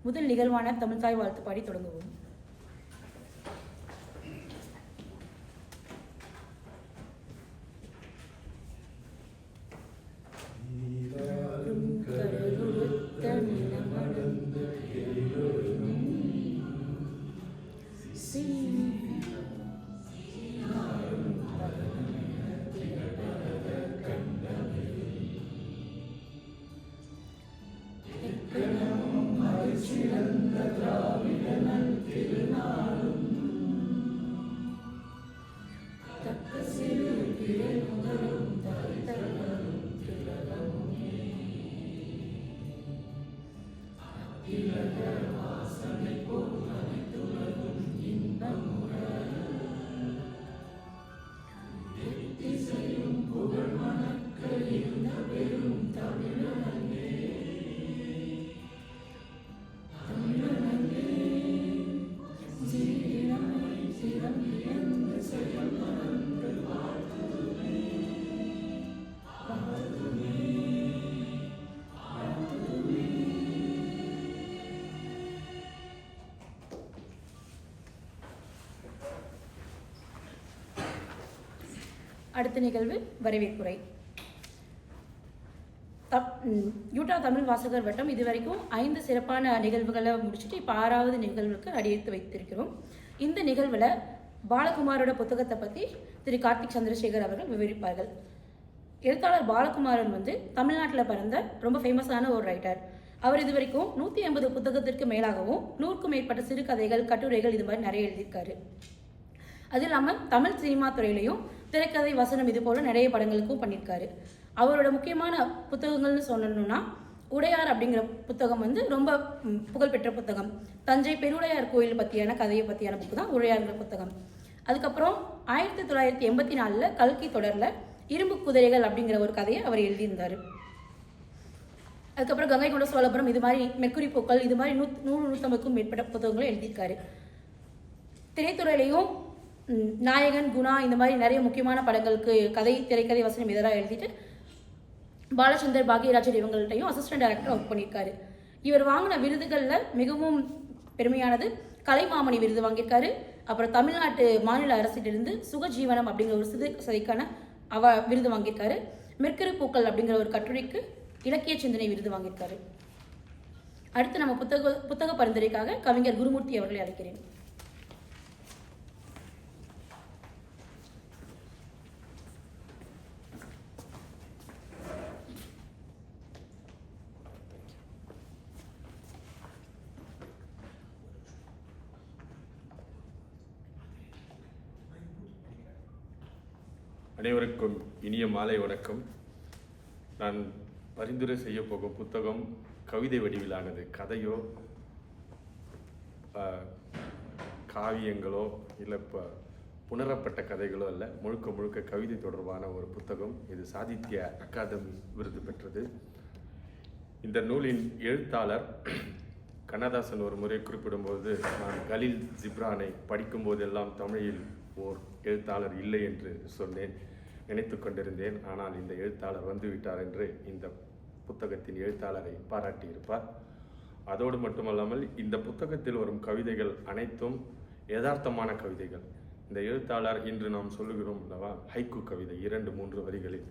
முதல் நிகழ்வான தமிழ்தாய் வாழ்த்து பாடி தொடங்குவோம். அடுத்த நிகழ்வு வரவேற்புரை. யூட்டா தமிழ் வாசகர் வட்டம் இதுவரைக்கும் 5 சிறப்பான நிகழ்வுகளை முடிச்சுட்டு இப்போ 6வது நிகழ்வுக்கு அடியெடுத்து வைத்திருக்கிறோம். இந்த நிகழ்வில் பாலகுமாரோட புத்தகத்தை பற்றி திரு கார்த்திக் சந்திரசேகர் அவர்கள் விவரிப்பார்கள். எழுத்தாளர் பாலகுமாரன் தமிழ்நாட்டில் பிறந்த ரொம்ப ஃபேமஸான ஒரு ரைட்டர். அவர் இதுவரைக்கும் 150 புத்தகத்திற்கு மேலாகவும் 100க்கும் மேற்பட்ட சிறுகதைகள், கட்டுரைகள் இது மாதிரி நிறைய எழுதியிருக்காரு. அது இல்லாமல் தமிழ் சினிமா துறையிலையும் திரைக்கதை, வசனம் இது போல நிறைய படங்களுக்கும் பண்ணியிருக்காரு. அவரோட முக்கியமான புத்தகங்கள்னு சொல்லணும்னா உடையார் அப்படிங்கிற புத்தகம் ரொம்ப புகழ்பெற்ற புத்தகம். தஞ்சை பெருவுடையார் கோயில் பற்றியான கதையை பற்றியான புக்கு தான் உடையார்ங்கிற புத்தகம். அதுக்கப்புறம் 1984 கல்கி தொடரில் இரும்பு குதிரைகள் அப்படிங்கிற ஒரு கதையை அவர் எழுதியிருந்தார். அதுக்கப்புறம் கங்கை கொண்ட சோழபுரம் இது மாதிரி, மெர்க்குரி பூக்கள் இது மாதிரி 100-150க்கும் மேற்பட்ட புத்தகங்களை எழுதியிருக்காரு. திரைத்துறையிலையும் நாயகன், குணா இந்த மாதிரி நிறைய முக்கியமான படங்களுக்கு கதை, திரைக்கதை, வசனம் இதெல்லாம் எழுதிட்டு பாலச்சந்தர், பாக்யராஜர் இவங்கள்ட்டையும் அசிஸ்டன்ட் டைரக்டர் ஒர்க் பண்ணியிருக்காரு. இவர் வாங்கின விருதுகளில் மிகவும் பெருமையானது கலைமாமணி விருது வாங்கியிருக்காரு. அப்புறம் தமிழ்நாட்டு மாநில அரசிலிருந்து சுகஜீவனம் அப்படிங்கிற ஒரு சிறுகதைக்கான விருது வாங்கியிருக்காரு. மெர்க்குரி பூக்கள் அப்படிங்கிற ஒரு கட்டுரைக்கு இலக்கிய சிந்தனை விருது வாங்கியிருக்காரு. அடுத்து நம்ம புத்தக பரிந்துரைக்காக கவிஞர் குருமூர்த்தி அவர்களை அழைக்கிறேன். அனைவருக்கும் இனிய மாலை வணக்கம். நான் பரிந்துரை செய்ய போகும் புத்தகம் கவிதை வடிவிலானது. கதையோ காவியங்களோ இல்லை புணரப்பட்ட கதைகளோ அல்ல, முழுக்க முழுக்க கவிதை தொடர்பான ஒரு புத்தகம். இது சாகித்ய அகாதமி விருது பெற்றது. இந்த நூலின் எழுத்தாளர் கண்ணதாசன் ஒரு முறை குறிப்பிடும்போது, நான் கலீல் ஜிப்ரானை படிக்கும் போதெல்லாம் தமிழில் ஓர் எழுத்தாளர் இல்லை என்று சொன்னேன், நினைத்து கொண்டிருந்தேன். ஆனால் இந்த எழுத்தாளர் வந்துவிட்டார் என்று இந்த புத்தகத்தின் எழுத்தாளரை பாராட்டியிருப்பார். அதோடு மட்டுமல்லாமல் இந்த புத்தகத்தில் வரும் கவிதைகள் அனைத்தும் யதார்த்தமான கவிதைகள். இந்த எழுத்தாளர் இன்று நாம் சொல்லுகிறோம் அல்லவா, ஹைக்கு கவிதை 2-3 வரிகளில்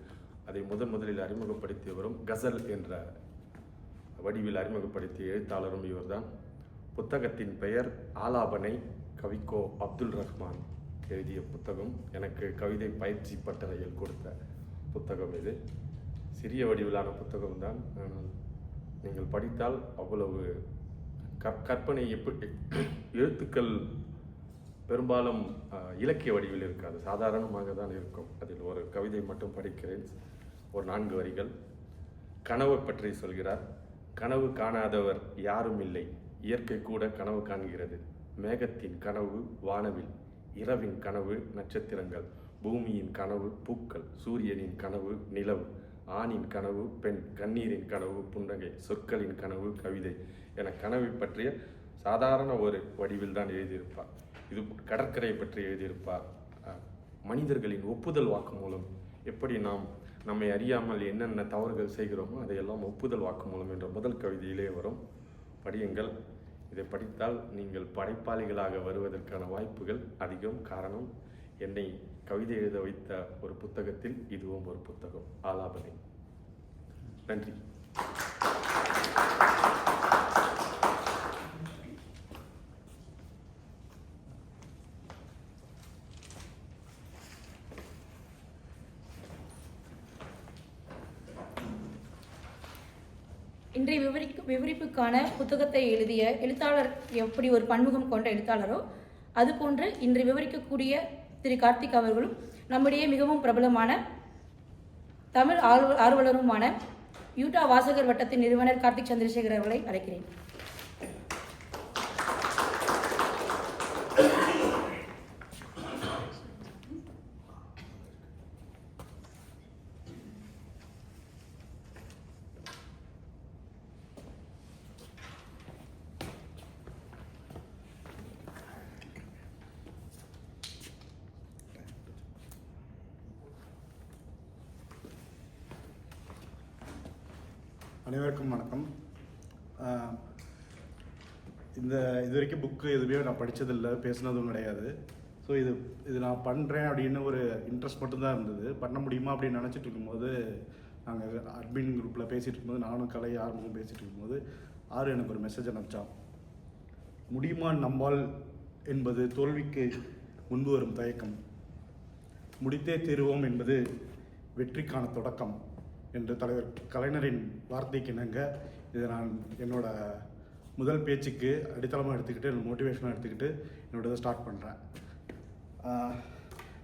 அதை முதலில் அறிமுகப்படுத்தியவரும் கசல் என்ற வடிவில் அறிமுகப்படுத்திய எழுத்தாளரும் இவர்தான். புத்தகத்தின் பெயர் ஆலாபனை, கவிக்கோ அப்துல் ரஹ்மான் எழுதிய புத்தகம். எனக்கு கவிதை பயிற்சி பட்டறையில் கொடுத்த புத்தகம் இது. சிறிய வடிவிலான புத்தகம்தான். நீங்கள் படித்தால் அவ்வளவு கற்பனை எப்படி எழுத்துக்கள் பெரும்பாலும் இலக்கிய வடிவில் இருக்காது, சாதாரணமாக தான் இருக்கும். அதில் ஒரு கவிதை மட்டும் படிக்கிறேன், ஒரு 4 வரிகள். கனவு பற்றி சொல்கிறார். கனவு காணாதவர் யாரும் இல்லை, இயற்கை கூட கனவு காண்கிறது. மேகத்தின் கனவு வானவில், இரவின் கனவு நட்சத்திரங்கள், பூமியின் கனவு பூக்கள், சூரியனின் கனவு நிலவு, ஆணின் கனவு பெண், கண்ணீரின் கனவு புன்னகை, சொற்களின் கனவு கவிதை என கனவை பற்றிய சாதாரண ஒரு வடிவில் தான் எழுதியிருப்பார். இது கடற்கரையை பற்றி எழுதியிருப்பார். மனிதர்களின் ஒப்புதல் வாக்கு மூலம் எப்படி நம்மை அறியாமல் என்னென்ன தவறுகள் செய்கிறோமோ அதையெல்லாம் ஒப்புதல் வாக்கு மூலம் என்ற முதல் கவிதையிலே வரும். படியுங்கள். இதை படித்தால் நீங்கள் படைப்பாளிகளாக வருவதற்கான வாய்ப்புகள் அதிகம். காரணம், என்னை கவிதை எழுத வைத்த ஒரு புத்தகத்தில் இதுவும் ஒரு புத்தகம். ஆலாபனை. நன்றி. இன்றைய விவரிப்புக்கான புத்தகத்தை எழுதிய எழுத்தாளர் எப்படி ஒரு பன்முகம் கொண்ட எழுத்தாளரோ அதுபோன்று இன்று விவரிக்கக்கூடிய திரு கார்த்திக் அவர்களும் நம்முடைய மிகவும் பிரபலமான தமிழ் ஆர்வலருமான யூட்டா வாசகர் வட்டத்தின் நிறுவனர் கார்த்திக் சந்திரசேகர் அவர்களை அழைக்கிறேன். அனைவருக்கும் வணக்கம். இது வரைக்கும் புக்கு எதுவுமே நான் படித்ததில்லை, பேசுனதும் கிடையாது. ஸோ இது நான் பண்ணுறேன் அப்படின்னு ஒரு இன்ட்ரெஸ்ட் மட்டும்தான் இருந்தது. பண்ண முடியுமா அப்படின்னு நினச்சிட்டு இருக்கும்போது, நாங்கள் அட்மின் குரூப்பில் பேசிகிட்டு இருக்கும்போது, நானும் கலை ஆர்வமும் பேசிகிட்டு இருக்கும்போது எனக்கு ஒரு மெசேஜ் அனுப்பிச்சான். முடியுமா நம்மால் என்பது தோல்விக்கு முன்பு வரும் தயக்கம், முடித்தே தீருவோம் என்பது வெற்றிக்கான தொடக்கம் என்று தலைவர் கலைஞரின் வார்த்தைக்கு இணங்க இதை நான் என்னோட முதல் பேச்சுக்கு அடித்தளமாக எடுத்துக்கிட்டு, மோட்டிவேஷனாக எடுத்துக்கிட்டு என்னோட இதை ஸ்டார்ட் பண்ணுறேன்.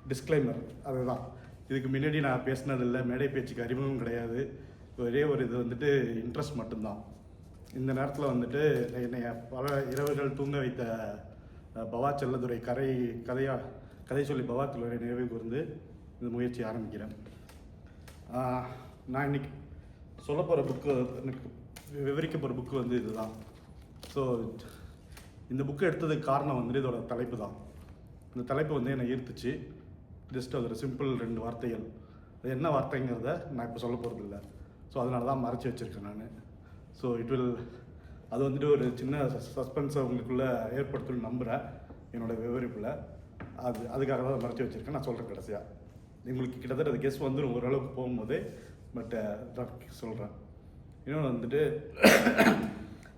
டிஸ்க்ளைமர் அதுதான். இதுக்கு முன்னாடி நான் பேசினதில்லை, மேடை பேச்சுக்கு அறிமுகம் கிடையாது. ஒரே ஒரு இது வந்துட்டு இன்ட்ரெஸ்ட் மட்டும்தான். இந்த நேரத்தில் வந்துட்டு என்னை பல இரவுகள் தூங்க வைத்த பவா செல்லதுரை கதை சொல்லி பவா செல்லதுரை நினைவு கூர்ந்து இந்த முயற்சி ஆரம்பிக்கிறேன். நான் இன்னைக்கு சொல்ல போகிற புக்கு, எனக்கு விவரிக்க போகிற புக்கு வந்து இதுதான். ஸோ இந்த புக்கு எடுத்ததுக்கு காரணம் வந்துட்டு இதோட தலைப்பு தான். இந்த தலைப்பு வந்து என்னை ஈர்த்துச்சு. ஜஸ்ட் அது ஒரு சிம்பிள் 2 வார்த்தைகள். அது என்ன வார்த்தைங்கிறத நான் இப்போ சொல்ல போகிறது இல்லை. ஸோ அதனால தான் மறைச்சி வச்சுருக்கேன் நான். ஸோ அது வந்துட்டு ஒரு சின்ன சஸ்பென்ஸை உங்களுக்குள்ளே ஏற்படுத்தணும்னு நம்புகிறேன் என்னோடய விவரிப்பில். அதுக்காக தான் மறைச்சி வச்சுருக்கேன். நான் சொல்கிறேன் கடைசியாக. உங்களுக்கு கிட்டத்தட்ட அது கெஸ் வந்துடும் ஓரளவுக்கு போகும்போதே. பட் சொல்கிறேன். இன்னொன்று வந்துட்டு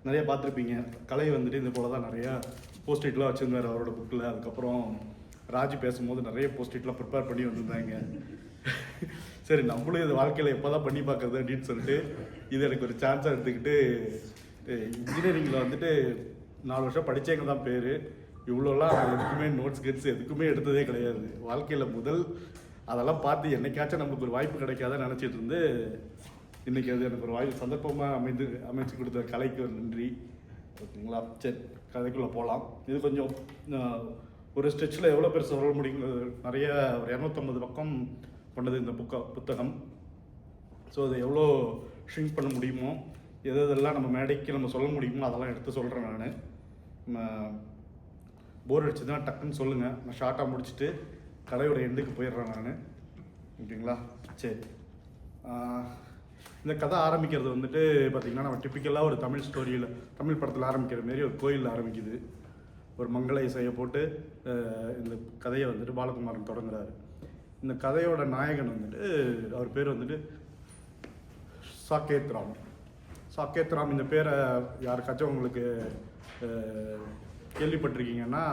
நிறைய பார்த்துருப்பீங்க, கலை வந்துட்டு இந்த போல தான் நிறையா போஸ்டிட்லாம் வச்சுருந்தார் அவரோட புக்கில். அதுக்கப்புறம் ராஜி பேசும்போது நிறைய போஸ்டிட்லாம் ப்ரிப்பேர் பண்ணி வந்திருந்தாங்க. சரி, நம்மளும் இது வாழ்க்கையில் எப்போ தான் பண்ணி பார்க்குறது அப்படின்னு சொல்லிட்டு இது எனக்கு ஒரு சான்ஸாக எடுத்துக்கிட்டு, இன்ஜினியரிங்கில் வந்துட்டு 4 வருஷம் படித்தவங்க தான் பேர். இவ்வளோலாம் நான் எதுக்குமே நோட்ஸ் எதுக்குமே எடுத்ததே கிடையாது. வாழ்க்கையில் அதெல்லாம் பார்த்து என்னைக்காச்சும் நமக்கு ஒரு வாய்ப்பு கிடைக்காதான் நினச்சிட்டு இருந்து, இன்றைக்கி அது எனக்கு ஒரு வாய்ப்பு சந்தர்ப்பமாக அமைச்சு கொடுத்த கலைக்கு ஒரு நன்றி. ஓகேங்களா? சரி, கதைக்குள்ளே போகலாம். இது கொஞ்சம் ஒரு ஸ்ட்ரெச்சில் எவ்வளோ பேர் சொல்ல முடியுங்கிறது, நிறைய ஒரு 250 பக்கம் கொண்டது இந்த புத்தகம். ஸோ அதை எவ்வளோ ஷ்ரிங்க் பண்ண முடியுமோ, எதெல்லாம் நம்ம மேடைக்கு நம்ம சொல்ல முடியுமோ அதெல்லாம் எடுத்து சொல்கிறேன் நான். போர் அடிச்சுதுன்னா டக்குன்னு சொல்லுங்கள், நான் ஷார்ட்டாக முடிச்சுட்டு கடையோட எண்டுக்கு போயிடுறேன் நான். ஓகேங்களா? சரி, இந்த கதை ஆரம்பிக்கிறது வந்துட்டு பார்த்திங்கன்னா, நம்ம டிப்பிக்கலாக ஒரு தமிழ் ஸ்டோரியில், தமிழ் படத்தில் ஆரம்பிக்கிற மாரி ஒரு கோயிலில் ஆரம்பிக்குது. ஒரு மங்கள இசையை போட்டு இந்த கதையை வந்துட்டு பாலகுமாரன் தொடங்குறாரு. இந்த கதையோட நாயகன் வந்துட்டு, அவர் பேர் வந்துட்டு சாக்கேத் ராம். இந்த பேரை யாருக்காச்சும் உங்களுக்கு கேள்விப்பட்டிருக்கீங்கன்னா,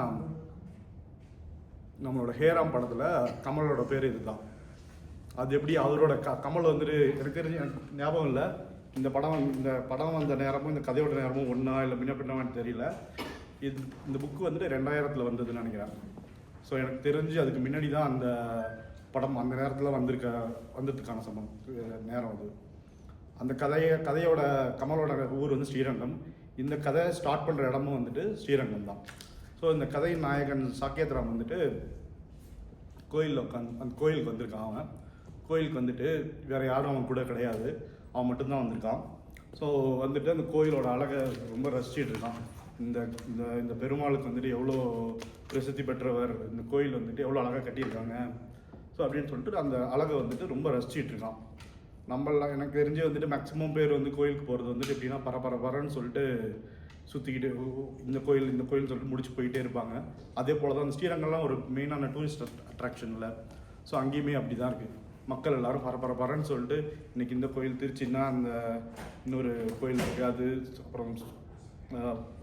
நம்மளோட ஹேராம் படத்தில் கமலோட பேர் இதுதான். அது எப்படி அவரோட கமல் வந்துட்டு எனக்கு தெரிஞ்சு, எனக்கு ஞாபகம் இல்லை, இந்த படம் வந்த நேரமும் இந்த கதையோட நேரமும் ஒன்றா இல்லை முன்ன பின்னான்னு தெரியல. இந்த புக்கு வந்துட்டு 2000 வந்ததுன்னு நினைக்கிறேன். ஸோ எனக்கு தெரிஞ்சு அதுக்கு முன்னாடி தான் அந்த படம் அந்த நேரத்தில் வந்ததுக்கான நேரம் அது. அந்த கதையோட கமலோட ஊர் வந்து ஸ்ரீரங்கம். இந்த கதை ஸ்டார்ட் பண்ணுற இடமும் வந்துட்டு ஸ்ரீரங்கம் தான். ஸோ இந்த கதையின் நாயகன் சாக்கேத் ராம் வந்துட்டு கோயிலில் அந்த கோயிலுக்கு வந்திருக்கான். அவன் கோயிலுக்கு வந்துட்டு வேறு யாரும் அவன் கூட கிடையாது, அவன் மட்டும்தான் வந்திருக்கான். ஸோ வந்துட்டு அந்த கோயிலோட அழகை ரொம்ப ரசிச்சிட்டு இருக்கான். இந்த பெருமாளுக்கு வந்துட்டு எவ்வளோ பிரசித்தி பெற்றவர், இந்த கோயில் வந்துட்டு எவ்வளோ அழகாக கட்டியிருக்காங்க. ஸோ அப்படின்னு சொல்லிட்டு அந்த அழகை வந்துட்டு ரொம்ப ரசிச்சிட்டு இருக்கான். நம்மளாம் எனக்கு தெரிஞ்சு வந்துட்டு மேக்ஸிமம் பேர் வந்து கோயிலுக்கு போகிறது வந்துட்டு எப்படின்னா பரன்னு சொல்லிட்டு சுற்றிக்கிட்டு இந்த கோயில்னு சொல்லிட்டு முடிச்சு போயிட்டே இருப்பாங்க. அதே போல் தான் அந்த ஸ்ரீரங்கம்லாம் ஒரு மெயினான டூரிஸ்ட் அட்ராக்ஷனில். ஸோ அங்கேயுமே அப்படி தான் இருக்குது. மக்கள் எல்லோரும் பரபரன்னு சொல்லிட்டு இன்றைக்கி இந்த கோயில், திருச்சின்னா அந்த இன்னொரு கோயில் இருக்குது, அது அப்புறம்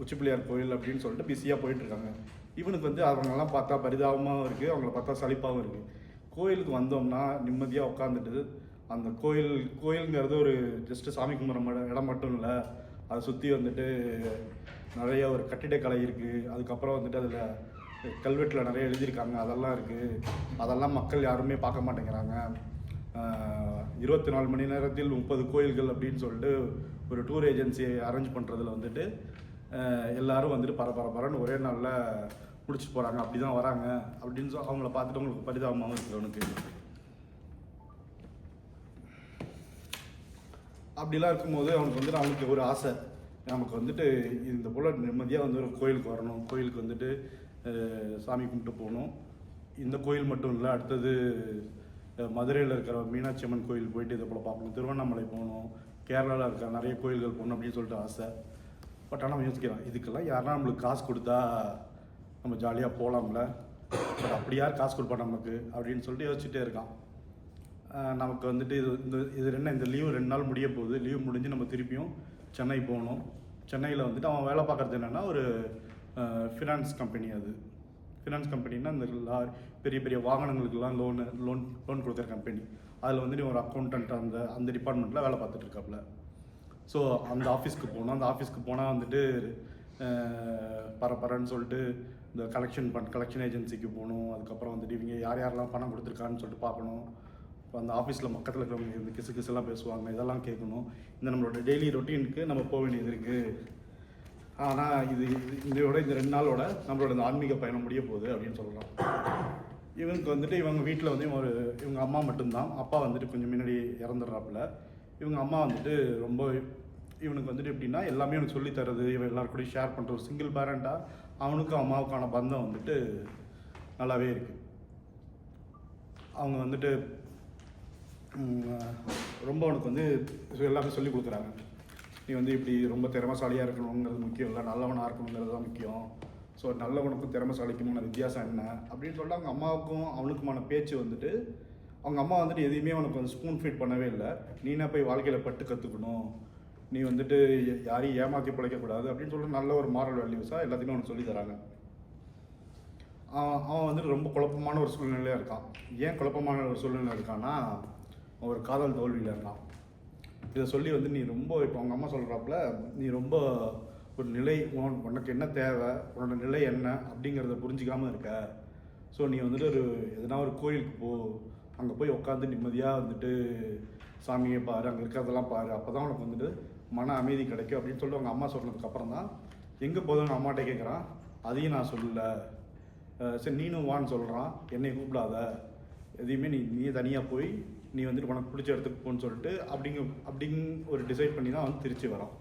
உச்சிப்பிள்ளையார் கோயில் அப்படின்னு சொல்லிட்டு பிஸியாக போயிட்டுருக்காங்க. இவனுக்கு வந்து அவங்களெல்லாம் பார்த்தா பரிதாபமாகவும் இருக்குது, அவங்கள பார்த்தா சலிப்பாகவும் இருக்குது. கோயிலுக்கு வந்தோம்னா நிம்மதியாக உட்காந்துட்டு அந்த கோயிலுங்கிறது ஒரு ஜஸ்ட்டு சாமி கும்பிட்ற இடம் மட்டும் இல்லை, அதை சுற்றி வந்துட்டு நிறைய ஒரு கட்டிடக்கலை இருக்குது. அதுக்கப்புறம் வந்துட்டு அதில் கல்வெட்டில் நிறைய எழுதியிருக்காங்க, அதெல்லாம் இருக்குது. அதெல்லாம் மக்கள் யாருமே பார்க்க மாட்டேங்கிறாங்க. 24 மணி நேரத்தில் 30 கோயில்கள் அப்படின்னு சொல்லிட்டு ஒரு டூர் ஏஜென்சியை அரேஞ்ச் பண்ணுறதுல வந்துட்டு எல்லோரும் வந்துட்டு பரபரன்னு ஒரே நாளில் முடிச்சுட்டு போகிறாங்க. அப்படி தான் வராங்க அப்படின்னு அவங்கள பார்த்துட்டு அவங்களுக்கு பரிதாபமாகவும் இருக்குது. அவனுக்கு அப்படிலாம் இருக்கும்போது அவனுக்கு வந்துட்டு அவனுக்கு ஒரு ஆசை, நமக்கு வந்துட்டு இந்த போல் நிம்மதியாக வந்து ஒரு கோயிலுக்கு வரணும், கோயிலுக்கு வந்துட்டு சாமி கும்பிட்டு போகணும். இந்த கோயில் மட்டும் இல்லை, அடுத்தது மதுரையில் இருக்கிற மீனாட்சி அம்மன் கோயில் போயிட்டு இதை போல் பார்க்கணும், திருவண்ணாமலை போகணும், கேரளாவில் இருக்கிற நிறைய கோயில்கள் போகணும் அப்படின்னு சொல்லிட்டு ஆசை. பட் ஆனால் யோசிக்கிறான், இதுக்கெல்லாம் யாருன்னா நம்மளுக்கு காசு கொடுத்தா நம்ம ஜாலியாக போகலாம்ல, பட் அப்படி யார் காசு கொடுப்பா நமக்கு அப்படின்னு சொல்லிட்டு யோசிச்சுட்டே இருக்கான். நமக்கு வந்துட்டு இந்த லீவு 2 நாள் முடிய போகுது. லீவ் முடிஞ்சு நம்ம திருப்பியும் சென்னை போகணும். சென்னையில் வந்துட்டு அவன் வேலை பார்க்குறது என்னென்னா ஒரு ஃபினான்ஸ் கம்பெனி. அது ஃபினான்ஸ் கம்பெனின்னா இந்த பெரிய பெரிய வாகனங்களுக்கெல்லாம் லோன் கொடுக்குற கம்பெனி. அதில் வந்துட்டு ஒரு அக்கௌண்டன்ட் அந்த டிபார்ட்மெண்ட்டில் வேலை பார்த்துட்ருக்காப்புல. ஸோ அந்த ஆஃபீஸ்க்கு போகணும். அந்த ஆஃபீஸ்க்கு போனால் வந்துட்டு பரன்னு சொல்லிட்டு இந்த கலெக்ஷன் ஏஜென்சிக்கு போகணும். அதுக்கப்புறம் வந்துட்டு இவங்க யாரெல்லாம் பணம் கொடுத்துருக்கான்னு சொல்லிட்டு பார்க்கணும். இப்போ அந்த ஆஃபீஸில் பக்கத்தில் இருக்கிறவங்க இந்த கிசுலாம் பேசுவாங்க, இதெல்லாம் கேட்கணும். இந்த நம்மளோட டெய்லி ரொட்டீனுக்கு நம்ம போக வேண்டியது இருக்குது. ஆனால் இந்த 2 நாளோட நம்மளோட இந்த ஆன்மீக பயணம் முடிய போகுது அப்படின்னு சொல்கிறான். இவனுக்கு வந்துட்டு இவங்க வீட்டில் வந்து இவங்க அம்மா மட்டும்தான். அப்பா வந்துட்டு கொஞ்சம் முன்னாடி இறந்துடுறாப்புல. இவங்க அம்மா வந்துட்டு ரொம்ப இவனுக்கு வந்துட்டு எப்படின்னா எல்லாமே இவனுக்கு சொல்லித்தரது, இவன் எல்லாருக்கூடையும் ஷேர் பண்ணுற ஒரு சிங்கிள் பேரண்ட்டாக அவனுக்கும் அம்மாவுக்கான பந்தம் வந்துட்டு நல்லாவே இருக்குது. அவங்க வந்துட்டு ரொம்ப அவனுக்கு வந்து எல்லாமே சொல்லி கொடுக்குறாங்க. நீ வந்து இப்படி ரொம்ப திறமைசாலியாக இருக்கணுங்கிறது முக்கியம் இல்லை, நல்லவனாக இருக்கணுங்கிறது தான் முக்கியம். ஸோ நல்லவனுக்கும் திறமைசாலிக்குமான வித்தியாசம் என்ன அப்படின்னு சொல்லிட்டு அவங்க அம்மாவுக்கும் அவனுக்குமான பேச்சு வந்துட்டு அவங்க அம்மா வந்துட்டு எதையுமே அவனுக்கு வந்து ஸ்பூன் ஃபீட் பண்ணவே இல்லை. நீனா போய் வாழ்க்கையில் பட்டு கற்றுக்கணும், நீ வந்துட்டு யாரையும் ஏமாற்றி பிழைக்கக்கூடாது அப்படின்னு சொல்லிட்டு நல்ல ஒரு மாரல் வேல்யூஸாக எல்லாத்தையுமே அவனுக்கு சொல்லி தராங்க. அவன் வந்துட்டு ரொம்ப குழப்பமான ஒரு சூழ்நிலையாக இருக்கான். ஏன் குழப்பமான ஒரு சூழ்நிலை இருக்கான்னா, ஒரு காதல் தோல்வியில் இருக்கான். இதை சொல்லி வந்து நீ ரொம்ப இப்போ அவங்க அம்மா சொல்கிறாப்புல, நீ ரொம்ப ஒரு நிலை உனக்கு என்ன தேவை, உன்னோட நிலை என்ன அப்படிங்கிறத புரிஞ்சிக்காமல் இருக்க. ஸோ நீ வந்துட்டு எதனா ஒரு கோயிலுக்கு போ, அங்கே போய் உட்காந்து நிம்மதியாக வந்துட்டு சாமியை பாரு, அங்கே இருக்கிறதெல்லாம் பாரு, அப்போ தான் உனக்கு வந்துட்டு மன அமைதி கிடைக்கும் அப்படின்னு சொல்லிட்டு அவங்க அம்மா சொன்னதுக்கப்புறம் தான் எங்கே போதும் அம்மாட்ட கேட்குறான். அதையும் நான் சொல்லலை, சரி நீனும் வான்னு சொல்கிறான், என்னை கூப்பிடாத, எதையுமே நீ தனியாக போய் நீ வந்துட்டு உனக்கு பிடிச்ச இடத்துக்கு போன்னு சொல்லிட்டு அப்படிங்க ஒரு டிசைட் பண்ணி தான் வந்து திருச்சி வரான்.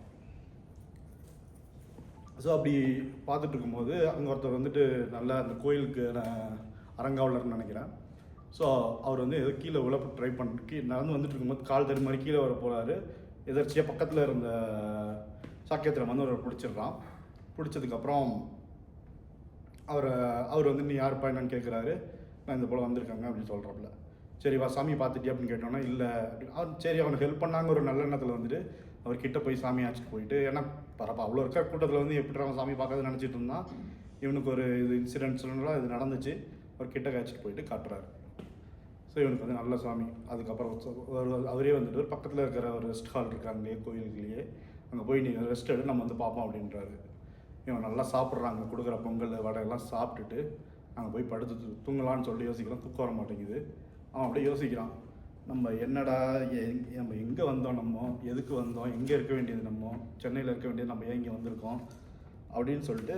ஸோ அப்படி பார்த்துட்டு இருக்கும்போது அங்கே ஒருத்தர் வந்துட்டு நல்லா அந்த கோயிலுக்கு அரங்காவலர்னு நினைக்கிறேன். ஸோ அவர் வந்து ஏதோ கீழே உழப்பு ட்ரை நடந்து வந்துட்டு இருக்கும்போது கால் தரு மாதிரி கீழே வர போகிறாரு. எதர்ச்சியாக பக்கத்தில் இருந்த சாக்கியத்தில் வந்து அவரை பிடிச்சிடுறான். பிடிச்சதுக்கப்புறம் அவர் வந்து நீ யாருப்பா என்னன்னு கேட்குறாரு. நான் இந்த போல் வந்திருக்காங்க அப்படின்னு சொல்கிறாப்புல. சரி வா சாமி பார்த்துட்டியா அப்படின்னு கேட்டோன்னா இல்லை அப்படின்னு. சரி அவனுக்கு ஹெல்ப் பண்ணாங்க ஒரு நல்ல எண்ணத்தில் வந்துட்டு அவர்கிட்ட போய் சாமி ஆச்சிட்டு போயிட்டு, ஏன்னா பரப்பா அவ்வளோ இருக்கிற கூட்டத்தில் வந்து எப்படி அவன் சாமி பார்க்காது நினச்சிட்டு இருந்தான். இவனுக்கு ஒரு இன்சிடென்ட்ஸ்லாம் இது நடந்துச்சு. அவர் கிட்ட காய்ச்சிட்டு போயிட்டு காட்டுறாரு. ஸோ இவனுக்கு வந்து நல்ல சாமி. அதுக்கப்புறம் அவரே வந்துட்டு ஒரு பக்கத்தில் இருக்கிற ஒரு ரெஸ்ட் ஹால் இருக்காங்களே கோயிலுக்குள்ளேயே, அங்கே போய் நீ ரெஸ்ட் எடுத்து நம்ம வந்து பார்ப்போம் அப்படின்றாரு. இவன் நல்லா சாப்பிட்றாங்க, கொடுக்குற பொங்கல் வடையெல்லாம் சாப்பிட்டுட்டு அங்கே போய் படுத்து தூங்கலான்னு சொல்லி யோசிக்கிறான். தூக்கம் வர மாட்டேங்குது. அவன் அப்படியே யோசிக்கிறான், நம்ம என்னடா நம்ம எங்கே வந்தோம், நம்ம எதுக்கு வந்தோம், எங்கே இருக்க வேண்டியது, நம்ம சென்னையில் இருக்க வேண்டியது, நம்ம ஏன் இங்கே வந்திருக்கோம் அப்படின்னு சொல்லிட்டு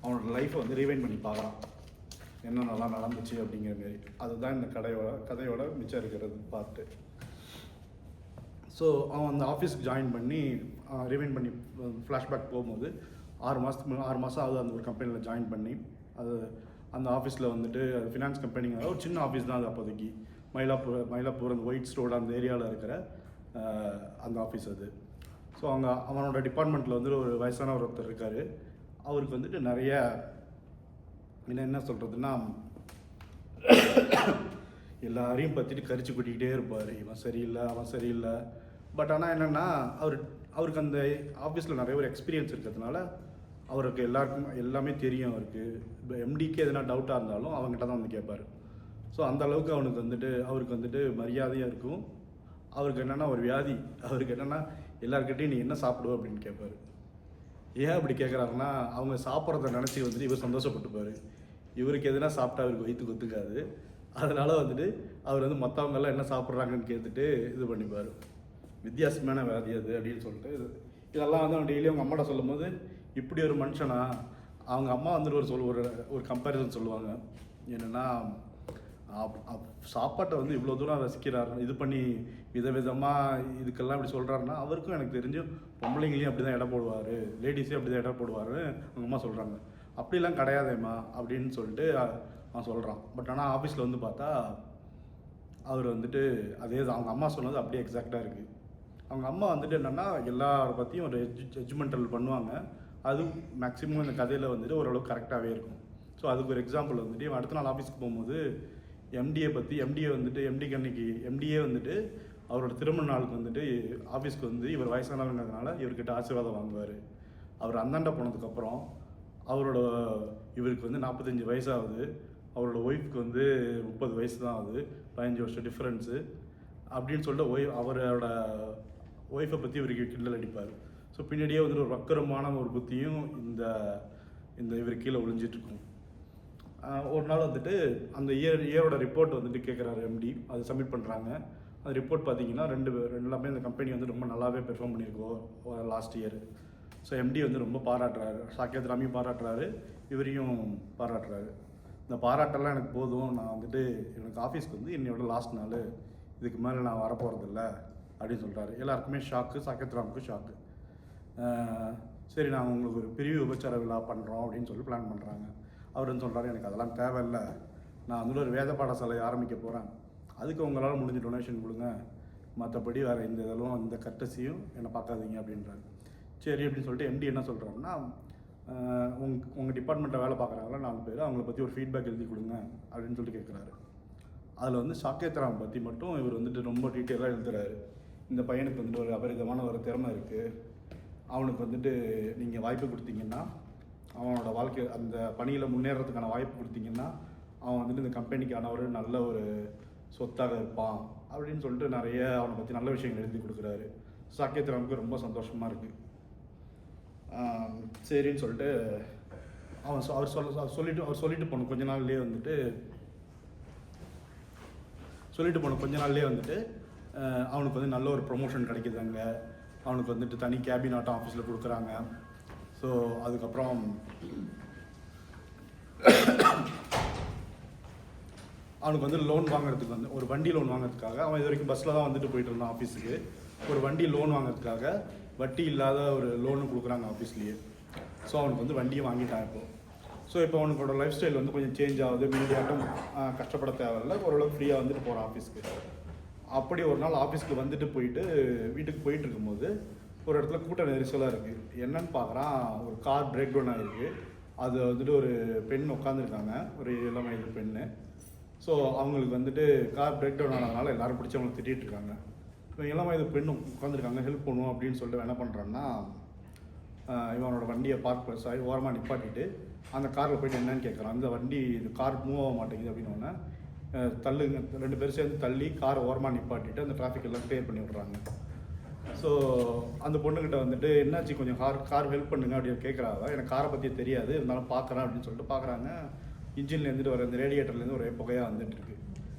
அவனோட லைஃப்பை வந்து ரீவைண்ட் பண்ணி பார்க்குறான், என்னென்னலாம் நடந்துச்சு அப்படிங்கிற மாரி. அதுதான் இந்த கதையோட மிச்சம் இருக்கிறது பார்ட்டு. ஸோ அவன் அந்த ஆஃபீஸுக்கு ஜாயின் பண்ணி ரிவைண்ட் பண்ணி ஃப்ளாஷ்பேக் போகும்போது 6 மாதம் ஆகுது அந்த ஒரு கம்பெனியில் ஜாயின் பண்ணி. அது அந்த ஆஃபீஸில் வந்துட்டு அது ஃபினான்ஸ் கம்பெனிங்க, ஒரு சின்ன ஆஃபீஸ் தான் அது அப்போதைக்கு. மயிலாப்பூர் அந்த ஒயிட் ரோடு அந்த ஏரியாவில் இருக்கிற அந்த ஆஃபீஸ் அது. ஸோ அவனோட டிபார்ட்மெண்ட்டில் வந்து ஒரு வயசான ஒருத்தர் இருக்கார். அவருக்கு வந்துட்டு நிறைய என்ன சொல்கிறதுன்னா, எல்லாரையும் பற்றிட்டு கரிச்சு கொட்டிக்கிட்டே இருப்பார். இவன் சரியில்லை, அவன் சரியில்லை. பட் ஆனால் என்னென்னா, அவருக்கு அந்த ஆஃபீஸில் நிறைய ஒரு எக்ஸ்பீரியன்ஸ் இருக்கிறதுனால அவருக்கு எல்லாமே தெரியும். அவருக்கு இப்போ எம்டிக்கு எதனா டவுட்டாக இருந்தாலும் அவங்ககிட்ட தான் வந்து கேட்பார். ஸோ அந்த அளவுக்கு அவருக்கு வந்துட்டு மரியாதையாக இருக்கும். அவருக்கு என்னென்னா ஒரு வியாதி. அவருக்கு என்னென்னா எல்லாருக்கிட்டையும் நீ என்ன சாப்பிடுவோம் அப்படின்னு கேட்பார். ஏன் அப்படி கேட்குறாருன்னா, அவங்க சாப்பிட்றத நினச்சி வந்துட்டு இவர் சந்தோஷப்பட்டுப்பார். இவருக்கு எதுனா சாப்பிட்டா அவருக்கு வயிற்றுக்கு ஒத்துக்காது. அதனால் வந்துட்டு அவர் வந்து மற்றவங்கெல்லாம் என்ன சாப்பிட்றாங்கன்னு கேட்டுட்டு இது பண்ணிப்பார். வித்தியாசமான வியாதி அது அப்படின்னு சொல்லிட்டு இதெல்லாம் வந்து அவன் டெய்லி அவங்க அம்மாட்ட சொல்லும் போது, இப்படி ஒரு மனுஷனா, அவங்க அம்மா வந்துட்டு ஒரு கம்பேரிசன் சொல்லுவாங்க. என்னென்னா, சாப்பாட்டை வந்து இவ்வளோ தூரம் ரசிக்கிறார், இது பண்ணி விதவிதமாக இதுக்கெல்லாம் இப்படி சொல்கிறாருன்னா, அவருக்கும் எனக்கு தெரிஞ்சு பொம்பளைங்களையும் அப்படி தான் இட போடுவார், லேடிஸையும் அப்படி தான் இட போடுவார்னு அவங்க அம்மா சொல்கிறாங்க. அப்படிலாம் கிடையாதேம்மா அப்படின்னு சொல்லிட்டு அவன் சொல்கிறான். பட் ஆனால் ஆஃபீஸில் வந்து பார்த்தா அவர் வந்துட்டு அதே தான் அவங்க அம்மா சொன்னது அப்படியே எக்ஸாக்டாக இருக்குது. அவங்க அம்மா வந்துட்டு என்னென்னா எல்லாரை பற்றியும் ஒரு ஜட்ஜ்மெண்டல் பண்ணுவாங்க. அது மேக்ஸிமம் இந்த கதையில் வந்துட்டு ஓரளவுக்கு கரெக்டாகவே இருக்கும். ஸோ அதுக்கு ஒரு எக்ஸாம்பிள் வந்துட்டு இவன் அடுத்த நாள் ஆஃபீஸ்க்கு போகும்போது எம்டிஏ வந்துட்டு அவரோட திருமண நாளுக்கு வந்துட்டு ஆஃபீஸ்க்கு வந்து இவர் வயசானவங்கிறதுனால இவர்கிட்ட ஆசீர்வாதம் வாங்குவார். அவர் அந்தாண்ட போனதுக்கப்புறம் இவருக்கு வந்து 45 வயசாகுது, அவரோட ஒய்ஃப்க்கு வந்து 30 வயசு தான் ஆகுது, 15 வருஷம் டிஃப்ரென்ஸு அப்படின்னு சொல்லிட்டு அவரோட ஒய்ஃபை பற்றி இவருக்கு கிண்டல் அடிப்பார். ஸோ பின்னாடியே வந்துட்டு ஒரு வக்கரமான ஒரு புத்தியும் இந்த இவர் கீழே ஒளிஞ்சிட்ருக்கும். ஒரு நாள் வந்துட்டு அந்த இயரோட ரிப்போர்ட் வந்துட்டு கேட்குறாரு எம்டி. அது சப்மிட் பண்ணுறாங்க. அந்த ரிப்போர்ட் பார்த்தீங்கன்னா எல்லாமே இந்த கம்பெனி வந்து ரொம்ப நல்லாவே பெர்ஃபார்ம் பண்ணியிருக்கோம் லாஸ்ட் இயர். ஸோ எம்டி வந்து ரொம்ப பாராட்டுறாரு, சாக்கேத் ராமையும் பாராட்டுறாரு, இவரையும் பாராட்டுறாரு. இந்த பாராட்டெல்லாம் எனக்கு போதும், நான் வந்துட்டு எனக்கு ஆஃபீஸ்க்கு வந்து என்னோட லாஸ்ட் நாள், இதுக்கு மேலே நான் வரப்போகிறதில்ல அப்படின்னு சொல்கிறாரு. எல்லாருக்குமே ஷாக்கு, சாக்கேத் ராமுக்கும் ஷாக்கு. சரி, நாங்கள் உங்களுக்கு ஒரு பெரிய உபச்சார விழா பண்ணுறோம் அப்படின்னு சொல்லி பிளான் பண்ணுறாங்க. அவர் வந்து சொல்கிறாரு, எனக்கு அதெல்லாம் தேவையில்லை, நான் வந்துட்டு ஒரு வேத பாடசாலை ஆரம்பிக்க போகிறேன், அதுக்கு உங்களால் முடிஞ்ச டொனேஷன் கொடுங்க, மற்றபடி வேறு இந்த கட்டசியும் என்னை பார்க்காதீங்க அப்படின்றாரு. சரி அப்படின்னு சொல்லிட்டு எம்டி என்ன சொல்கிறாருன்னா, உங்கள் டிபார்ட்மெண்ட்டில் வேலை பார்க்குறாங்களா 4 பேர், அவங்கள பற்றி ஒரு ஃபீட்பேக் எழுதி கொடுங்க அப்படின்னு சொல்லிட்டு கேட்குறாரு. அதில் வந்து சாக்கேத் ராம் பற்றி மட்டும் இவர் வந்துட்டு ரொம்ப டீட்டெயிலாக எழுதுறாரு. இந்த பையனுக்கு வந்துட்டு ஒரு அபரிதமான ஒரு திறமை இருக்குது, அவனுக்கு வந்துட்டு நீங்கள் வாய்ப்பு கொடுத்தீங்கன்னா, அவனோட வாழ்க்கை அந்த பணியில் முன்னேறதுக்கான வாய்ப்பு கொடுத்தீங்கன்னா, அவன் வந்துட்டு இந்த கம்பெனிக்கான ஒரு நல்ல ஒரு சொத்தாக இருப்பான் அப்படின்னு சொல்லிட்டு நிறைய அவனை பற்றி நல்ல விஷயங்கள் எழுதி கொடுக்குறாரு. சாக்கேத் ராமுக்கு ரொம்ப சந்தோஷமாக இருக்குது. சரின்னு சொல்லிட்டு அவர் சொல்லிட்டு போன கொஞ்ச நாள்லேயே வந்துட்டு அவனுக்கு வந்து நல்ல ஒரு ப்ரொமோஷன் கிடைக்குதுங்க. அவனுக்கு வந்துட்டு தனி கேபின் ஆட்டம் ஆஃபீஸில் கொடுக்குறாங்க. ஸோ அதுக்கப்புறம் அவனுக்கு வந்து லோன் வாங்குறதுக்கு வந்து ஒரு வண்டி லோன் வாங்குறதுக்காக, அவன் இது வரைக்கும் பஸ்ஸில் தான் வந்துட்டு போயிட்டு இருந்தான் ஆஃபீஸுக்கு. ஒரு வண்டி லோன் வாங்குறதுக்காக வட்டி இல்லாத ஒரு லோனு கொடுக்குறாங்க ஆஃபீஸ்லேயே. ஸோ அவனுக்கு வந்து வண்டியை வாங்கிட்டான் இப்போ. ஸோ இப்போ அவனுக்கோட லைஃப் ஸ்டைல் வந்து கொஞ்சம் சேஞ்ச் ஆகுது, மீடியாட்டம் கஷ்டப்பட தேவையில்லை, ஓரளவுக்கு ஃப்ரீயாக வந்துட்டு போகிறான் ஆஃபீஸ்க்கு. அப்படி ஒரு நாள் ஆஃபீஸ்க்கு வந்துட்டு வீட்டுக்கு போயிட்டு இருக்கும்போது ஒரு இடத்துல கூட்ட நெரிசலாக இருக்குது. என்னன்னு பார்க்குறான், ஒரு கார் பிரேக் டவுன் ஆகிருக்கு. அது வந்துட்டு ஒரு பெண் உட்காந்துருக்காங்க, ஒரு இளம் வயது பெண்ணு. ஸோ அவங்களுக்கு வந்துட்டு கார் பிரேக் டவுன் ஆனதுனால எல்லோரும் பிடிச்சி அவங்களை திட்டிகிட்டு இருக்காங்க. இப்போ இளம் வயது பெண் உட்காந்துருக்காங்க, ஹெல்ப் பண்ணுவோம் அப்படின்னு சொல்லிட்டு என்ன பண்ணுறான்னா, இவனோட வண்டியை பார்க் ஓரமாக நிப்பாட்டிட்டு அந்த காரில் போய்ட்டு என்னன்னு கேட்குறான். இந்த கார் மூவ் ஆக மாட்டேங்குது அப்படின்னோடனே தள்ளுங்க, 2 பேர் சேர்ந்து தள்ளி காரை ஓரமாக நிப்பாட்டிட்டு அந்த டிராஃபிக் எல்லாம் கிளியர் பண்ணி விட்றாங்க. ஸோ அந்த பொண்ணுக்கிட்ட வந்துட்டு என்னாச்சு, கொஞ்சம் கார் ஹெல்ப் பண்ணுங்க அப்படின்னு கேட்குறாங்க. எனக்கு காரை பற்றி தெரியாது, இருந்தாலும் பார்க்குறேன் அப்படின்னு சொல்லிட்டு பார்க்குறாங்க. இன்ஜின்லேருந்துட்டு வர இந்த ரேடியேட்டர்லேருந்து ஒரே புகையாக வந்துட்டுருக்கு.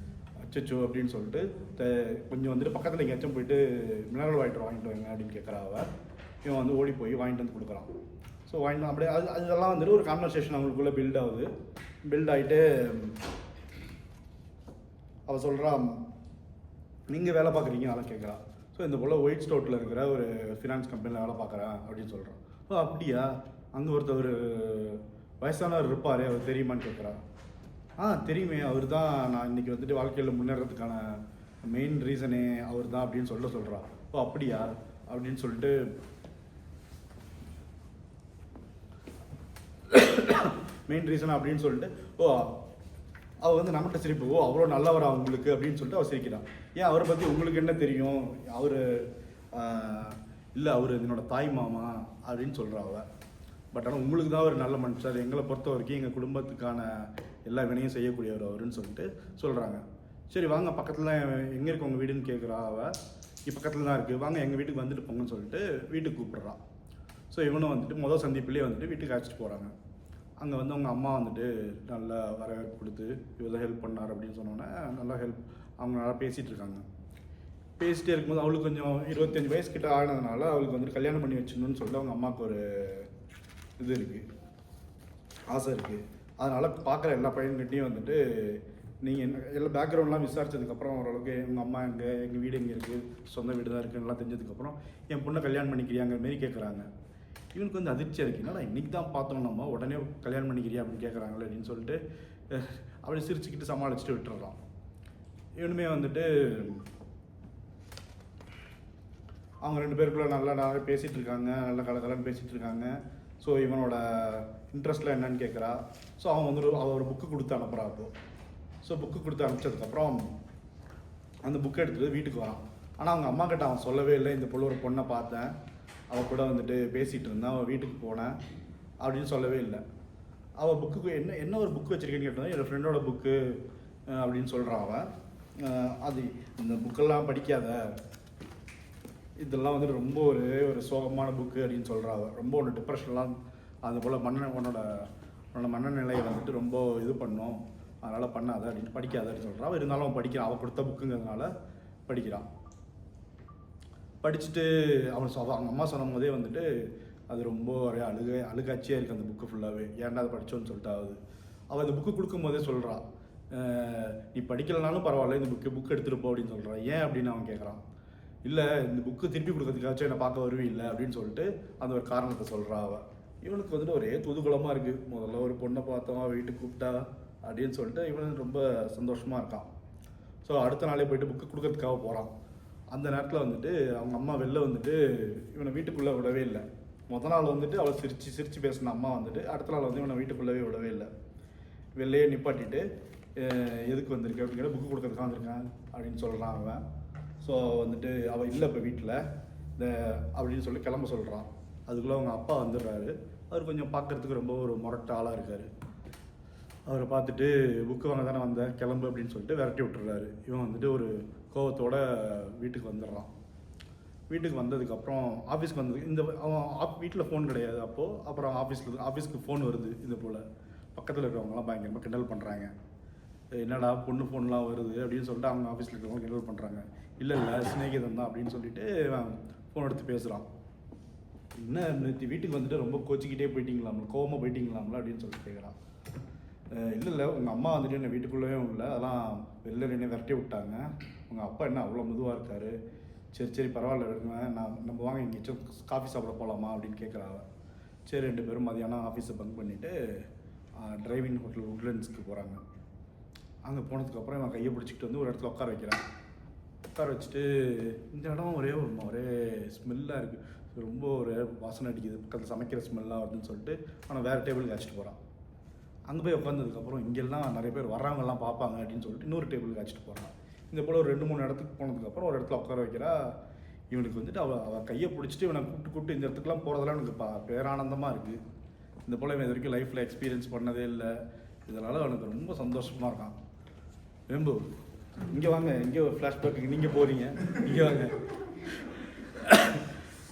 அச்சோ அப்படின்னு சொல்லிட்டு கொஞ்சம் வந்துட்டு பக்கத்தில் எங்கேயாச்சும் போயிட்டு மினரல் வாட்டர் வாங்கிட்டு வாங்க அப்படின்னு கேட்குறாவ. இவன் வந்து ஓடி போய் வாங்கிட்டு வந்து கொடுக்குறான். ஸோ வாங்கிட்டு அப்படியே அதெல்லாம் வந்துட்டு ஒரு கான்வர்சேஷன் அவங்களுக்குள்ளே பில்ட் ஆகுது. பில்ட் ஆகிட்டு அவள் சொல்கிறான், நீங்கள் வேலை பார்க்குறீங்க அதெல்லாம் கேட்குறான். ஸோ இந்த போல் ஒயிட் ஸ்டோட்டில் இருக்கிற ஒரு ஃபினான்ஸ் கம்பெனியில் வேலை பார்க்குறேன் அப்படின்னு சொல்கிறான். ஸோ அப்படியா, அங்கே ஒருத்தர் வயசானவர் இருப்பார், அவர் தெரியுமான்னு கேட்குறா. தெரியுமே, அவர் தான் நான் இன்றைக்கி வந்துட்டு வாழ்க்கையில் முன்னேறதுக்கான மெயின் ரீசனே அவர் தான் அப்படின்னு சொல்கிறான். அப்படியா அப்படின்னு சொல்லிட்டு மெயின் ரீசன் அப்படின்னு சொல்லிட்டு அவள் வந்து நம்மகிட்ட சிரிப்பு, அவ்வளோ நல்லவரா அவங்களுக்கு அப்படின்னு சொல்லிட்டு அவள் சிரிக்கிறான். ஏன் அவரை பற்றி உங்களுக்கு என்ன தெரியும், அவர் இல்லை அவர் என்னோட தாய் மாமா அப்படின்னு சொல்கிறா அவள். பட் ஆனால் உங்களுக்கு தான் ஒரு நல்ல மனுஷன், எங்களை பொறுத்த வரைக்கும் எங்கள் குடும்பத்துக்கான எல்லா வினையும் செய்யக்கூடியவர் அவருன்னு சொல்லிட்டு சொல்கிறாங்க. சரி வாங்க பக்கத்தில் எங்கே இருக்கு உங்கள் வீடுன்னு கேட்குறா அவள். பக்கத்தில் தான் இருக்குது, வாங்க எங்கள் வீட்டுக்கு வந்துட்டு போங்கன்னு சொல்லிட்டு வீட்டுக்கு கூப்பிட்றான். ஸோ இவனும் வந்துட்டு முதல் சந்திப்புலேயே வந்துட்டு வீட்டுக்கு அழைச்சிட்டு போகிறாங்க. அங்கே வந்து அவங்க அம்மா வந்துட்டு நல்லா வரவேற்பு கொடுத்து இவ்வளோ ஹெல்ப் பண்ணார் அப்படின்னு சொன்னோன்னே நல்லா அவங்க நல்லா பேசிகிட்டு இருக்காங்க. பேசிகிட்டே இருக்கும்போது அவளுக்கு கொஞ்சம் 25 வயசு கிட்ட ஆனதுனால அவளுக்கு வந்துட்டு கல்யாணம் பண்ணி வச்சிடணும்னு சொல்லிட்டு அவங்க அம்மாவுக்கு ஒரு இது இருக்குது, ஆசை இருக்குது. அதனால் பார்க்குற எல்லா பையன்கிட்டையும் வந்துட்டு நீங்கள் என்ன எல்லா பேக்ரவுண்ட்லாம் விசாரித்ததுக்கப்புறம் ஓரளவுக்கு எங்கள் அம்மா எங்கள் வீடு எங்கே இருக்குது, சொந்த வீடு தான் இருக்குதுலாம் தெரிஞ்சதுக்கப்புறம் என் பொண்ணை கல்யாணம் பண்ணிக்கிறியாங்கிற மாரி கேட்குறாங்க. இவனுக்கு வந்து அதிர்ச்சியாக இருக்குது, என்னடா இன்றைக்கி தான் பார்த்தோம் நம்ம உடனே கல்யாணம் பண்ணிக்கிறியா அப்படின்னு கேட்குறாங்களே அப்படின்னு சொல்லிட்டு அப்படி சிரிச்சுக்கிட்டு சமாளிச்சுட்டு விட்டுறான். இவனுமே வந்துட்டு அவங்க 2 பேருக்குள்ளே நல்லா பேசிகிட்டு இருக்காங்க, நல்லா கலகலன்னு பேசிகிட்டு இருக்காங்க. ஸோ இவனோட இன்ட்ரெஸ்ட்லாம் என்னன்னு கேட்குறா. ஸோ அவன் வந்து ஒரு புக்கு கொடுத்து அனுப்புகிறா. அப்போது ஸோ புக்கு கொடுத்து அனுப்பிச்சதுக்கப்புறம் அந்த புக்கை எடுத்துகிட்டு வீட்டுக்கு வரான். ஆனால் அவங்க அம்மா கிட்ட அவன் சொல்லவே இல்லை, இந்த பொண்ணு ஒரு பொண்ணை பார்த்தேன், அவள் கூட வந்துட்டு பேசிகிட்டு இருந்தான், அவள் வீட்டுக்கு போனேன் அப்படின்னு சொல்லவே இல்லை. அவள் புக்கு என்ன ஒரு புக்கு வச்சுருக்கேன்னு கேட்டோம். என்னோடய ஃப்ரெண்டோட புக்கு அப்படின்னு சொல்கிறான் அவன். அது இந்த புக்கெல்லாம் படிக்காத, இதெல்லாம் வந்துட்டு ரொம்ப ஒரு சோகமான புக்கு அப்படின்னு சொல்கிறா அவள். ரொம்ப ஒரு டிப்ரெஷன்லாம் அது போல் உன்னோட மனநிலையை வந்துட்டு ரொம்ப இது பண்ணும், அதனால் பண்ணாத அப்படின்னு படிக்காத அப்படின்னு சொல்கிறான். அவள் இருந்தாலும் அவன் படிக்கிறான், அவள் கொடுத்த புக்குங்கிறதுனால படிக்கிறான். படிச்சுட்டு அவங்க அம்மா சொன்னும் போதே வந்துட்டு அது ரொம்ப ஒரே அழுகாட்சியாக இருக்குது அந்த புக்கு ஃபுல்லாகவே. ஏன்டா அதை படித்தோன்னு சொல்லிட்டு ஆகுது. அவள் இந்த புக்கு கொடுக்கும் போதே சொல்கிறான், நீ படிக்கலைனாலும் பரவாயில்ல, இந்த புக்கு எடுத்துகிட்டு போ அப்படின்னு சொல்கிறான். ஏன் அப்படின்னு அவன் கேட்குறான். இல்லை இந்த புக்கு திருப்பி கொடுக்கறதுக்காச்சும் என்னை பார்க்க வருவே இல்லை அப்படின்னு சொல்லிட்டு அந்த ஒரு காரணத்தை சொல்கிறா அவள். இவனுக்கு வந்துட்டு ஒரே துதுகுலமாக இருக்குது. முதல்ல ஒரு பொண்ணை பார்த்தோம், வீட்டுக்கு கூப்பிட்டா அப்படின்னு சொல்லிட்டு இவன் ரொம்ப சந்தோஷமாக இருக்கான். ஸோ அடுத்த நாளே போய்ட்டு புக்கு கொடுக்கறதுக்காக போகிறான். அந்த நேரத்தில் வந்துட்டு அவங்க அம்மா வெளில வந்துட்டு இவனை வீட்டுக்குள்ளே விடவே இல்லை. முதல் நாள் வந்துட்டு அவள் சிரித்து பேசின அம்மா வந்துட்டு அடுத்த நாள் வந்து இவனை வீட்டுக்குள்ளவே விடவே இல்லை. வெளிலையே நிப்பாட்டிட்டு எதுக்கு வந்திருக்கேன் அப்படிங்கிற புக்கு கொடுக்கறதுக்காக வந்திருக்கேன் அப்படின்னு சொல்கிறான் அவன். ஸோ வந்துட்டு அவள் இல்லை இப்போ வீட்டில் அப்படின்னு சொல்லி கிளம்ப சொல்கிறான். அதுக்குள்ளே அவங்க அப்பா வந்துடுறாரு. அவர் கொஞ்சம் பார்க்குறதுக்கு ரொம்ப ஒரு முரட்ட ஆளாக இருக்கார். அவரை பார்த்துட்டு புக்கு வாங்க தானே வந்தேன், கிளம்பு அப்படின்னு சொல்லிட்டு விரட்டி விட்டுறாரு. இவன் வந்துட்டு ஒரு கோவத்தோட வீட்டுக்கு வந்துடுறான். வீட்டுக்கு வந்ததுக்கப்புறம் ஆஃபீஸ்க்கு வந்தது அவன் வீட்டில் ஃபோன் கிடையாது அப்போது. அப்புறம் ஆஃபீஸ்க்கு ஃபோன் வருது. இது போல் பக்கத்தில் இருக்கிறவங்களாம் பயங்கரமாக கிண்டல் பண்ணுறாங்க. என்னடா பொண்ணு ஃபோன்லாம் வருது அப்படின்னு சொல்லிட்டு அவங்க ஆஃபீஸில் இருக்கிறவங்க கிண்டல் பண்ணுறாங்க. இல்லை சிநேகிதம் தான் அப்படின்னு சொல்லிட்டு ஃபோன் எடுத்து பேசுகிறான். என்ன நேற்று வீட்டுக்கு வந்துட்டு ரொம்ப கோச்சிக்கிட்டே போயிட்டீங்களாம்ல, கோவமாக போயிட்டீங்களாம்ல அப்படின்னு சொல்லிட்டு கேட்குறான். இல்லை உங்கள் அம்மா வந்துட்டு என்ன வீட்டுக்குள்ளவே இல்லை, அதெல்லாம் வெளில என்ன விரட்டி விட்டாங்க. உங்கள் அப்பா என்ன அவ்வளோ மெதுவாக இருக்காரு. சரி பரவாயில்ல விடுங்க, நம்ம வாங்க எங்கேயாச்சும் காஃபி சாப்பிட போகலாமா அப்படின்னு கேட்குறாங்க. சரி 2 பேரும் மதியானம் ஆஃபீஸை பங்க் பண்ணிவிட்டு டிரைவிங் ஹோட்டல் உட்லண்ட்ஸ்க்கு போகிறாங்க. அங்கே போனதுக்கப்புறம் இவன் கையை பிடிச்சிக்கிட்டு வந்து ஒரு இடத்துல உட்கார வைக்கிறான். உட்கார வச்சுட்டு இந்த இடம் ஒரே ஸ்மெல்லாக இருக்குது, ரொம்ப ஒரு வாசனை அடிக்குது, பக்கத்தில் சமைக்கிற ஸ்மெல்லாக வருதுன்னு சொல்லிட்டு அவனை வேறு டேபிளுக்கு அழைச்சிட்டு போகிறான். அங்கே போய் உட்காந்ததுக்கப்புறம் இங்கெல்லாம் நிறைய பேர் வர்றவங்கெல்லாம் பார்ப்பாங்க அப்படின்னு சொல்லிட்டு இன்னொரு டேபிளுக்கு அழைச்சிட்டு போகிறான். இந்த போல் ஒரு 2-3 இடத்துக்கு போனதுக்கப்புறம் ஒரு இடத்துல உட்கார வைக்கிறா. இவனுக்கு வந்துட்டு அவள் கையை பிடிச்சிட்டு இவனை கூப்பிட்டு இந்த இடத்துக்குலாம் போகிறதெல்லாம் எனக்கு பேரானந்தமாக இருக்குது. இந்த போல் இவன் இது வரைக்கும் லைஃப்பில் எக்ஸ்பீரியன்ஸ் பண்ணதே இல்லை. இதனால் அவனுக்கு ரொம்ப சந்தோஷமாக இருக்கான். வேம்பு இங்கே வாங்க, இங்கே ஒரு ஃப்ளாஷ்பேக்கு நீங்கள் போகிறீங்க, இங்கே வாங்க.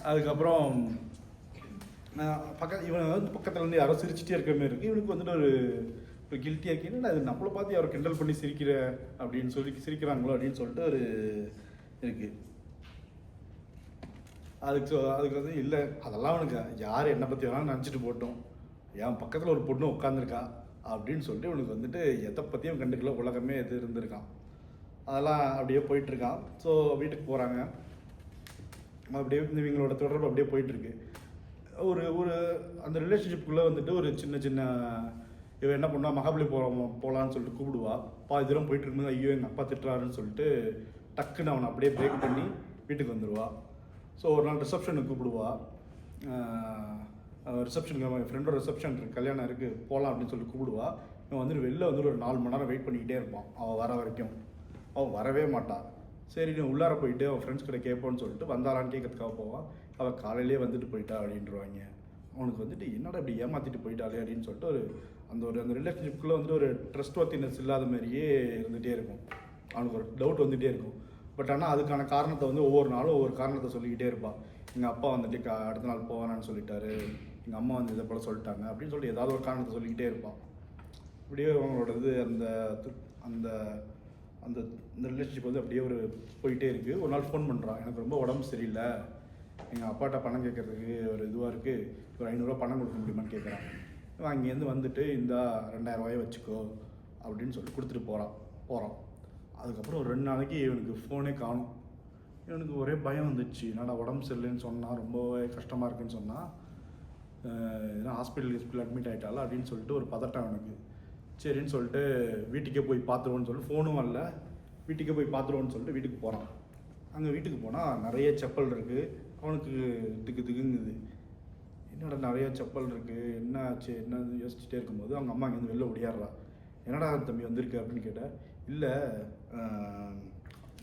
அதுக்கப்புறம் இவன் வந்து பக்கத்தில் வந்து யாரோ சிரிச்சிட்டே இருக்கிற மாதிரி இருக்குது. இவனுக்கு வந்துட்டு ஒரு கில்ட்டியாக இருக்கு. என்னடா அது நம்மளை பார்த்து யாரோ கிண்டல் பண்ணி அப்படின்னு சொல்லி சிரிக்கிறாங்களோ அப்படின்னு சொல்லிட்டு ஒரு இருக்குது. அதுக்கு வந்து இல்லை, அதெல்லாம் அவனுக்கு யார் என்னை பற்றி வேணாலும் நினச்சிட்டு போட்டோம், என் பக்கத்தில் ஒரு பொண்ணு உட்காந்துருக்கா அப்படின்னு சொல்லிட்டு இவனுக்கு வந்துட்டு எதை பற்றியும் கண்டுக்கல, உலகமே எது இருந்திருக்கான். அதெல்லாம் அப்படியே போயிட்டுருக்கான். ஸோ வீட்டுக்கு போகிறாங்க. அப்படியே இவங்களோட தொடர்பு அப்படியே போயிட்டுருக்கு. ஒரு அந்த ரிலேஷன்ஷிப்புக்குள்ளே வந்துட்டு ஒரு சின்ன இவன் என்ன பண்ணுவா, மகாபலிபுரம் போகலான்னு சொல்லிட்டு கூப்பிடுவா. பாதி தூரம் போயிட்டு இருக்கும்போது ஐயோ எங்கள் அப்பா திட்டுறாருன்னு சொல்லிட்டு டக்குன்னு அவனை அப்படியே பிரேக் பண்ணி வீட்டுக்கு வந்துடுவா. ஸோ ஒரு நாள் ரிசப்ஷனுக்கு கூப்பிடுவா. ரிசப்ஷனுக்கு என் ஃப்ரெண்டோட ரிசப்ஷன் இருக்குது, கல்யாணம் இருக்குது, போகலாம் அப்படின்னு சொல்லி கூப்பிடுவா. இவன் வந்துட்டு வெளில வந்து ஒரு 4 மணி நேரம் வெயிட் பண்ணிக்கிட்டே இருப்பான் அவள் வர வரைக்கும். அவள் வரவே மாட்டாள். சரி நீ உள்ளார போயிட்டு அவன் ஃப்ரெண்ட்ஸ் கிட்ட கேட்போன்னு சொல்லிட்டு வந்தாலான்னு கேட்கறதுக்காக போவான். அவள் காலையிலே வந்துட்டு போயிட்டா அப்படின்றவாங்க. அவனுக்கு வந்துட்டு என்னடா இப்படி ஏமாற்றிட்டு போயிட்டாலே அப்படின்னு சொல்லிட்டு அந்த ரிலேஷன்ஷிப்புக்குள்ளே வந்துட்டு ஒரு ட்ரஸ்ட் ஒர்த்தினஸ் இல்லாத மாதிரியே இருந்துகிட்டே இருக்கும். அவனுக்கு ஒரு டவுட் வந்துகிட்டே இருக்கும். பட் ஆனால் அதுக்கான காரணத்தை வந்து ஒவ்வொரு நாளும் ஒவ்வொரு காரணத்தை சொல்லிக்கிட்டே இருப்பாள். எங்கள் அப்பா வந்துட்டு அடுத்த நாள் போவானான்னு சொல்லிட்டாரு, எங்கள் அம்மா வந்து இதை போல் சொல்லிட்டாங்க அப்படின்னு சொல்லிட்டு ஏதாவது ஒரு காரணத்தை சொல்லிக்கிட்டே இருப்பான். அப்படியே அவங்களோட இது அந்த அந்த அந்த இந்த ரிலேஷன்ஷிப் வந்து அப்படியே ஒரு போயிட்டே இருக்குது. ஒரு நாள் ஃபோன் பண்ணுறான், எனக்கு ரொம்ப உடம்பு சரியில்லை, எங்கள் அப்பாட்ட பணம் கேட்குறதுக்கு ஒரு இதுவாக இருக்குது, ஒரு 500 ரூபா பணம் கொடுக்க முடியுமான்னு கேட்குறான். அங்கேருந்து வந்துட்டு இந்த 2000 ரூபாயை வச்சுக்கோ அப்படின்னு சொல்லிட்டு கொடுத்துட்டு போகிறான். அதுக்கப்புறம் ஒரு 2 நாளைக்கு இவனுக்கு ஃபோனே காணும். இவனுக்கு ஒரே பயம் வந்துச்சு, என்னடா உடம்பு சரியில்லைன்னு சொன்னால், ரொம்பவே கஷ்டமாக இருக்குன்னு சொன்னால், ஏன்னா ஹாஸ்பிட்டல் அட்மிட் ஆகிட்டால அப்படின்னு சொல்லிட்டு ஒரு பதட்டம் எனக்கு. சரின்னு சொல்லிட்டு வீட்டுக்கே போய் பார்த்துருவோன்னு சொல்லிட்டு ஃபோனும் வரல, வீட்டுக்கே போய் பார்த்துருவோன்னு சொல்லிட்டு வீட்டுக்கு போகிறான். அங்கே வீட்டுக்கு போனால் நிறைய செப்பல் இருக்குது. அவனுக்கு திக்குங்குது, என்னடா நிறைய செப்பல் இருக்குது, என்ன ஆச்சு என்ன யோசிச்சுட்டே இருக்கும்போது அவங்க அம்மா இங்கேருந்து வெளில ஓடியாடுறா. என்னடா தம்பி வந்திருக்கு அப்படின்னு கேட்டேன். இல்லை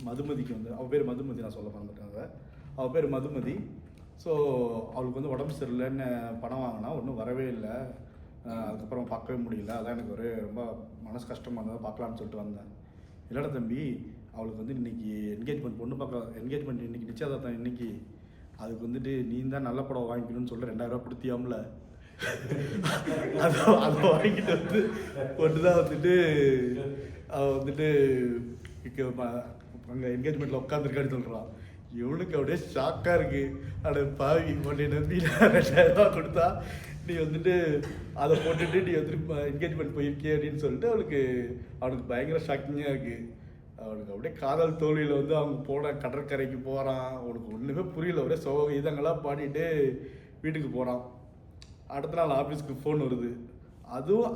மதுமதிக்கு வந்து அவள் பேர் மதுமதி, நான் சொல்ல மறந்துட்டேன், அவள் பேர் மதுமதி. ஸோ அவளுக்கு வந்து உடம்பு சரியில்லைன்னு பணம் வாங்கினா ஒன்றும் வரவே இல்லை, அதுக்கப்புறம் பார்க்கவே முடியல, அதான் எனக்கு ஒரு ரொம்ப மனசு கஷ்டமாக இருந்தது, பார்க்கலான்னு சொல்லிட்டு வந்தேன். இல்லைடா தம்பி, அவளுக்கு வந்து இன்றைக்கி என்கேஜ்மெண்ட் இன்றைக்கி நிச்சயதார்த்தம் இன்றைக்கி, அதுக்கு வந்துட்டு நீ தான் நல்ல படம் வாங்கிக்கணும்னு சொல்லிட்டு 2000 ரூபா கொடுத்தியாம்ல, அதை வாங்கிட்டு வந்து ஒன்று தான் வந்துட்டு அவள் வந்துட்டு அங்கே என்கேஜ்மெண்ட்டில் உட்காந்துருக்கான்னு சொல்கிறான். இவனுக்கு அப்படியே ஷாக்காக இருக்குது. அட பாவி, உன்னை நம்பி 2000 ரூபா கொடுத்தா நீ வந்துட்டு அதை போட்டுட்டு நீ வந்துட்டு என்கேஜ்மெண்ட் போயிருக்கே அப்படின்னு சொல்லிட்டு அவனுக்கு பயங்கர ஷாக்கிங்காக இருக்குது. அவனுக்கு அப்படியே காதல் தோல்வியில் வந்து அவங்க போன கடற்கரைக்கு போகிறான். அவனுக்கு ஒன்றுமே புரியல, ஒரே சோக இதங்களாம் பாடிட்டு வீட்டுக்கு போகிறான். அடுத்த நாள் ஆஃபீஸ்க்கு ஃபோன் வருது.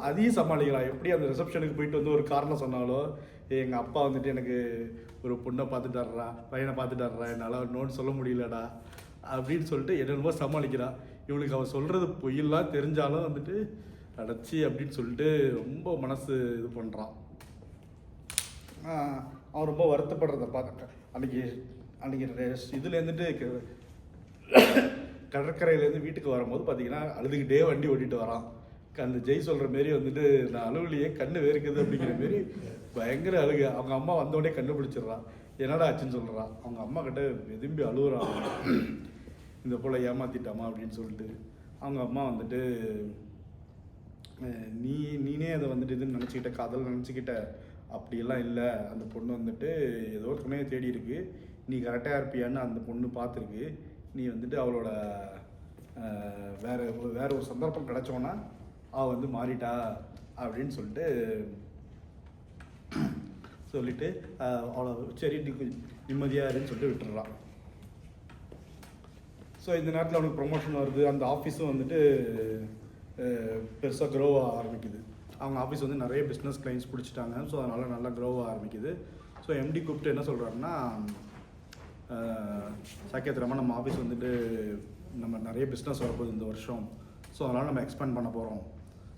அதையும் சமாளிக்கிறான். எப்படி அந்த ரிசப்ஷனுக்கு போயிட்டு வந்து ஒரு காரணம் சொன்னாலும், எங்கள் அப்பா வந்துட்டு எனக்கு ஒரு பொண்ணை பார்த்துட்டாடுறா, பையனை பார்த்துட்டாடுறா, என்னால் நோன்னு சொல்ல முடியலடா அப்படின்னு சொல்லிட்டு என்னென்னமோ சமாளிக்கிறான். இவனுக்கு அவன் சொல்கிறது பொய்யெல்லாம் தெரிஞ்சாலும் வந்துட்டு அடைச்சி அப்படின்னு சொல்லிட்டு ரொம்ப மனசு இது பண்ணுறான். அவன் ரொம்ப வருத்தப்படுறத பார்க்க அன்றைக்கி இதுலேருந்துட்டு கடற்கரையிலேருந்து வீட்டுக்கு வரும்போது பார்த்தீங்கன்னா அழுதுகிட்டே வண்டி ஓட்டிகிட்டு வரான். அந்த ஜெய் சொல்கிற மாரி வந்துட்டு நான் அழுவுலையே கண்ணு வேர்க்குது அப்படிங்கிற மாரி பயங்கர அழுக. அவங்க அம்மா வந்தோடனே கண்டுபிடிச்சிடுறான், என்னடா ஆச்சுன்னு சொல்கிறான். அவங்க அம்மா கிட்ட விரும்பி அழுகுறான், இந்த போல் ஏமாற்றிட்டாமா அப்படின்னு சொல்லிட்டு. அவங்க அம்மா வந்துட்டு நீனே அதை வந்துட்டு இதுன்னு நினச்சிக்கிட்ட, காதல் நினச்சிக்கிட்ட, அப்படியெல்லாம் இல்லை, அந்த பொண்ணு வந்துட்டு ஏதோ ஒரு துணையை தேடி இருக்கு, நீ கரெக்டாக இருப்பியான்னு அந்த பொண்ணு பார்த்துருக்கு, நீ வந்துட்டு அவளோட வேற ஒரு சந்தர்ப்பம் கிடைச்சோன்னா அவள் வந்து மாறிட்டா அப்படின்னு சொல்லிட்டு அவளை சரி நிம்மதியாக இருன்னு சொல்லிட்டு விட்டுடுறான். ஸோ இந்த நேரத்தில் அவனுக்கு ப்ரொமோஷன் வருது. அந்த ஆஃபீஸும் வந்துட்டு பெருசாக க்ரோ ஆக ஆரம்பிக்குது. அவங்க ஆஃபீஸ் வந்து நிறைய பிஸ்னஸ் கிளைண்ட்ஸ் பிடிச்சிட்டாங்க. ஸோ அதனால் நல்லா க்ரோ ஆக ஆரம்பிக்குது. ஸோ எம்டி கூப்பிட்டு என்ன சொல்கிறாருன்னா, சாக்கியத்திரமா நம்ம ஆஃபீஸ் வந்துட்டு நம்ம நிறைய பிஸ்னஸ் வரப்போகுது இந்த வருஷம், ஸோ அதனால் நம்ம எக்ஸ்பேண்ட் பண்ண போகிறோம்.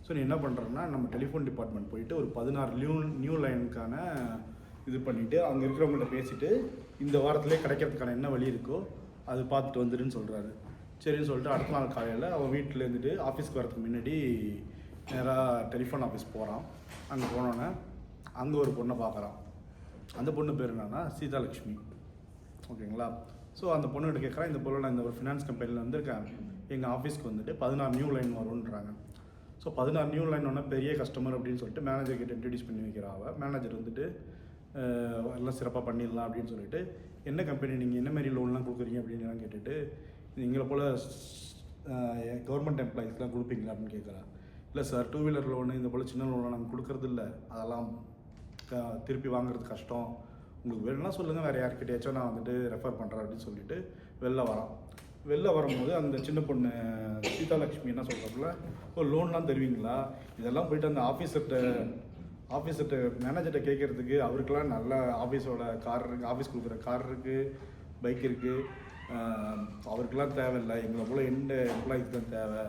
ஸோ நீ என்ன பண்ணுறன்னா, நம்ம டெலிஃபோன் டிபார்ட்மெண்ட் போயிட்டு ஒரு 16 நியூ லைனுக்கான இது பண்ணிவிட்டு அங்கே இருக்கிறவங்கள்ட்ட பேசிவிட்டு இந்த வாரத்திலே கிடைக்கிறதுக்கான என்ன வழி இருக்கோ அது பார்த்துட்டு வந்துடுன்னு சொல்கிறாரு. சரின்னு சொல்லிட்டு அடுத்த நாள் காலையில் அவன் வீட்டில் இருந்துட்டு ஆஃபீஸ்க்கு வரதுக்கு முன்னாடி நேராக டெலிஃபோன் ஆஃபீஸ் போகிறான். அங்கே போனோன்னே அங்கே ஒரு பொண்ணை பார்க்குறான். அந்த பொண்ணு பேர் என்னன்னா சீதாலக்ஷ்மி. ஓகேங்களா? ஸோ அந்த பொண்ணுகிட்ட கேட்குறான், இந்த பொண்ணு நான் இந்த ஒரு ஃபினான்ஸ் கம்பெனியில் வந்திருக்கேன், எங்கள் ஆஃபீஸ்க்கு வந்துட்டு 16 நியூ லைன் வரும்ன்றாங்க. ஸோ 16 நியூ லைன் ஒன்றா பெரிய கஸ்டமர் அப்படின்னு சொல்லிட்டு மேனேஜர்கிட்ட இன்ட்ரடியூஸ் பண்ணி வைக்கிறாங்க. மேனேஜர் வந்துட்டு எல்லாம் சிறப்பாக பண்ணிடலாம் அப்படின்னு சொல்லிட்டு, என்ன கம்பெனி நீங்கள் என்ன மாதிரி லோன்லாம் கொடுக்குறீங்க அப்படின்னு கேட்டுட்டு, எங்களை போல் கவர்மெண்ட் எம்ப்ளாயிஸ்லாம் கொடுப்பீங்களா அப்படின்னு கேட்குறான். இல்லை சார், 2 வீலர் லோனு இந்த போல் சின்ன லோனை நாங்கள் கொடுக்கறது இல்லை, அதெல்லாம் திருப்பி வாங்குறது கஷ்டம், உங்களுக்கு வேணும்னா சொல்லுங்கள், வேறு யார்கிட்டயாச்சும் நான் வந்துட்டு ரெஃபர் பண்ணுறேன் அப்படின்னு சொல்லிட்டு வெளில வரும்போது அந்த சின்ன பொண்ணு சீதாலக்ஷ்மி என்ன சொல்கிறாப்புல, ஒரு லோன்லாம் தருவீங்களா, இதெல்லாம் போயிட்டு அந்த ஆஃபீஸர்கிட்ட மேனேஜர்கிட்ட கேட்குறதுக்கு அவருக்கெல்லாம் நல்ல ஆஃபீஸோட கார் இருக்குது, ஆஃபீஸ் கொடுக்குற கார் இருக்குது, பைக் இருக்குது, அவருக்கெல்லாம் தேவையில்லை, எங்களை போல் எந்த எம்ப்ளாயிஸ் தான் தேவை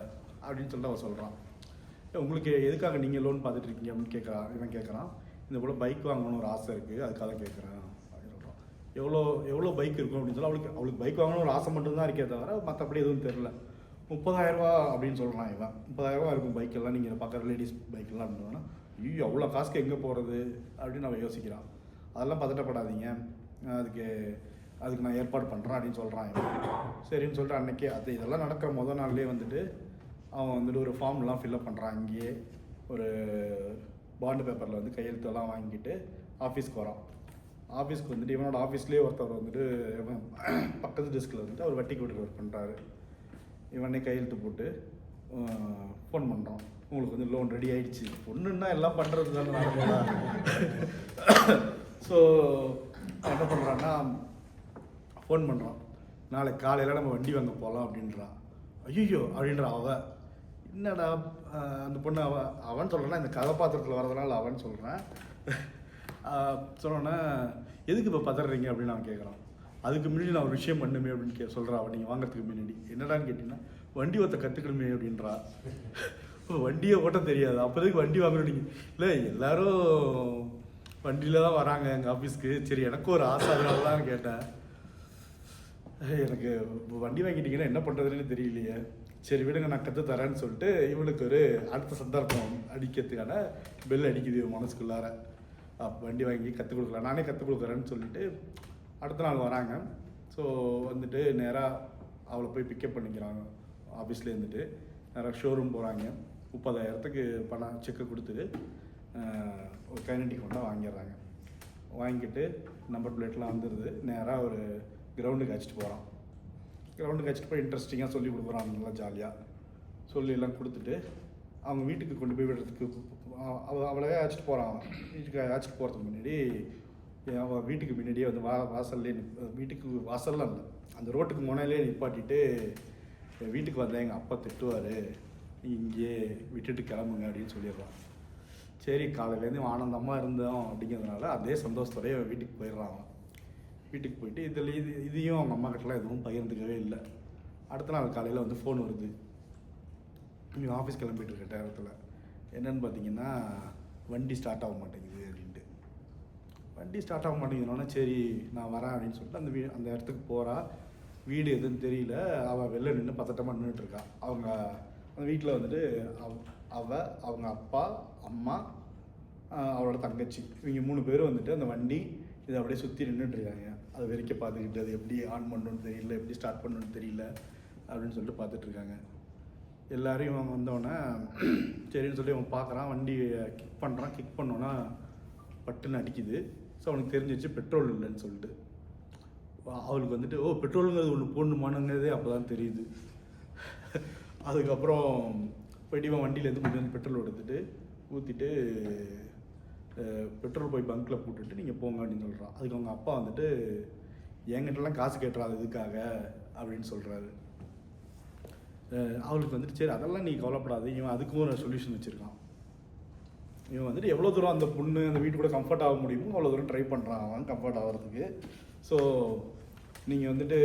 அப்படின்னு சொல்லிட்டு அவன் சொல்கிறான். உங்களுக்கு எதுக்காக நீங்கள் லோன் பார்த்துட்டு இருக்கீங்க அப்படின்னு இவன் கேட்குறான். இந்த போல் பைக் வாங்கணும்னு ஒரு ஆசை இருக்குது, அதுக்காக கேட்குறேன் அப்படின்னு சொல்கிறான். எவ்வளோ பைக் இருக்கும் அப்படின்னு சொல்லி அவளுக்கு பைக் வாங்கணும்னு ஒரு ஆசை மட்டும்தான் இருக்கே தவிர மற்றபடி எதுவும் தெரில. 30,000 அப்படின்னு சொல்கிறான் இவன். 30,000 இருக்கும் பைக்கெல்லாம், நீங்கள் பார்க்குற லேடிஸ் பைக்கெல்லாம் அப்படின்னா ஐயோ அவ்வளோ காசுக்கு எங்கே போகிறது அப்படின்னு அவன் யோசிக்கிறான். அதெல்லாம் பதட்டப்படாதீங்க, அதுக்கு நான் ஏற்பாடு பண்ணுறேன் அப்படின்னு சொல்கிறான் இவன். சரின்னு சொல்லிட்டு அன்றைக்கே இதெல்லாம் நடக்கிற முதல் நாள்லேயே வந்துட்டு அவன் வந்துட்டு ஒரு ஃபார்ம்லாம் ஃபில்அப் பண்ணுறான். அங்கேயே ஒரு பாண்டு பேப்பரில் வந்து கையெழுத்தெல்லாம் வாங்கிட்டு ஆஃபீஸ்க்கு வரான். ஆஃபீஸ்க்கு வந்துட்டு இவனோட ஆஃபீஸ்லேயே ஒருத்தவர் வந்துட்டு பக்கத்து டெஸ்கில் வந்துட்டு அவர் வட்டிக்கு விட்டு ஒர்க் பண்ணுறாரு. இவனே கையெழுத்து போட்டு ஃபோன் பண்ணுறான். உங்களுக்கு வந்து லோன் ரெடி ஆகிடுச்சு. பொண்ணுன்னா எல்லாம் பண்ணுறது தானே நடக்குதா. ஸோ என்ன பண்ணுறான்னா ஃபோன் பண்ணுறான். நாளைக்கு காலையில் நம்ம வண்டி வாங்க போகலாம் அப்படின்றான். ஐயோ அப்படின்ற அவன் என்னடா அந்த பொண்ணு அவன் சொல்கிறான். இந்த கதாபாத்திரத்தில் வரதுனால அவன் சொல்கிறேன். சொன்னோன்னே எதுக்கு இப்போ பதறீங்க அப்படின்னு அவன் கேட்குறான். அதுக்கு முன்னாடி நான் ஒரு விஷயம் பண்ணுமே அப்படின்னு சொல்கிறான் அவன். நீங்கள் வாங்கிறதுக்கு முன்னாடி என்னடான்னு கேட்டிங்கன்னா வண்டி ஓட்ட கற்றுக்கணுமே அப்படின்றா. வண்டியை ஓட்ட தெரியாது, அப்போதைக்கு வண்டி வாங்கணும். நீங்கள் இல்லை எல்லோரும் வண்டியில் தான் வராங்க எங்கள் ஆஃபீஸ்க்கு. சரி எனக்கும் ஒரு ஆசை, அதனால தான் கேட்டேன். எனக்கு வண்டி வாங்கிட்டீங்கன்னா என்ன பண்ணுறதுன்னு தெரியலையே. சரி விடுங்க நான் கற்று தரேன்னு சொல்லிட்டு இவனுக்கு ஒரு அடுத்த சந்தர்ப்பம் அடிக்கிறதுக்கான பெல் அடிக்குது மனசுக்குள்ளார. வண்டி வாங்கி கற்றுக் கொடுக்கலாம், நானே கற்றுக் கொடுக்குறேன்னு சொல்லிட்டு அடுத்த நாள் வராங்க. ஸோ வந்துட்டு நேராக அவளை போய் பிக்கப் பண்ணிக்கிறாங்க. ஆஃபீஸில் இருந்துட்டு நேராக ஷோரூம் போகிறாங்க. 30,000க்கு பணம் செக்கை கொடுத்துட்டு ஒரு கைனட்டி கொண்டா வாங்கிடுறாங்க. வாங்கிட்டு நம்பர் பிளேட்லாம் வந்துடுது. நேராக ஒரு கிரவுண்டுக்கு அழைச்சிட்டு போகிறான். கிரவுண்டுக்கு அழைச்சிட்டு போய் இன்ட்ரெஸ்டிங்காக சொல்லி கொடுக்குறான். நல்லா ஜாலியாக சொல்லி எல்லாம் கொடுத்துட்டு அவங்க வீட்டுக்கு கொண்டு போய் விடுறதுக்கு அவளவே அழைச்சிட்டு போகிறான். வீட்டுக்கு அழைச்சிட்டு போகிறதுக்கு முன்னாடி அவள் வீட்டுக்கு முன்னாடியே வந்து வாசல்லே வீட்டுக்கு வாசல்லாம் இல்லை, அந்த ரோட்டுக்கு முனையிலே நிப்பாட்டிட்டு வீட்டுக்கு வந்தால் எங்கள் அப்பா திட்டுவார், இங்கே விட்டுட்டு கிளம்புங்க அப்படின்னு சொல்லிடுறான். சரி காலையிலேருந்து ஆனந்தமாக இருந்தோம் அப்படிங்கிறதுனால அதே சந்தோஷத்தோடய வீட்டுக்கு போயிடுறான். அவன் வீட்டுக்கு போயிட்டு இதையும் அவங்க அம்மா கிட்டலாம் எதுவும் பகிர்ந்துக்கவே இல்லை. அடுத்த நாள் காலையில் வந்து ஃபோன் வருது. இங்கே ஆஃபீஸ் கிளம்பிட்டு இருக்க நேரத்தில் என்னென்னு பார்த்தீங்கன்னா வண்டி ஸ்டார்ட் ஆக மாட்டேங்குது அப்படின்ட்டு. வண்டி ஸ்டார்ட் ஆக மாட்டேங்குதுனோடனே சரி நான் வரேன் அப்படின்னு சொல்லிட்டு அந்த இடத்துக்கு போகிறா. வீடு எதுன்னு தெரியல. அவள் வெளில நின்று பதட்டமாக நின்றுட்டுருக்கா. அவங்க அந்த வீட்டில் வந்துட்டு அவங்க அப்பா அம்மா அவளோட தங்கச்சி இவங்க 3 பேரும் வந்துட்டு அந்த வண்டி இதை அப்படியே சுற்றி நின்றுட்டுருக்காங்க. அதை வெறிக்க பார்த்துக்கிட்டு அது எப்படி ஆன் பண்ணணுன்னு தெரியல, எப்படி ஸ்டார்ட் பண்ணணுன்னு தெரியல அப்படின்னு சொல்லிட்டு பார்த்துட்ருக்காங்க. எல்லோரும் இவன் வந்தோடனே சரின்னு சொல்லி அவன் பார்க்குறான். வண்டியை கிக் பண்ணுறான். கிக் பண்ணோன்னா பட்டுன்னு அடிக்குது. ஸோ அவனுக்கு தெரிஞ்சிச்சு பெட்ரோல் இல்லைன்னு சொல்லிட்டு. அவளுக்கு வந்துட்டு பெட்ரோலுங்கிறது ஒன்று போடணுமானுங்கிறதே அப்போ தான் தெரியுது. அதுக்கப்புறம் போய்ட்டு இவன் வண்டியிலேருந்து கொஞ்சம் பெட்ரோல் எடுத்துகிட்டு ஊற்றிட்டு பெட்ரோல் போய் பங்க்கில் போட்டுட்டு நீங்கள் போங்க அப்படின்னு சொல்கிறான். அதுக்கு அவங்க அப்பா வந்துட்டு என்கிட்டலாம் காசு கேட்டுறாது இதுக்காக அப்படின்னு சொல்கிறாரு. அவளுக்கு வந்துட்டு சரி அதெல்லாம் நீ கவலைப்படாது, இவன் அதுக்கும் ஒரு சொல்யூஷன் வச்சுருக்கான். இவன் வந்துட்டு எவ்வளோ தூரம் அந்த பொண்ணு அந்த வீட்டு கூட கம்ஃபர்ட் ஆக முடியுமோ அவ்வளோ தூரம் ட்ரை பண்ணுறான் அவன் கம்ஃபர்ட் ஆகிறதுக்கு. ஸோ நீங்கள் வந்துட்டு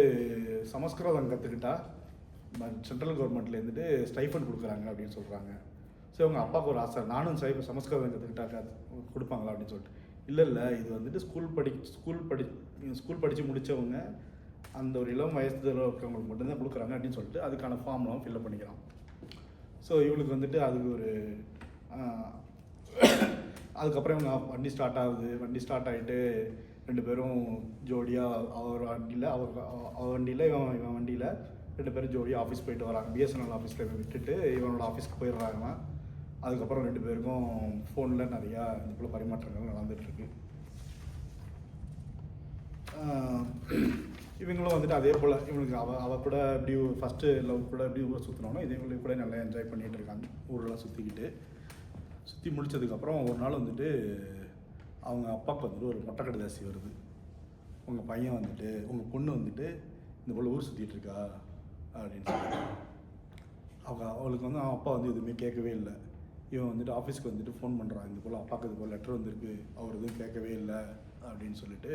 சமஸ்கிருதம் கற்றுக்கிட்டா சென்ட்ரல் கவர்மெண்ட்லேருந்துட்டு ஸ்டைஃபண்ட் கொடுக்குறாங்க அப்படின்னு சொல்கிறாங்க. ஸோ அவங்க அப்பாவுக்கு ஒரு ஆசை, நானும் சமஸ்கிருதம் கற்றுக்கிட்டா கொடுப்பாங்களா அப்படின்னு சொல்லிட்டு. இல்லை இது வந்துட்டு ஸ்கூல் படித்து முடித்தவங்க அந்த ஒரு இளம் வயசுல இருக்கிறவங்களுக்கு மட்டும்தான் கொடுக்குறாங்க அப்படின்னு சொல்லிட்டு அதுக்கான ஃபார்ம்லாம் ஃபில்அப் பண்ணிக்கிறான். ஸோ இவளுக்கு வந்துட்டு அதுக்கு ஒரு அதுக்கப்புறம் இவங்க வண்டி ஸ்டார்ட் ஆகுது. வண்டி ஸ்டார்ட் ஆகிட்டு 2 பேரும் ஜோடியாக அவர் வண்டியில் அவள் வண்டியில் இவன் வண்டியில் 2 பேரும் ஜோடியாக ஆஃபீஸ் போயிட்டு வராங்க. பிஎஸ்என்எல் ஆஃபீஸில் விட்டுட்டு இவனோட ஆஃபீஸ்க்கு போயிடுறாங்க. அதுக்கப்புறம் 2 பேருக்கும் ஃபோனில் நிறையா இந்த போல் பரிமாற்றங்கள் நடந்துகிட்ருக்கு. இவங்களும் வந்துட்டு அதே போல் இவனுக்கு அவள் கூட எப்படி ஃபஸ்ட்டு லவ் கூட எப்படி ஊரை சுற்றினோன்னா இதே கூட நல்லா என்ஜாய் பண்ணிகிட்டு இருக்காங்க. ஊரெலாம் சுற்றி முடித்ததுக்கப்புறம் ஒரு நாள் வந்துட்டு அவங்க அப்பாவுக்கு வந்துட்டு ஒரு மொட்டை கடிதாசி வருது. உங்கள் பையன் வந்துட்டு உங்கள் பொண்ணு வந்துட்டு இந்த போல் ஊர் சுற்றிட்டு இருக்கா அப்படின்னு சொல்லி. அவளுக்கு வந்து அவன் அப்பா வந்து எதுவுமே கேட்கவே இல்லை. இவன் வந்துட்டு ஆஃபீஸ்க்கு வந்துட்டு ஃபோன் பண்ணுறான். இந்த போல் அப்பாவுக்கு இது போல் லெட்டர் வந்திருக்கு, அவர் எதுவும் கேட்கவே இல்லை அப்படின்னு சொல்லிட்டு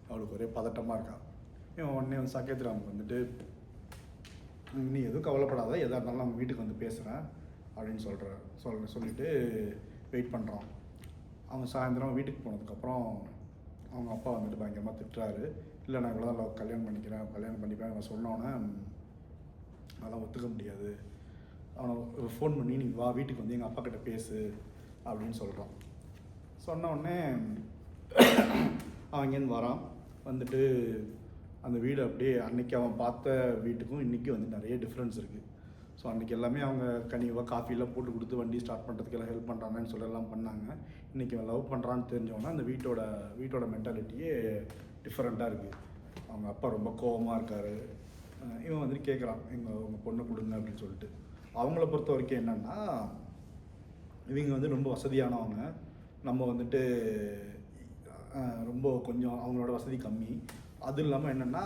அவளுக்கு ஒரே பதட்டமாக இருக்கான். இவன் உடனே வந்து சாக்கேத்ராமுக்கு வந்துட்டு நீ எதுவும் கவலைப்படாத, எதாக இருந்தாலும் அவங்க வீட்டுக்கு வந்து பேசுகிறேன் அப்படின்னு சொல்லிட்டு வெயிட் பண்ணுறான். அவன் சாயந்தரம் வீட்டுக்கு போனதுக்கப்புறம் அவங்க அப்பா வந்துட்டு பயங்கரமாக திட்டுறாரு. இல்லை நான் இவ்வளோ தான் கல்யாணம் பண்ணிப்பேன் அவன் சொன்னோன்னே அதெல்லாம் ஒத்துக்க முடியாது. அவனை ஃபோன் பண்ணி நீ வா வீட்டுக்கு வந்து எங்கள் அப்பா கிட்ட பேசு அப்படின்னு சொல்கிறான். சொன்ன உடனே அவன் இங்கேருந்து வரான். வந்துட்டு அந்த வீடு அப்படியே அன்றைக்கி அவன் பார்த்த வீட்டுக்கும் இன்றைக்கி வந்து நிறைய டிஃப்ரென்ஸ் இருக்குது. ஸோ அன்றைக்கி எல்லாமே அவங்க கனிவாக காஃபிலாம் போட்டு கொடுத்து வண்டி ஸ்டார்ட் பண்ணுறதுக்கெல்லாம் ஹெல்ப் பண்ணுறாங்கன்னு சொல்லலாம் பண்ணாங்க. இன்றைக்கி அவன் லவ் பண்ணுறான்னு தெரிஞ்சவொன்னே அந்த வீட்டோட மென்டாலிட்டியே டிஃப்ரெண்ட்டாக இருக்குது. அவங்க அப்பா ரொம்ப கோபமாக இருக்கார். இவன் வந்துட்டு கேட்குறான் உங்கள் பொண்ணை கொடுங்க அப்படின்னு சொல்லிட்டு. அவங்கள பொறுத்த வரைக்கும் என்னென்னா இவங்க வந்து ரொம்ப வசதியானவங்க, நம்ம வந்துட்டு ரொம்ப கொஞ்சம் அவங்களோட வசதி கம்மி. அது இல்லாமல் என்னென்னா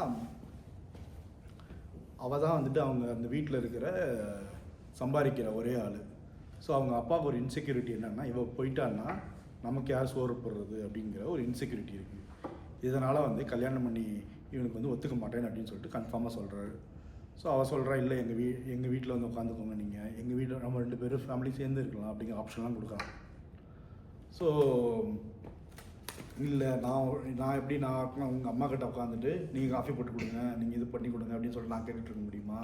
அவள் தான் வந்துட்டு அவங்க அந்த வீட்டில் இருக்கிற சம்பாதிக்கிற ஒரே ஆள். ஸோ அவங்க அப்பாவுக்கு ஒரு இன்செக்யூரிட்டி என்னென்னா இவள் போயிட்டான்னா நமக்கு யார் சோறு போடுறது அப்படிங்கிற ஒரு இன்செக்யூரிட்டி இருக்குது. இதனால் வந்து கல்யாணம் பண்ணி இவனுக்கு வந்து ஒத்துக்க மாட்டேன் அப்படின்னு சொல்லிட்டு கன்ஃபார்மாக சொல்கிறாரு. ஸோ அவள் சொல்கிறா இல்லை எங்கள் வீட்டில் வந்து உட்காந்துக்கோங்க, நீங்கள் எங்கள் வீட்டில் நம்ம 2 பேரும் ஃபேமிலி சேர்ந்து இருக்கலாம் அப்படிங்கிற ஆப்ஷன்லாம் கொடுக்குறான். ஸோ இல்லை நான் எப்படி நான் உங்கள் அம்மா கிட்ட உட்காந்துட்டு நீங்கள் காஃபி போட்டு கொடுங்க, நீங்கள் இது பண்ணி கொடுங்க அப்படின்னு சொல்லிட்டு நான் கேட்டுட்டு இருக்க முடியுமா?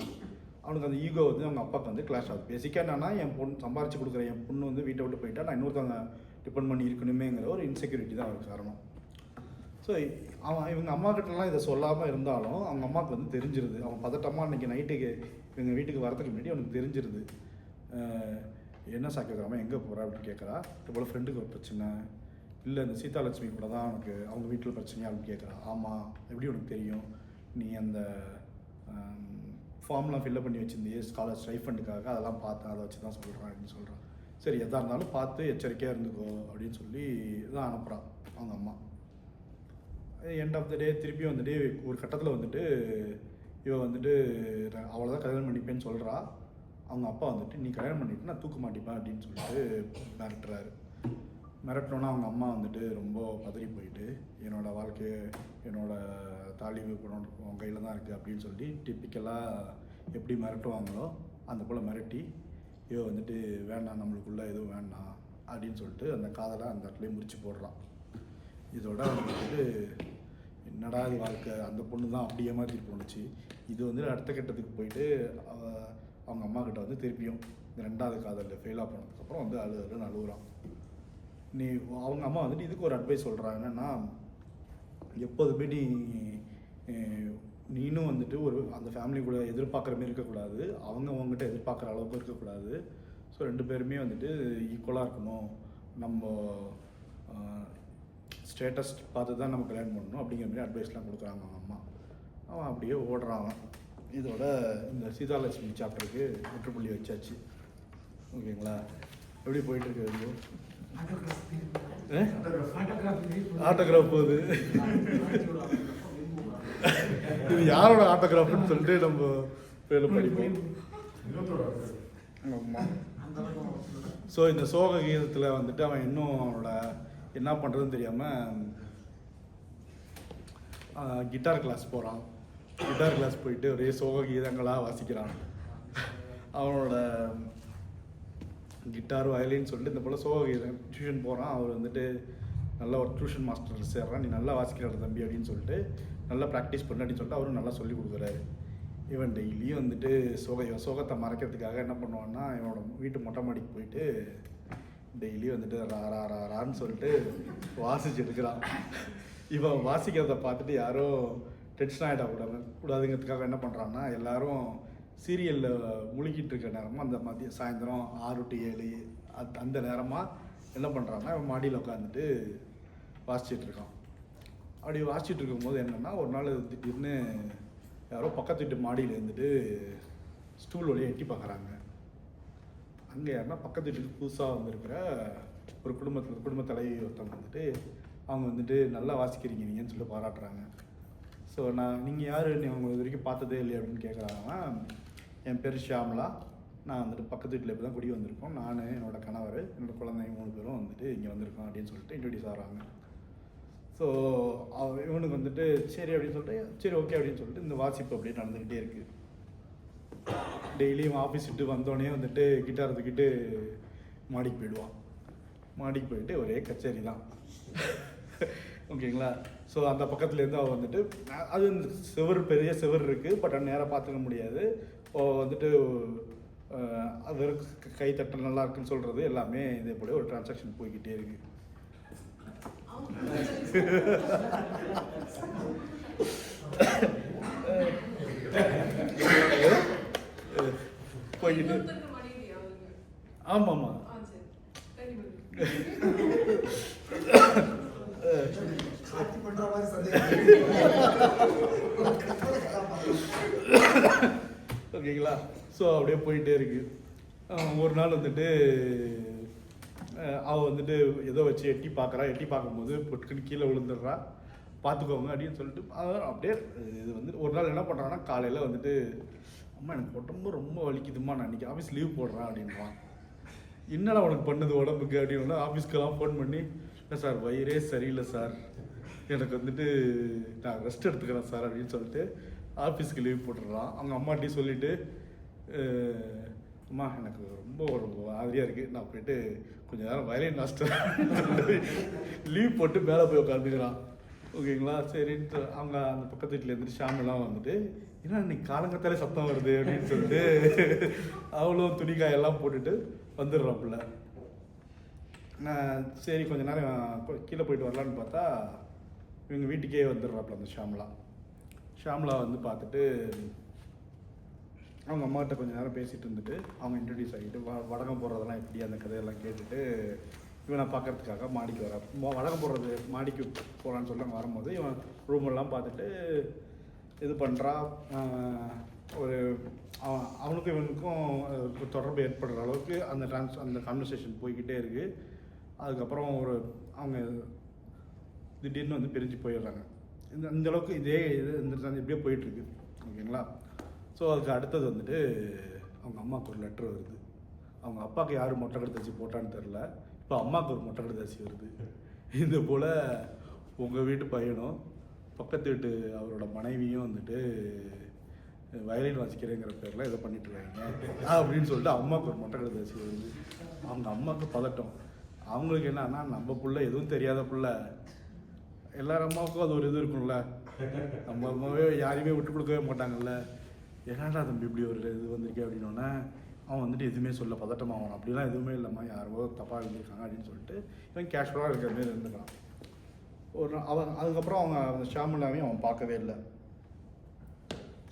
அவனுக்கு அந்த ஈகோ வந்து அவங்க அப்பாவுக்கு வந்து கிளாஷ் ஆகுது. பேசிக்காக என்னன்னா என் பொண்ணு சம்பாரிச்சு கொடுக்குற என் பொண்ணு வந்து வீட்டை விட்டு போயிட்டா நான் இன்னொருத்தவங்க டிபெண்ட் பண்ணி இருக்கணுமேங்கிற ஒரு இன்செக்யூரிட்டி தான் அவருக்கு காரணம். ஸோ இவங்க அம்மா கிட்டலாம் இதை சொல்லாமல் இருந்தாலும் அவங்க அம்மாவுக்கு வந்து தெரிஞ்சிருது. அவன் பதட்டமாக அன்றைக்கி நைட்டுக்கு இவங்க வீட்டுக்கு வரதுக்கு முன்னாடி அவனுக்கு தெரிஞ்சிருது. என்ன சாக்கியதாமல் எங்கே போகிற அப்படின்னு கேட்குறா. இது போல் ஃப்ரெண்டுக்கு ஒரு பிரச்சனை, இல்லை இந்த சீதாலட்சுமி கூட தான் அவனுக்கு அவங்க வீட்டில் பிரச்சனையா அப்படின்னு கேட்குறா. ஆமாம், எப்படி உனக்கு தெரியும்? நீ அந்த ஃபார்ம்லாம் ஃபில்லப் பண்ணி வச்சுருந்தியே ஸ்காலர் ஸ்டைஃபண்டுக்காக, அதெல்லாம் பார்த்தேன், அதை வச்சு தான் சொல்கிறேன் அப்படின்னு சொல்கிறான். சரி எதாக இருந்தாலும் பார்த்து எச்சரிக்கையாக இருந்துக்கோ அப்படின்னு சொல்லி தான் அனுப்புகிறான் அவங்க அம்மா. எண்ட் ஆஃப் த டே திருப்பி வந்துட்டு ஒரு கட்டத்தில் வந்துட்டு இவன் வந்துட்டு அவளை தான் கல்யாணம் பண்ணிப்பேன்னு சொல்கிறா. அவங்க அப்பா வந்துட்டு நீ கல்யாணம் பண்ணிட்டு நான் தூக்க மாட்டிப்பேன் அப்படின்னு சொல்லிட்டு மிரட்டுறாரு. மிரட்டினோன்னா அவங்க அம்மா வந்துட்டு ரொம்ப பதறி போயிட்டு என்னோடய வாழ்க்கையை என்னோடய தாலிவு உன் கையில் தான் இருக்குது அப்படின்னு சொல்லி டிப்பிக்கலாக எப்படி மிரட்டுவாங்களோ அந்த போல் மிரட்டி இவ வந்துட்டு வேண்டாம், நம்மளுக்குள்ளே எதுவும் வேண்டாம் அப்படின்னு சொல்லிட்டு அந்த காதலை அந்த இடத்துலேயே முறிச்சு போடுறான். இதோட வந்துட்டு என்னடா இது வாழ்க்கை, அந்த பொண்ணு தான் அப்படியே மாதிரி போணுச்சு. இது வந்து அடுத்த கட்டத்துக்கு போயிட்டு அவங்க அம்மா கிட்ட வந்து திருப்பியும் இந்த 2வது காதலில் ஃபெயிலாக போனதுக்கப்புறம் வந்து அழுகுறான். அவங்க அம்மா வந்துட்டு இதுக்கு ஒரு அட்வைஸ் சொல்கிறாங்க. என்னென்னா எப்போதுமே நீனும் வந்துட்டு ஒரு அந்த ஃபேமிலி கூட எதிர்பார்க்குற மாதிரி இருக்கக்கூடாது, அவங்க அவங்ககிட்ட எதிர்பார்க்குற அளவுக்கு இருக்கக்கூடாது. ஸோ 2 பேருமே வந்துட்டு ஈக்குவலாக இருக்கணும், நம்ம ஸ்டேட்டஸ் பார்த்து தான் நம்ம கல்யாணம் பண்ணணும் அப்படிங்கிற மாதிரி அட்வைஸ்லாம் கொடுக்குறாங்க அவங்க அம்மா. அவன் அப்படியே ஓடுறான். இதோட இந்த சீதாலட்சுமி சாப்டருக்கு முற்றுப்புள்ளி வச்சாச்சு. ஓகேங்களா? எப்படி போயிட்டுருக்கு? ஆட்டோகிராஃப் போகுது. இது யாரோட ஆட்டோகிராஃப்னு சொல்லிட்டு நம்ம பேர் படிப்போம். ஸோ இந்த சோக கீதத்தில் வந்துட்டு அவன் இன்னும் அவனோட என்ன பண்ணுறதுன்னு தெரியாமல் கிட்டார் கிளாஸ் போகிறான். கிட்டார் கிளாஸ் போயிட்டு ஒரே சோக கீதங்களாக வாசிக்கிறான். அவனோட கிட்டார் வயலின்னு சொல்லிட்டு இந்த போல் சோக கீதம் டியூஷன் போகிறான். அவர் வந்துட்டு நல்ல ஒரு டியூஷன் மாஸ்டர் சேர்றான். நீ நல்லா வாசிக்கிற தம்பி அப்படின்னு சொல்லிட்டு நல்லா ப்ராக்டிஸ் பண்ணு அப்படின்னு சொல்லிட்டு அவரும் நல்லா சொல்லி கொடுக்குறாரு. இவன் டெய்லியும் வந்துட்டு சோகத்தை மறைக்கிறதுக்காக என்ன பண்ணுவான்னா இவனோட வீட்டு மொட்டை மாடிக்கு போயிட்டு டெய்லி வந்துட்டு ரான்னு சொல்லிட்டு வாசிச்சு எடுக்கிறான். இவன் வாசிக்கிறத பார்த்துட்டு யாரோ டென்ஷன் ஆகிடக்கூடாதுங்கிறதுக்காக என்ன பண்ணுறான்னா எல்லாரும் சீரியலில் முழுகிட்டு இருக்க நேரமாக அந்த சாயந்தரம் 6 to 7 அந்த நேரமாக என்ன பண்ணுறான்னா இவன் மாடியில் உட்காந்துட்டு வாசிச்சுட்டு இருக்கான். அப்படி வாசிச்சுட்டு இருக்கும்போது என்னென்னா ஒரு நாள் திடீர்னு யாரோ பக்கத்து வீட்டு மாடியில் இருந்துட்டு ஸ்டூல் வழியாக எட்டி பார்க்குறாங்க. அங்கே யாருன்னா பக்கத்து வீட்டுக்கு புதுசாக வந்திருக்கிற ஒரு குடும்ப தலைவி ஒருத்தவங்க வந்துட்டு அவங்க வந்துட்டு நல்லா வாசிக்கிறீங்க நீங்கன்னு சொல்லி பாராட்டுறாங்க. ஸோ நீங்கள் யார் அவங்க இது வரைக்கும் பார்த்ததே இல்லையா அப்படின்னு கேட்குறாங்க. என் பேர் ஷியாமலா, நான் வந்துட்டு பக்கத்து வீட்டில் இப்போ தான் குடி வந்திருக்கோம், நான் என்னோடய கணவர் என்னோடய குழந்தைங்க 3 பேரும் வந்துட்டு இங்கே வந்திருக்கோம் அப்படின்னு சொல்லிட்டு இன்ட்ரடியூஸ் ஆகிறாங்க. ஸோ இவனுக்கு வந்துட்டு சரி அப்படின்னு சொல்லிட்டு சரி ஓகே அப்படின்னு சொல்லிட்டு இந்த வாசிப்பு அப்படியே நடந்துக்கிட்டே இருக்குது. டெய்லியும் ஆஃபீஸ் விட்டு வந்தோடனே வந்துட்டு கிட்டார் தூக்கிட்டு மாடிக்கு போயிடுவான். மாடிக்கு போயிட்டு ஒரே கச்சேரி தான். ஓகேங்களா? ஸோ அந்த பக்கத்துலேருந்து அவள் வந்துட்டு அது செவர் பெரிய செவர் இருக்குது, பட் நேராக பார்த்துக்க முடியாது. வந்துட்டு அது கைத்தட்டல் நல்லா இருக்குன்னு சொல்கிறது எல்லாமே இதே போல ஒரு டிரான்சாக்ஷன் போய்கிட்டே இருக்கு. போய்கிட்டு ஆமாம் ஆமாம் ஓகேங்களா? ஸோ அப்படியே போயிட்டே இருக்கு. ஒரு நாள் வந்துட்டு அவள் வந்துட்டு ஏதோ வச்சு எட்டி பார்க்கும்போது பொட்டுக்குன்னு கீழே விழுந்துடுறா. பார்த்துக்கோங்க அப்படின்னு சொல்லிட்டு அப்படியே இது வந்துட்டு ஒரு நாள் என்ன பண்ணுறான்னா, காலையில் வந்துட்டு அம்மா எனக்கு உடம்பு ரொம்ப வலிக்குதுமா, நான் இன்றைக்கி ஆஃபீஸ் லீவ் போடுறேன் அப்படின்றான். என்னடா உனக்கு பண்ணுது உடம்புக்கு அப்படின்னு ஆஃபீஸ்க்கெல்லாம் ஃபோன் பண்ணி, இல்லை சார் வயிறே சரியில்லை சார், எனக்கு வந்துட்டு நான் ரெஸ்ட் எடுத்துக்கிறேன் சார் அப்படின்னு சொல்லிட்டு ஆஃபீஸ்க்கு லீவ் போட்டுடுறான். அவங்க அம்மாட்டையும் சொல்லிவிட்டு, அம்மா எனக்கு ரொம்ப ஒரு மாதிரியாக இருக்குது, நான் போயிட்டு கொஞ்சம் நேரம் வயலின் மாஸ்டர் லீவ் போட்டு மேலே போய் உட்காந்துக்கிறான். ஓகேங்களா? சரின்ட்டு அவங்க அந்த பக்கத்து வீட்டில் இருந்துட்டு ஷாமெல்லாம் வந்துட்டு, ஏன்னா இன்னைக்கு காலங்கத்தாலே சத்தம் வருது அப்படின்னு சொல்லிட்டு அவளும் துணிக்காயெல்லாம் போட்டுட்டு வந்துடுறாப்புல. நான் சரி கொஞ்ச நேரம் கீழே போயிட்டு வரலான்னு பார்த்தா இவங்க வீட்டுக்கே வந்துடுறாப்புல அந்த ஷாம்லா வந்து பார்த்துட்டு அவங்க அம்மாகிட்ட கொஞ்சம் நேரம் பேசிகிட்டு இருந்துட்டு அவங்க இன்ட்ரடியூஸ் ஆகிட்டு வடகம் போடுறதெல்லாம் எப்படி அந்த கதையெல்லாம் கேட்டுட்டு இவனை பார்க்கறதுக்காக மாடிக்கு வடகம் போடுறது மாடிக்கு போகலான்னு சொல்லி அங்கே வரும்போது இவன் ரூமெல்லாம் பார்த்துட்டு இது பண்ணுறா. ஒரு அவனுக்கும் இவனுக்கும் தொடர்பு ஏற்படுற அளவுக்கு அந்த கான்வர்சேஷன் போய்கிட்டே இருக்குது. அதுக்கப்புறம் அவங்க திடீர்னு வந்து பிரிஞ்சு போயிடுறாங்க. இந்த அளவுக்கு இதே இப்படியே போயிட்டுருக்கு. ஓகேங்களா? ஸோ அதுக்கு அடுத்தது வந்துட்டு அவங்க அம்மாவுக்கு ஒரு லெட்ரு வருது. அவங்க அப்பாவுக்கு யார் மொட்டை கடுதாசி போட்டான்னு தெரில, இப்போ அம்மாவுக்கு ஒரு மொட்டை கடுதாசி வருது. இது போல் உங்கள் வீட்டு பையனும் பக்கத்து வீட்டு அவரோட மனைவியும் வந்துட்டு வயலின் வாசிக்கிறேங்கிற பேரில் இதை பண்ணிட்டு இருக்காங்க அப்படின்னு சொல்லிட்டு அம்மாவுக்கு ஒரு மொட்டை கடுதாசி வருது. அவங்க அம்மாவுக்கு பதட்டம். அவங்களுக்கு என்னன்னா, நம்ம பிள்ளை எதுவும் தெரியாத பிள்ளை, எல்லார் அம்மாவுக்கும் அது ஒரு இது இருக்கும்ல, நம்ம அம்மாவே யாரையுமே விட்டு கொடுக்கவே மாட்டாங்கல்ல, ஏன்னாடா தம்பி இப்படி ஒரு இது வந்திருக்கே அப்படின்னோடனே அவன் வந்துட்டு எதுவுமே சொல்ல பதட்டமாகணும். அப்படிலாம் எதுவுமே இல்லைம்மா, யாரோ தப்பாக எழுதியிருக்காங்க அப்படின்னு சொல்லிட்டு இவன் கேஷுவலாக இருக்கிற மாரி இருந்துக்கலாம். அதுக்கப்புறம் அவங்க அந்த ஷாமுலாவையும் அவன் பார்க்கவே இல்லை.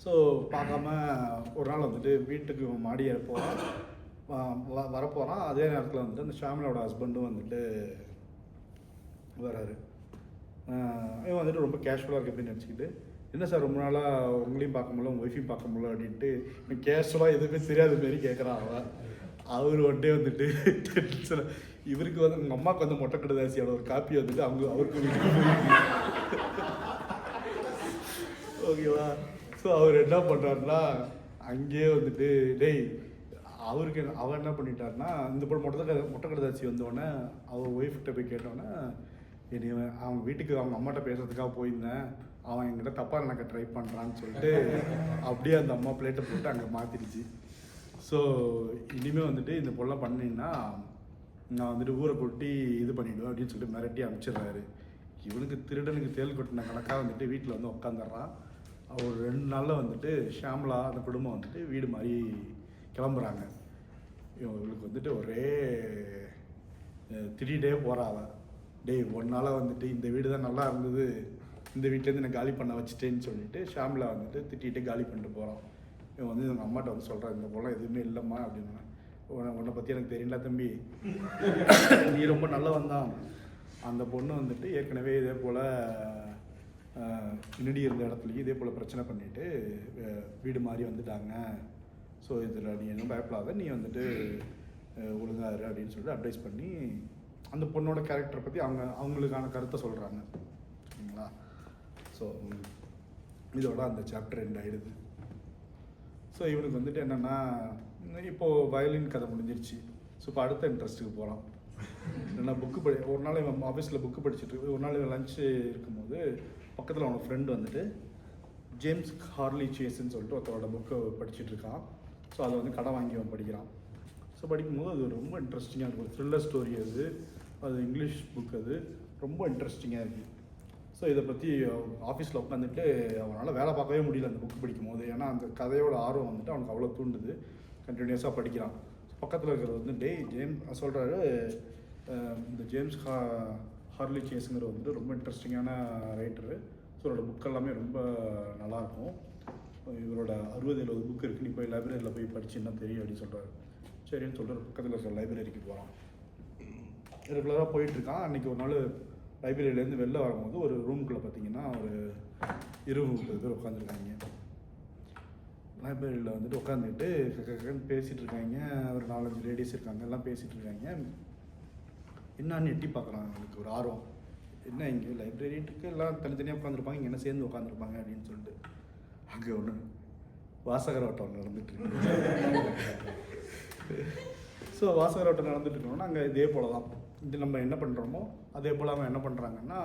ஸோ பார்க்காம ஒரு நாள் வந்துட்டு வீட்டுக்கு மாடி ஏற போகிறான், வரப்போகிறான். அதே நேரத்தில் வந்துட்டு அந்த ஷாமிலோட ஹஸ்பண்டும் வந்துட்டு வராரு. இவன் வந்துட்டு ரொம்ப கேஷுவலாக இருக்கு அப்படின்னு நினச்சிக்கிட்டு, என்ன சார் ரொம்ப நாளாக உங்களையும் பார்க்க முடியல, உங்கள் ஒய்ஃபையும் பார்க்க முடியல அப்படின்ட்டு இவன் கேஷுவலாக எதுவுமே தெரியாத மாரி கேட்குறான். அவர் ஒன்றே வந்துட்டு இவருக்கு வந்து உங்கள் அம்மாவுக்கு வந்து மொட்டை கடுதாசியோட ஒரு காப்பி வந்துட்டு அவருக்கு ஓகேவா? ஸோ அவர் என்ன பண்ணுறாருன்னா, அங்கேயே வந்துட்டு டேய் அவருக்கு அவன் என்ன பண்ணிட்டாருன்னா, இந்த போல் மொட்டை கடுதாசி வந்தோடனே அவர் ஒய்ஃப்கிட்ட போய் கேட்டோன்னே, அவங்க வீட்டுக்கு அவங்க அம்மாட்ட பேசுறதுக்காக போயிருந்தேன், அவன் என்கிட்ட தப்பாக எனக்கு ட்ரை பண்ணுறான்னு சொல்லிட்டு அப்படியே அந்த அம்மா பிளேட்டை போட்டு அங்கே மாற்றிடுச்சு. ஸோ இனிமேல் வந்துட்டு இந்த பொருளாக பண்ணிங்கன்னா நான் வந்துட்டு ஊரை கொட்டி இது பண்ணிவிடுவேன் அப்படின்னு சொல்லிட்டு மிரட்டி அனுப்பிச்சிடுறாரு. இவனுக்கு திருடனுக்கு தேல் கொட்டின கணக்காக வந்துட்டு வீட்டில் வந்து உட்காந்துடுறான். ஒரு 2 நாளில் வந்துட்டு ஷாம்லா அந்த குடும்பம் வந்துட்டு வீடு மாதிரி கிளம்புறாங்க. இவங்களுக்கு வந்துட்டு ஒரே திடீர்டே போகிறாங்க. டேய் ஒன்னால வந்துட்டு இந்த வீடு தான் நல்லா இருந்தது, இந்த வீட்டிலேருந்து நான் காலி பண்ண வச்சுட்டேன்னு சொல்லிட்டு ஷாம்லா வந்துட்டு திட்டிகிட்டே காலி பண்ணிட்டு போகிறான். இவன் வந்து எங்கள் அம்மாட்ட வந்து சொல்கிறான், இந்த போலாம் எதுவுமே இல்லைம்மா அப்படின்னு. உன்னை பற்றி எனக்கு தெரியல தம்பி, நீ ரொம்ப நல்லா வந்தான். அந்த பொண்ணு வந்துட்டு ஏற்கனவே இதே போல் முன்னாடி இருந்த இடத்துலையும் இதே போல் பிரச்சனை பண்ணிவிட்டு வீடு மாதிரி வந்துட்டாங்க. ஸோ இதில் நீ என்ன பயப்படாத, நீ வந்துட்டு ஒழுங்காரு அப்படின்னு சொல்லிட்டு அட்வைஸ் பண்ணி அந்த பொண்ணோட கேரக்டரை பற்றி அவங்களுக்கான கருத்தை சொல்கிறாங்க. சரிங்களா? ஸோ இதோட அந்த சாப்டர் எண்ட் ஆகிடுது. ஸோ இவனுக்கு வந்துட்டு என்னென்னா, இப்போது வயலின் கதை முடிஞ்சிருச்சு. ஸோ இப்போ அடுத்த இன்ட்ரெஸ்ட்டுக்கு போகிறான். என்னென்னா ஒரு நாள் இவன் ஆஃபீஸில் புக்கு படிச்சுட்டு ஒரு நாள் இவன் லஞ்சு இருக்கும்போது பக்கத்தில் அவனோட ஃப்ரெண்டு வந்துட்டு ஜேம்ஸ் ஹார்லி சேஸ்ன்னு சொல்லிட்டு ஒருத்தரோட புக்கை படிச்சுட்டு இருக்கான். ஸோ அதை வந்து கடன் வாங்கி அவன் படிக்கிறான். ஸோ படிக்கும்போது அது ரொம்ப இன்ட்ரெஸ்டிங்காக இருக்கும். ஒரு த்ரில்லர் ஸ்டோரி அது இங்கிலீஷ் புக், அது ரொம்ப இன்ட்ரெஸ்டிங்காக இருக்குது. ஸோ இதை பற்றி ஆஃபீஸில் உட்காந்துட்டு அவனால் வேலை பார்க்கவே முடியல அந்த புக் படிக்கும்போது. ஏன்னா அந்த கதையோட ஆர்வம் வந்துட்டு அவனுக்கு அவ்வளோ தூண்டுது. கண்டினியூஸாக படிக்கிறான். பக்கத்தில் இருக்கிறது வந்து ஜேம்ஸ் சொல்கிறாரு, இந்த ஜேம்ஸ் ஹார்லி சேஸுங்கிற வந்துட்டு ரொம்ப இன்ட்ரெஸ்டிங்கான ரைட்டரு. ஸோ இவரோட புக் எல்லாமே ரொம்ப நல்லாயிருக்கும். இவரோட 60-70 புக் இருக்குது, நீ போய் லைப்ரரியில் போய் படிச்சுன்னா தெரியும் அப்படின்னு சொல்கிறாரு. சரின்னு சொல்லிட்டு பக்கத்தில் இருக்கிற லைப்ரரிக்கு போகிறான். ரெகுலராக போயிட்டுருக்கான். அன்றைக்கி ஒரு நாள் லைப்ரரியிலேருந்து வெளில வரும்போது ஒரு ரூமுக்குள்ளே பார்த்தீங்கன்னா ஒரு 20-30 பேர் உட்காந்துருக்காங்க. லைப்ரரியில் வந்துட்டு உட்காந்துட்டு பேசிகிட்டு இருக்காங்க. ஒரு 4-5 லேடிஸ் இருக்காங்க, எல்லாம் பேசிகிட்டு இருக்காங்க. என்னான்னு எட்டி பார்க்குறான். அவனுக்கு ஒரு ஆர்வம், என்ன இங்கே லைப்ரரிட்டுக்கு எல்லாம் தனித்தனியாக உட்காந்துருப்பாங்க, இங்கே என்ன சேர்ந்து உட்காந்துருப்பாங்க அப்படின்னு சொல்லிட்டு. அங்கே ஒன்று வாசகர் ஓட்டம் நடந்துட்டுருக்கு. ஸோ வாசகர் ஓட்டம் நடந்துட்டு இருக்கணும்னா அங்கே இதே போல தான். இது நம்ம என்ன பண்ணுறோமோ அதே போல் அவங்க என்ன பண்ணுறாங்கன்னா,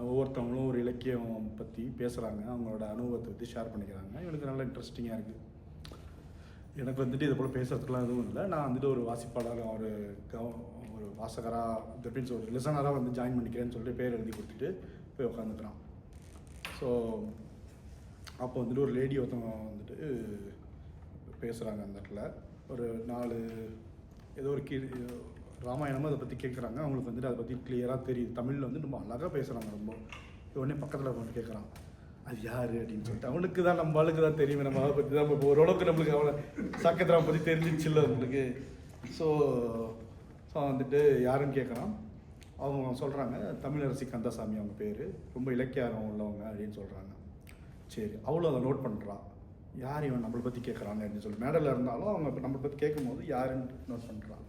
ஒவ்வொருத்தவங்களும் ஒரு இலக்கியம் பற்றி பேசுகிறாங்க, அவங்களோட அனுபவத்தை பற்றி ஷேர் பண்ணிக்கிறாங்க. இவனுக்கு நல்லா இன்ட்ரெஸ்டிங்காக இருக்குது. எனக்கு வந்துட்டு இது போல் பேசுகிறதுக்குலாம் எதுவும் இல்லை. நான் வந்துட்டு ஒரு வாசிப்பாளர், ஒரு வாசகராக, தட் மீன்ஸ் ஒரு லிசனராக வந்து ஜாயின் பண்ணிக்கிறேன்னு சொல்லிட்டு பேர் எழுதி கொடுத்துட்டு போய் உட்காந்துக்கிறான். ஸோ அப்போ வந்துட்டு ஒரு லேடி ஒருத்தவங்க வந்துட்டு பேசுகிறாங்க. அந்த இடத்துல ஒரு 4 ஏதோ ஒரு ராமாயணமும் அதை பற்றி கேட்குறாங்க. அவங்களுக்கு வந்துட்டு அதை பற்றி கிளியராக தெரியுது. தமிழில் வந்து ரொம்ப அழகாக பேசுகிறாங்க. ரொம்ப உடனே பக்கத்தில் வந்து கேட்குறான், அது யார் அப்படின்னு சொல்லிட்டு. அவனுக்கு தான் நம்ம ஆளுக்கு தான் தெரியுமே, நம்ம அதை பற்றி தான் இப்போ ஓரளவுக்கு நம்மளுக்கு அவளை சாக்கத்திரா பற்றி தெரிஞ்சிச்சுல்ல அவங்களுக்கு. ஸோ வந்துட்டு யாருன்னு கேட்குறான். அவங்க சொல்கிறாங்க, தமிழரசி கந்தசாமி அவங்க பேர், ரொம்ப இலக்கியம் உள்ளவங்க அப்படின்னு சொல்கிறாங்க. சரி, அவ்வளோ அதை நோட் பண்ணுறான். யார் இவன் நம்மளை பற்றி கேட்குறாங்க அப்படின்னு சொல்லி. மேடலில் இருந்தாலும் அவங்க இப்போ நம்மளை பற்றி கேட்கும்போது யாருன்னு நோட் பண்ணுறான்.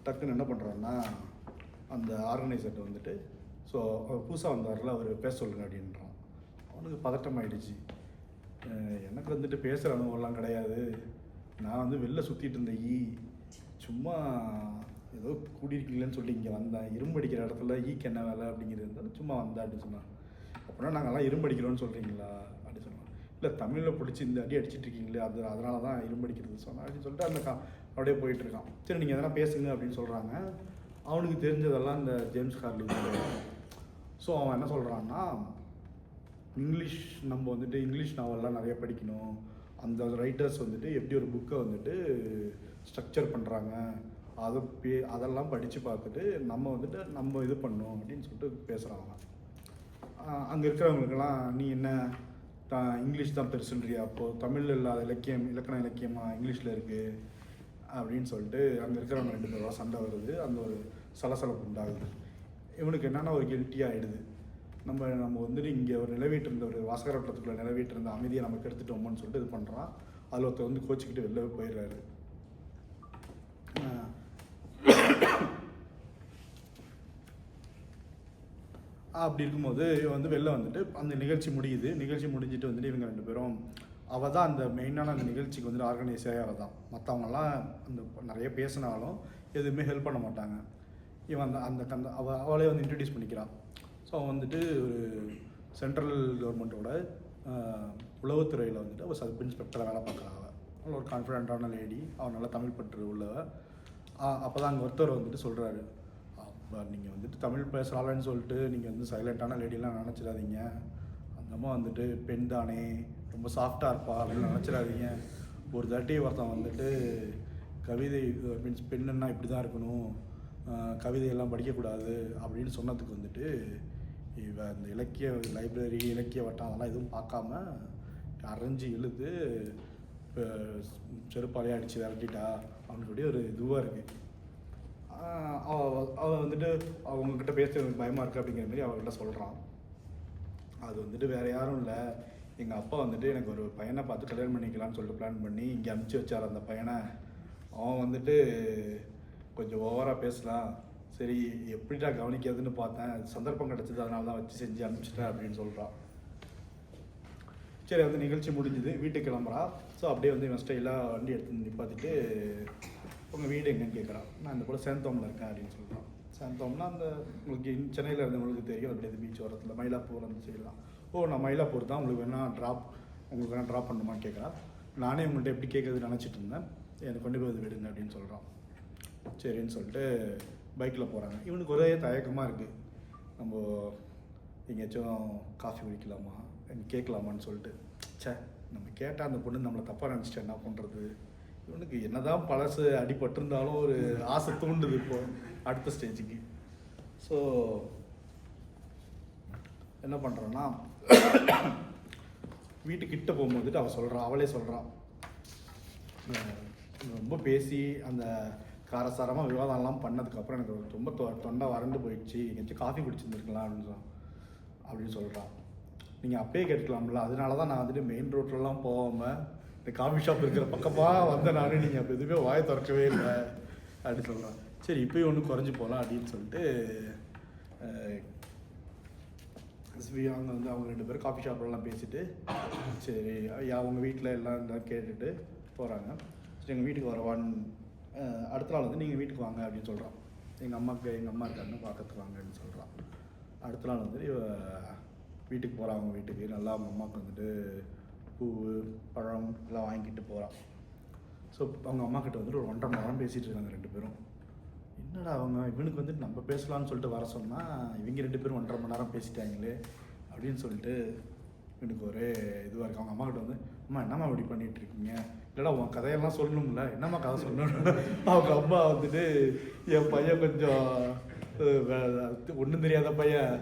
டக்குன்னு என்ன பண்ணுறான்னா, அந்த ஆர்கனைசர்கிட்ட வந்துட்டு, ஸோ அவர் புதுசாக வந்தார்ல, அவர் பேச சொல்லுங்க அப்படின்றான். அவனுக்கு பதட்டம் ஆகிடுச்சு. எனக்கு வந்துட்டு பேசுகிற அனுபவம்லாம் கிடையாது. நான் வந்து வெளில சுற்றிட்டு இருந்தேன். சும்மா ஏதோ கூடியிருக்கீங்களேன்னு சொல்லி இங்கே வந்தேன். இரும்படிக்கிற இடத்துல ஈக்கு என்ன வேலை அப்படிங்கிறது இருந்தாலும் சும்மா வந்தேன் அப்படின்னு சொன்னான். அப்படின்னா நாங்கள்லாம் இரும்படிக்கிறோன்னு சொல்கிறீங்களா அப்படின்னு சொன்னான். இல்லை, தமிழில் பிடிச்சி இந்த அடி அடிச்சிட்டு இருக்கீங்களே, அதனால தான் இரும்படிக்கிறது சொன்னான் அப்படின்னு சொல்லிட்டு அந்த அப்படியே போயிட்டுருக்கான். சரி, நீங்கள் எதனா பேசுங்க அப்படின்னு சொல்கிறாங்க. அவனுக்கு தெரிஞ்சதெல்லாம் இந்த ஜேம்ஸ் ஹார்லி. ஸோ அவன் என்ன சொல்கிறான்னா, இங்கிலீஷ் நம்ம வந்துட்டு இங்கிலீஷ் நாவல்லாம் நிறைய படிக்கணும். அந்த ரைட்டர்ஸ் வந்துட்டு எப்படி ஒரு புக்கை வந்துட்டு ஸ்ட்ரக்சர் பண்ணுறாங்க, அதெல்லாம் படித்து பார்த்துட்டு நம்ம வந்துட்டு நம்ம இது பண்ணணும் அப்படின்னு சொல்லிட்டு பேசுகிறாங்க. அங்கே இருக்கிறவங்களுக்கெல்லாம், நீ என்ன இங்கிலீஷ் தான் பெருசுன்றியா, அப்போது தமிழில் இல்லாத இலக்கண இலக்கியமாக இங்கிலீஷில் இருக்குது அப்படின்னு சொல்லிட்டு அங்கே இருக்கிறவங்க 2 பேரும் சண்டை வருது. அந்த ஒரு சலசலப்பு உண்டாகுது. இவனுக்கு என்னென்னா ஒரு கில்ட்டியாக ஆகிடுது. நம்ம வந்துட்டு இங்கே ஒரு நிலவீட்டு இருந்த ஒரு வாசகர் வட்டத்துக்குள்ளே நிலவீட்டு இருந்த அமைதியை நமக்கு எடுத்துட்டோமோன்னு சொல்லிட்டு இது பண்ணுறான். அதில் ஒருத்தர் வந்து கோச்சிக்கிட்டு வெளிலவே போயிடுறாரு. அப்படி இருக்கும்போது இவன் வந்து வெளில வந்துட்டு அந்த நிகழ்ச்சி முடியுது. நிகழ்ச்சி முடிஞ்சிட்டு வந்துட்டு இவங்க 2 பேரும், அவள் தான் அந்த மெயினான அந்த நிகழ்ச்சிக்கு வந்துட்டு ஆர்கனைஸே அவள் தான். மற்றவங்கெல்லாம் அந்த நிறைய பேசினாலும் எதுவுமே ஹெல்ப் பண்ண மாட்டாங்க. இவன் அவளே வந்து இன்ட்ரடியூஸ் பண்ணிக்கிறான். ஸோ அவன் வந்துட்டு ஒரு சென்ட்ரல் கவர்மெண்ட்டோட உளவுத்துறையில் வந்துட்டு அவள் சப் இன்ஸ்பெக்டராக வேலை பார்க்குறான். அவள் ஒரு கான்ஃபிடென்ட்டான லேடி, அவள் நல்லா தமிழ் பற்று உள்ளவ. அப்போ தான் அங்கே ஒருத்தர் வந்துட்டு சொல்கிறாரு, நீங்கள் வந்துட்டு தமிழ் பேசுகிறாளன்னு சொல்லிட்டு நீங்கள் வந்து சைலண்ட்டான லேடிலாம் நினச்சிடாதீங்க. அந்த அம்மா வந்துட்டு பெண் தானே, ரொம்ப சாஃப்டாக இருப்பா அப்படின்னு நினச்சிடாதீங்க. ஒரு தாட்டி ஒருத்தன் வந்துட்டு கவிதை மீன்ஸ் பெண்ணுன்னா இப்படி தான் இருக்கணும், கவிதையெல்லாம் படிக்கக்கூடாது அப்படின்னு சொன்னதுக்கு வந்துட்டு இவன் இந்த இலக்கிய லைப்ரரி, இலக்கிய வட்டம் அதெல்லாம் எதுவும் பார்க்காம அரைஞ்சி இழுத்து செருப்பாலையாக அடித்து விரட்டிட்டா. அவனுடைய ஒரு இதுவாக இருக்குது. அவன் வந்துட்டு அவங்கக்கிட்ட பேச எனக்கு பயமாக இருக்குது அப்படிங்கிற மாதிரி அவங்கள்ட்ட சொல்கிறான். அது வந்துட்டு வேறு யாரும் இல்லை, எங்கள் அப்பா வந்துட்டு எனக்கு ஒரு பையனை பார்த்து கல்யாணம் பண்ணிக்கலான்னு சொல்லிட்டு பிளான் பண்ணி இங்கே அனுப்பிச்சி வச்சார் அந்த பையனை. அவன் வந்துட்டு கொஞ்சம் ஓவராக பேசலாம், சரி எப்படிடா கவனிக்கிறதுன்னு பார்த்தேன், சந்தர்ப்பம் கிடச்சிது, அதனால தான் வச்சு செஞ்சு அனுப்பிச்சிட்டேன் அப்படின்னு சொல்கிறான். சரி, அந்த நிகழ்ச்சி முடிஞ்சுது, வீட்டுக்கு கிளம்புறா. ஸோ அப்படியே வந்து இவன் ஸ்டைலாக வண்டி எடுத்து நிப்பாத்திட்டு, உங்கள் வீடு எங்கன்னு கேட்குறான். நான் இந்த போல் சேந்தோமில் இருக்கேன் அப்படின்னு சொல்கிறான். சேந்தோம்னா அந்த உங்களுக்கு சென்னையில் இருந்தவங்களுக்கு தெரியும், அப்படியே பீச் ஓரத்தில் மயிலாப்பூர் அந்த சைடெலாம். ஓ, நான் மயிலாப்பூர் தான், உங்களுக்கு வேணால் உங்களுக்கு வேணால் ட்ராப் பண்ணணுமான்னு கேட்குறா. நானே உங்கள்கிட்ட எப்படி கேட்குறது நினச்சிட்டு இருந்தேன், எனக்கு கொண்டு போய் விடுங்க அப்படின்னு சொல்கிறான். சரின்னு சொல்லிட்டு பைக்கில் போகிறாங்க. இவனுக்கு ஒரே தயக்கமாக இருக்குது, நம்ம எங்கேயாச்சும் காஃபி குடிக்கலாமா கேட்கலாமான்னு சொல்லிட்டு. சே, நம்ம கேட்டால் அந்த பொண்ணு நம்மளை தப்பாக நினச்சிட்டு என்ன பண்ணுறது. இவனுக்கு என்னதான் பழசு அடிபட்டிருந்தாலும் ஒரு ஆசை தூண்டுது இப்போ அடுத்த ஸ்டேஜுக்கு. ஸோ என்ன பண்ணுறான்னா, வீட்டுக்கிட்ட போகும்போதுட்டு அவளே சொல்கிறான், ரொம்ப பேசி அந்த காரசாரமாக விவாதம்லாம் பண்ணதுக்கப்புறம் எனக்கு ரொம்ப தொண்டை வறண்டு போயிடுச்சு, எங்கேயாச்சும் காஃபி குடிச்சிருந்துருக்கலாம் அப்படின்னு சொல்கிறான். நீங்கள் அப்பயே கேட்டுக்கலாம்ல, அதனால தான் நான் வந்துட்டு மெயின் ரோட்லலாம் போகாமல் இந்த காஃபி ஷாப் இருக்கிற பக்கமாக வந்த நானே, நீங்கள் அப்போ எதுவுமே வாயை திறக்கவே இல்லை அப்படின்னு சொல்கிறான். சரி, இப்போயும் ஒன்று குறைஞ்சி போகலாம் அப்படின்னு சொல்லிட்டு அவங்க வந்து அவங்க 2 பேரும் காஃபி ஷாப்லலாம் பேசிவிட்டு, சரி அவங்க வீட்டில் எல்லாம் கேட்டுட்டு போகிறாங்க. சரி, எங்கள் வீட்டுக்கு வரவான்னு அடுத்த நாள் வந்து நீங்கள் வீட்டுக்கு வாங்க அப்படின்னு சொல்கிறான். எங்கள் அம்மா இருக்காங்க, பார்க்கறதுக்கு வாங்க அப்படின்னு சொல்கிறான். அடுத்த நாள் வந்து வீட்டுக்கு போகிறான். அவங்க வீட்டுக்கு நல்லா அவங்க அம்மாவுக்கு வந்துட்டு பூ பழம் எல்லாம் வாங்கிட்டு போகிறான். ஸோ அவங்க அம்மா கிட்ட வந்துட்டு ஒரு 1.5 மணி நேரம் பேசிகிட்டு இருக்காங்க 2 பேரும். என்னடா அவங்க இவனுக்கு வந்துட்டு நம்ம பேசலான்னு சொல்லிட்டு வர சொன்னால் இவங்க 2 பேரும் 1.5 மணி நேரம் பேசிட்டாங்களே அப்படின்னு சொல்லிட்டு இவனுக்கு ஒரே இதுவாக இருக்குது. அவங்க அம்மா கிட்ட வந்து, அம்மா என்னம்மா இப்படி பண்ணிகிட்டு இருக்கீங்க, இல்லைடா உன் கதையெல்லாம் சொல்லணும்ல, என்னம்மா கதை சொல்லணும். அவங்க அம்மா வந்துட்டு, என் பையன் கொஞ்சம் ஒன்றும் தெரியாத பையன்,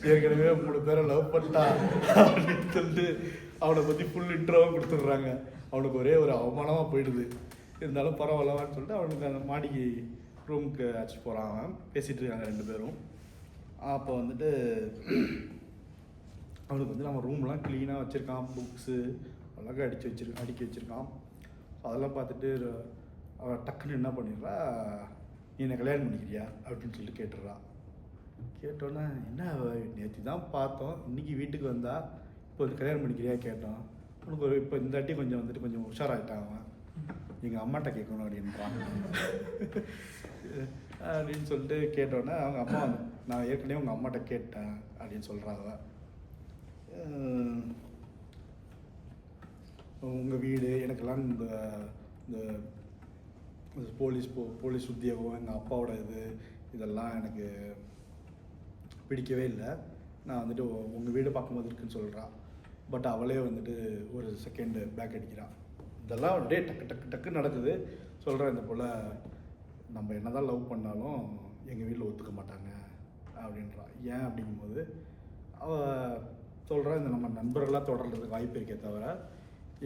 ஏற்கனவே 3 பேரை லவ் பண்ணிட்டா அப்படின்னு சொல்லிட்டு அவனை பற்றி ஃபுல் இன்ட்ரோவும் கொடுத்துட்றாங்க. அவனுக்கு ஒரே ஒரு அவமானமாக போயிடுது. இருந்தாலும் பரவாயில்லவான்னு சொல்லிட்டு அவனுக்கு அந்த மாடிக்கு ரூமுக்கு அழைச்சிட்டு போகிறான். அவன் பேசிகிட்டு இருக்காங்க 2 பேரும். அப்போ வந்துட்டு அவனுக்கு வந்து நம்ம ரூம்லாம் க்ளீனாக வச்சுருக்கான், புக்ஸு அழகாக அடுக்கி வச்சுருக்கான். அதெல்லாம் பார்த்துட்டு அவன் டக்குன்னு என்ன பண்ணிடுறா, நீ என்ன கல்யாணம் பண்ணிக்கிறியா அப்படின்னு சொல்லிட்டு கேட்டுடுறா. கேட்டோன்னே, என்ன நேற்று தான் பார்த்தோம், இன்றைக்கி வீட்டுக்கு வந்தா, இப்போ வந்து கல்யாணம் பண்ணிக்கிறியா கேட்டோம். உனக்கு ஒரு இப்போ இந்த வாட்டி கொஞ்சம் வந்துட்டு கொஞ்சம் உஷாராகிட்டான் அவன், எங்கள் அம்மாட்ட கேட்கணும் அப்படின்றான் அப்படின்னு சொல்லிட்டு கேட்டோன்னே அவங்க அம்மா வந்து, நான் ஏற்கனவே உங்கள் அம்மாட்ட கேட்டேன் அப்படின்னு சொல்கிறாங்க. உங்கள் வீடு எனக்கெல்லாம் இந்த போலீஸ் உத்தியோகம், எங்கள் அப்பாவோட இதெல்லாம் எனக்கு பிடிக்கவே இல்லை. நான் வந்துட்டு உங்கள் வீடு பார்க்கும்போது இருக்குன்னு சொல்கிறான். பட் அவளே வந்துட்டு ஒரு செகண்டு பேக் அடிக்கிறான். இதெல்லாம் அப்படியே டக்கு நடக்குது. சொல்கிறேன், இந்த போல் நம்ம என்ன தான் லவ் பண்ணாலும் எங்கள் வீட்டில் ஒத்துக்க மாட்டாங்க அப்படின்றான். ஏன் அப்படிங்கும்போது அவள் சொல்கிறா, இந்த நம்ம நண்பர்களாக தொடர்றதுக்கு வாய்ப்பு இருக்கே தவிர,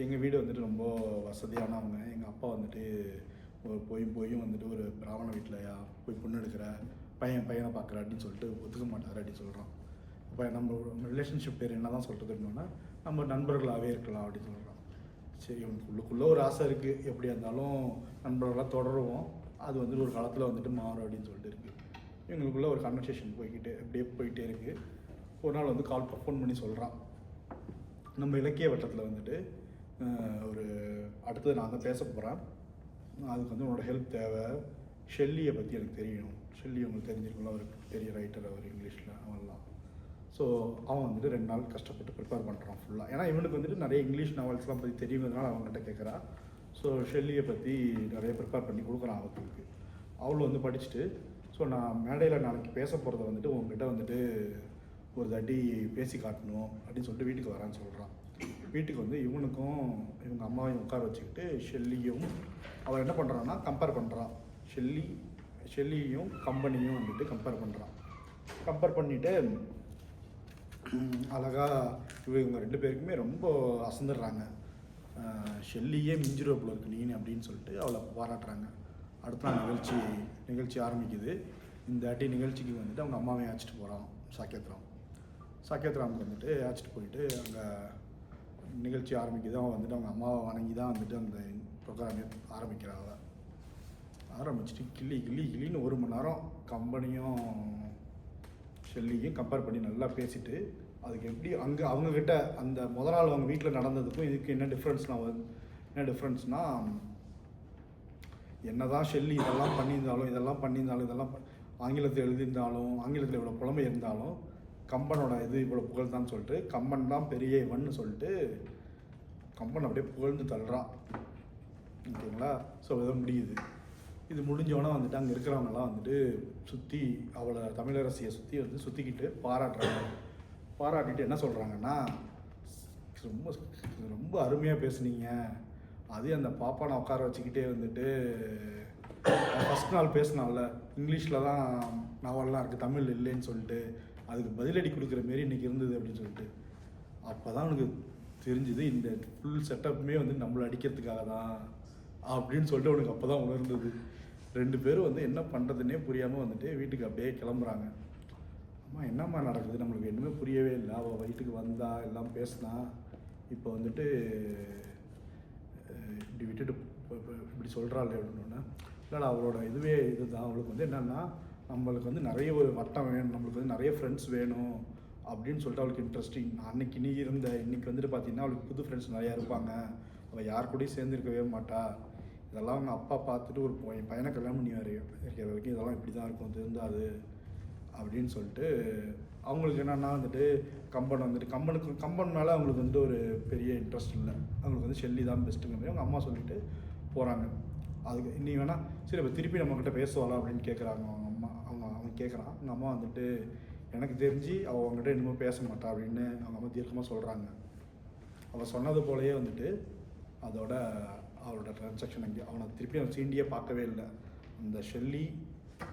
எங்கள் வீடு வந்துட்டு ரொம்ப வசதியானவங்க, எங்கள் அப்பா வந்துட்டு போயும் வந்துட்டு ஒரு பிராமண வீட்டில் போய் பொண்ணு எடுக்கிற பையனை பார்க்குற அப்படின்னு சொல்லிட்டு ஒத்துக்க மாட்டார் அப்படின்னு சொல்கிறான். இப்போ நம்ம ரிலேஷன்ஷிப் பேர் என்ன தான் சொல்கிறதுன்னா, நம்ம நண்பர்களாகவே இருக்கலாம் அப்படின்னு சொல்கிறான். சரி, உள்ளுக்குள்ளே ஒரு ஆசை இருக்குது, எப்படியா இருந்தாலும் நண்பர்களாக தொடருவோம், அது வந்துட்டு ஒரு காலத்தில் வந்துட்டு மாறும் அப்படின்னு சொல்லிட்டு இருக்குது. இவங்களுக்குள்ளே ஒரு கன்வர்சேஷன் போயிட்டே இருக்குது. ஒரு நாள் வந்து ஃபோன் பண்ணி சொல்கிறான், நம்ம இலக்கிய வட்டத்தில் வந்துட்டு ஒரு அடுத்தது நான் தான் பேச போகிறேன், அதுக்கு வந்து உன்னோட ஹெல்ப் தேவை. ஷெல்லியை பற்றி எனக்கு தெரியணும். ஷெல்லி உங்களுக்கு தெரிஞ்சிருக்கும்ல, அவர் பெரிய ரைட்டர், அவர் இங்கிலீஷில் அவன்லாம். ஸோ அவன் வந்துட்டு 2 நாள் கஷ்டப்பட்டு ப்ரிப்பேர் பண்ணுறான் ஃபுல்லாக. ஏன்னா இவனுக்கு வந்துட்டு நிறைய இங்கிலீஷ் நாவல்ஸ்லாம் பற்றி தெரியுங்கிறதுனால அவங்ககிட்ட கேட்குறா. ஸோ ஷெல்லியை பற்றி நிறைய ப்ரிப்பேர் பண்ணி கொடுக்குறான் அவங்களுக்கு. அவளும் வந்து படிச்சுட்டு, ஸோ நான் மேடையில் நாளைக்கு பேச போகிறத வந்துட்டு உங்ககிட்ட வந்துட்டு ஒரு தாட்டி பேசி காட்டணும் அப்படின்னு சொல்லிட்டு வீட்டுக்கு வரான்னு சொல்கிறான். வீட்டுக்கு வந்து இவனுக்கும் இவங்க அம்மாவையும் உட்கார வச்சுக்கிட்டு ஷெல்லியும் அவள் என்ன பண்ணுறான்னா கம்பேர் பண்ணுறான். ஷெல்லியும் கம்பெனியும் வந்துட்டு கம்பேர் பண்ணுறான். கம்பேர் பண்ணிவிட்டு அழகாக இவங்க 2 பேருக்குமே ரொம்ப அசந்துடுறாங்க. ஷெல்லியே மிஞ்சிரோப்பில் இருக்கு நீனு அப்படின்னு சொல்லிட்டு அவளை பாராட்டுறாங்க. அடுத்த நாள் நிகழ்ச்சி ஆரம்பிக்குது. இந்த வாட்டி நிகழ்ச்சிக்கு வந்துட்டு அவங்க அம்மாவையும் அழைச்சிட்டு போகிறான் சாக்கியத்ராமுக்கு வந்துட்டு அழைச்சிட்டு போயிட்டு அங்கே நிகழ்ச்சி ஆரம்பிக்குது. அவன் வந்துட்டு அவங்க அம்மாவை வணங்கி தான் வந்துட்டு அந்த ப்ரோக்ராமே ஆரம்பிக்கிறாங்க. ஆரம்பிச்சுட்டு கிளின்னு 1 மணி நேரம் கம்பெனியும் ஷெல்லியும் கம்பேர் பண்ணி நல்லா பேசிட்டு, அதுக்கு எப்படி அங்கே அவங்கக்கிட்ட அந்த முதல் நாள் அவங்க வீட்டில் நடந்ததுக்கும் இதுக்கு என்ன டிஃப்ரென்ஸ்னால் என்ன தான் ஷெல்லி இதெல்லாம் பண்ணியிருந்தாலும் ஆங்கிலத்தில் எழுதியிருந்தாலும், ஆங்கிலத்தில் இவ்வளோ புலமை இருந்தாலும் கம்பனோட இவ்வளோ புகழ் தான் சொல்லிட்டு, கம்பன் தான் பெரிய இவன்னு சொல்லிட்டு கம்பன் அப்படியே புகழ்ந்து தள்ளுறான். ஓகேங்களா? ஸோ இதை முடியுது. இது முடிஞ்சோன்னா வந்துட்டு அங்கே இருக்கிறவங்கலாம் வந்துட்டு சுற்றி அவளை தமிழரசியை சுற்றி வந்து சுற்றிக்கிட்டு பாராட்டுறாங்க. பாராட்டிட்டு என்ன சொல்கிறாங்கன்னா, ரொம்ப ரொம்ப அருமையாக பேசுனீங்க, அதே அந்த பாப்பானை உட்கார வச்சுக்கிட்டே வந்துட்டு ஃபஸ்ட் நாள் பேசினால இங்கிலீஷில் தான் நாவல்லாம் இருக்குது, தமிழ் இல்லைன்னு சொல்லிட்டு அதுக்கு பதிலடி கொடுக்குற மாரி இன்றைக்கி இருந்தது அப்படின்னு சொல்லிட்டு, அப்போ தான் அவனுக்கு தெரிஞ்சுது இந்த ஃபுல் செட்டப்புமே வந்து நம்மளை அடிக்கிறதுக்காக தான் அப்படின்னு சொல்லிட்டு அவனுக்கு அப்போ தான் உணர்ந்தது. 2 பேரும் வந்து என்ன பண்ணுறதுன்னே புரியாமல் வந்துட்டு வீட்டுக்கு அப்படியே கிளம்புறாங்க. அம்மா என்னம்மா நடக்குது, நம்மளுக்கு என்னமே புரியவே இல்லை, அவள் வீட்டுக்கு வந்தா எல்லாம் பேசினா, இப்போ வந்துட்டு இப்படி விட்டுட்டு இப்படி சொல்கிறாள் அப்படின்னா, இல்லைடா அவளோட இதுவே இதுதான், அவளுக்கு வந்து என்னென்னா நம்மளுக்கு வந்து நிறைய ஒரு வட்டம் வேணும், நம்மளுக்கு வந்து நிறைய ஃப்ரெண்ட்ஸ் வேணும் அப்படின்னு சொல்லிட்டு அவளுக்கு இன்ட்ரெஸ்டிங். அன்னைக்கு நீ இருந்த இன்னைக்கு வந்துட்டு பார்த்தீங்கன்னா அவளுக்கு புது ஃப்ரெண்ட்ஸ் நிறையா இருப்பாங்க, அவள் யார் கூடயும் சேர்ந்துருக்கவே மாட்டா, இதெல்லாம் அவங்க அப்பா பார்த்துட்டு ஒரு பையனை கல்யாணம் பண்ணி இருக்கிற வரைக்கும் இதெல்லாம் இப்படி தான் இருக்கும் தெரிந்தாது அப்படின்னு சொல்லிட்டு அவங்களுக்கு என்னென்னா வந்துட்டு கம்பன் வந்துட்டு கம்பன் மேலே அவங்களுக்கு வந்துட்டு ஒரு பெரிய இன்ட்ரெஸ்ட் இல்லை, அவங்களுக்கு வந்து ஷெல்லி தான் பெஸ்ட்டுங்க மாதிரி அவங்க அம்மா சொல்லிட்டு போகிறாங்க. அதுக்கு நீ வேணால் சரி இப்போ திருப்பி நம்மக்கிட்ட பேசுவாளா அப்படின்னு கேட்குறாங்க அவங்க அம்மா. அவன் கேட்குறான். அவங்க அம்மா வந்துட்டு எனக்கு தெரிஞ்சு அவள் அவங்ககிட்ட இன்னமும் பேச மாட்டா அப்படின்னு அவங்க அம்மா தீர்க்கமாக சொல்கிறாங்க. அவள் சொன்னது போலயே வந்துட்டு அதோட அவளோட ட்ரான்சாக்ஷன் அங்கே அவனை திருப்பி அவன் சீண்டியே பார்க்கவே இல்லை. அந்த ஷெல்லி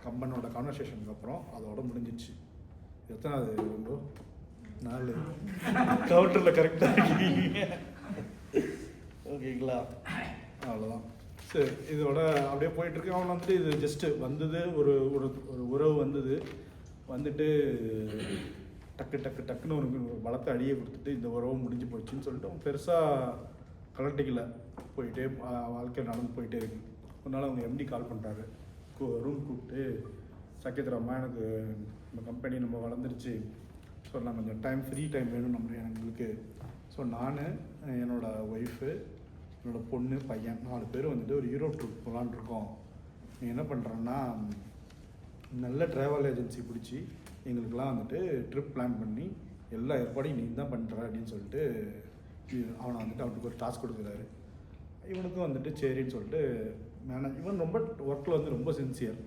கம்பனோட கான்வர்சேஷனுக்கு அப்புறம் அதோட முடிஞ்சிச்சு. எத்தனாவது ரொம்ப 4 கவுண்டரில் கரெக்டாக இருக்கீங்க. ஓகேங்களா? அவ்வளோதான். சரி, இதோட அப்படியே போயிட்டுருக்கு. அவன் வந்துட்டு இது ஜஸ்ட்டு வந்தது ஒரு ஒரு ஒரு உறவு வந்துட்டு டக்குன்னு ஒரு பலத்தை அடியை கொடுத்துட்டு இந்த உறவு முடிஞ்சு போச்சுன்னு சொல்லிட்டு அவன் பெருசாக கலட்டிக்கல, போயிட்டே வாழ்க்கை நடந்து போயிட்டே இருக்கு. ஒரு நாள் அவங்க எம்டி கால் பண்ணுறாரு, ரூம் கூப்பிட்டு, சத்யேந்திரம்மா எனக்கு நம்ம கம்பெனி நம்ம வளர்ந்துருச்சு, ஸோ நான் கொஞ்சம் ஃப்ரீ டைம் வேணும் எங்களுக்கு. ஸோ நான் என்னோடய ஒய்ஃபு என்னோடய பொண்ணு பையன் 4 பேர் வந்துட்டு ஒரு யூரோப் ட்ரிப் போகலான் இருக்கோம். நீ என்ன பண்ணுறேன்னா நல்ல ட்ராவல் ஏஜென்சி பிடிச்சி எங்களுக்கெல்லாம் வந்துட்டு ட்ரிப் பிளான் பண்ணி எல்லா ஏற்பாடையும் நீ தான் பண்ணுற அப்படின்னு சொல்லிட்டு அவனை வந்துட்டு அவனுக்கு ஒரு டாஸ்க் கொடுக்குறாரு. இவனுக்கும் வந்துட்டு சரின்னு சொல்லிட்டு இவன் ரொம்ப ஒர்க்கில் வந்து ரொம்ப சின்சியர்,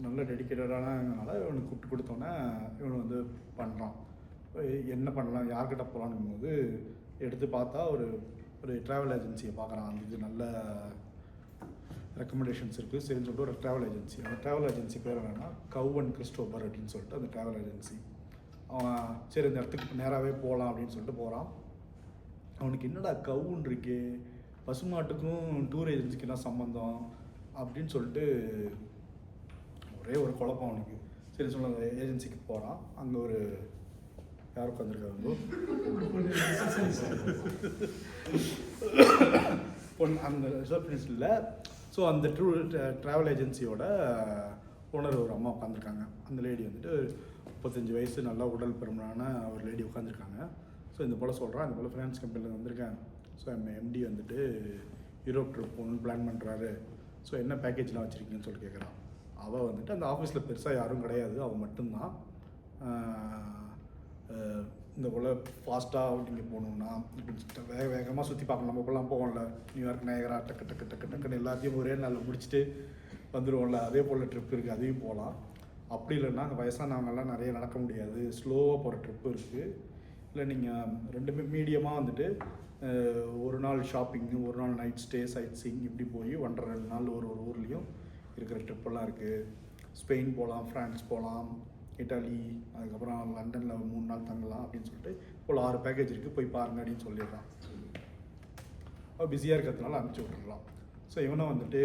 நல்ல டெடிக்கேட்டடானதுனால இவனுக்கு கூப்பிட்டு கொடுத்தோன்னே இவன் வந்து பண்ணுறான். என்ன பண்ணலாம் யார்கிட்ட போகலான்னு போது எடுத்து பார்த்தா ஒரு ட்ராவல் ஏஜென்சியை பார்க்குறான். இது நல்ல ரெக்கமெண்டேஷன்ஸ் இருக்குது சரின்னு சொல்லிட்டு ஒரு ட்ராவல் ஏஜென்சி. அந்த ட்ராவல் ஏஜென்சி பேர் என்னன்னா கவ் அண்ட் கிறிஸ்டோபர் அப்படின்னு சொல்லிட்டு அந்த ட்ராவல் ஏஜென்சி. அவன் சரி இந்த இடத்துக்கு நேராகவே போகலாம் அப்படின்னு சொல்லிட்டு போகிறான். அவனுக்கு என்னடா கவுன்னு இருக்கே, பசுமாட்டுக்கும் டூர் ஏஜென்சிக்கு என்ன சம்மந்தம் அப்படின்னு சொல்லிட்டு ஒரே ஒரு குழப்பம் அவனுக்கு. சரி சொல்ல அந்த ஏஜென்சிக்கு போகிறான். அங்கே ஒரு யார் உட்காந்துருக்காங்க அந்த ரிசப்ஷனிஸ்டில். ஸோ அந்த ட்ராவல் ஏஜென்சியோட ஓனர் ஒரு அம்மா உட்காந்துருக்காங்க. அந்த லேடி வந்துட்டு 35 வயசு நல்லா உடல் பெருமனான ஒரு லேடி உட்காந்துருக்காங்க. ஸோ இந்த போல் சொல்கிறான், இந்த போல் ஃபினான்ஸ் கம்பெனியில் வந்திருக்கேன். ஸோ எம்டி வந்துட்டு யூரோப் ட்ரிப் போகணுன்னு பிளான் பண்ணுறாரு. ஸோ என்ன பேக்கேஜ்லாம் வச்சுருக்கீங்கன்னு சொல்லி கேட்குறான். அவள் வந்துட்டு அந்த ஆஃபீஸில் பெருசாக யாரும் கிடையாது, அவள் மட்டும்தான். இந்த போல் ஃபாஸ்ட்டாக அவுட்டிங்க போகணுன்னா இப்படி வேகமாக சுற்றி பார்க்கணும். நம்ம போகலாம் போவோம்ல, நியூயார்க் நயகரா டக்குன்னு எல்லாத்தையும் ஒரே நாளில் முடிச்சுட்டு வந்துடுவோம்ல, அதே போல் ட்ரிப் இருக்குது, அதையும் போகலாம். அப்படி இல்லைன்னா அங்கே வயசானவங்கெல்லாம் நிறைய நடக்க முடியாது, ஸ்லோவாக போகிற ட்ரிப்பு இருக்குது. இல்லை நீங்கள் ரெண்டுமே மீடியமாக வந்துட்டு ஒரு நாள் ஷாப்பிங்கு, ஒரு நாள் நைட் ஸ்டே, சைட் சீயிங் இப்படி போய் 1.5-2 நாள் ஒரு ஊர்லேயும் இருக்கிற ட்ரிப்பெல்லாம் இருக்குது. ஸ்பெயின் போகலாம், ஃப்ரான்ஸ் போகலாம், இட்டாலி, அதுக்கப்புறம் லண்டனில் 3 நாள் தங்கலாம் அப்படின்னு சொல்லிட்டு இப்போ 6 பேக்கேஜ் இருக்குது, போய் பாருங்க அப்படின்னு சொல்லிடுறான். அவள் பிஸியாக இருக்கிறதுனால அனுப்பிச்சி விட்டுருலாம். ஸோ இவனே வந்துட்டு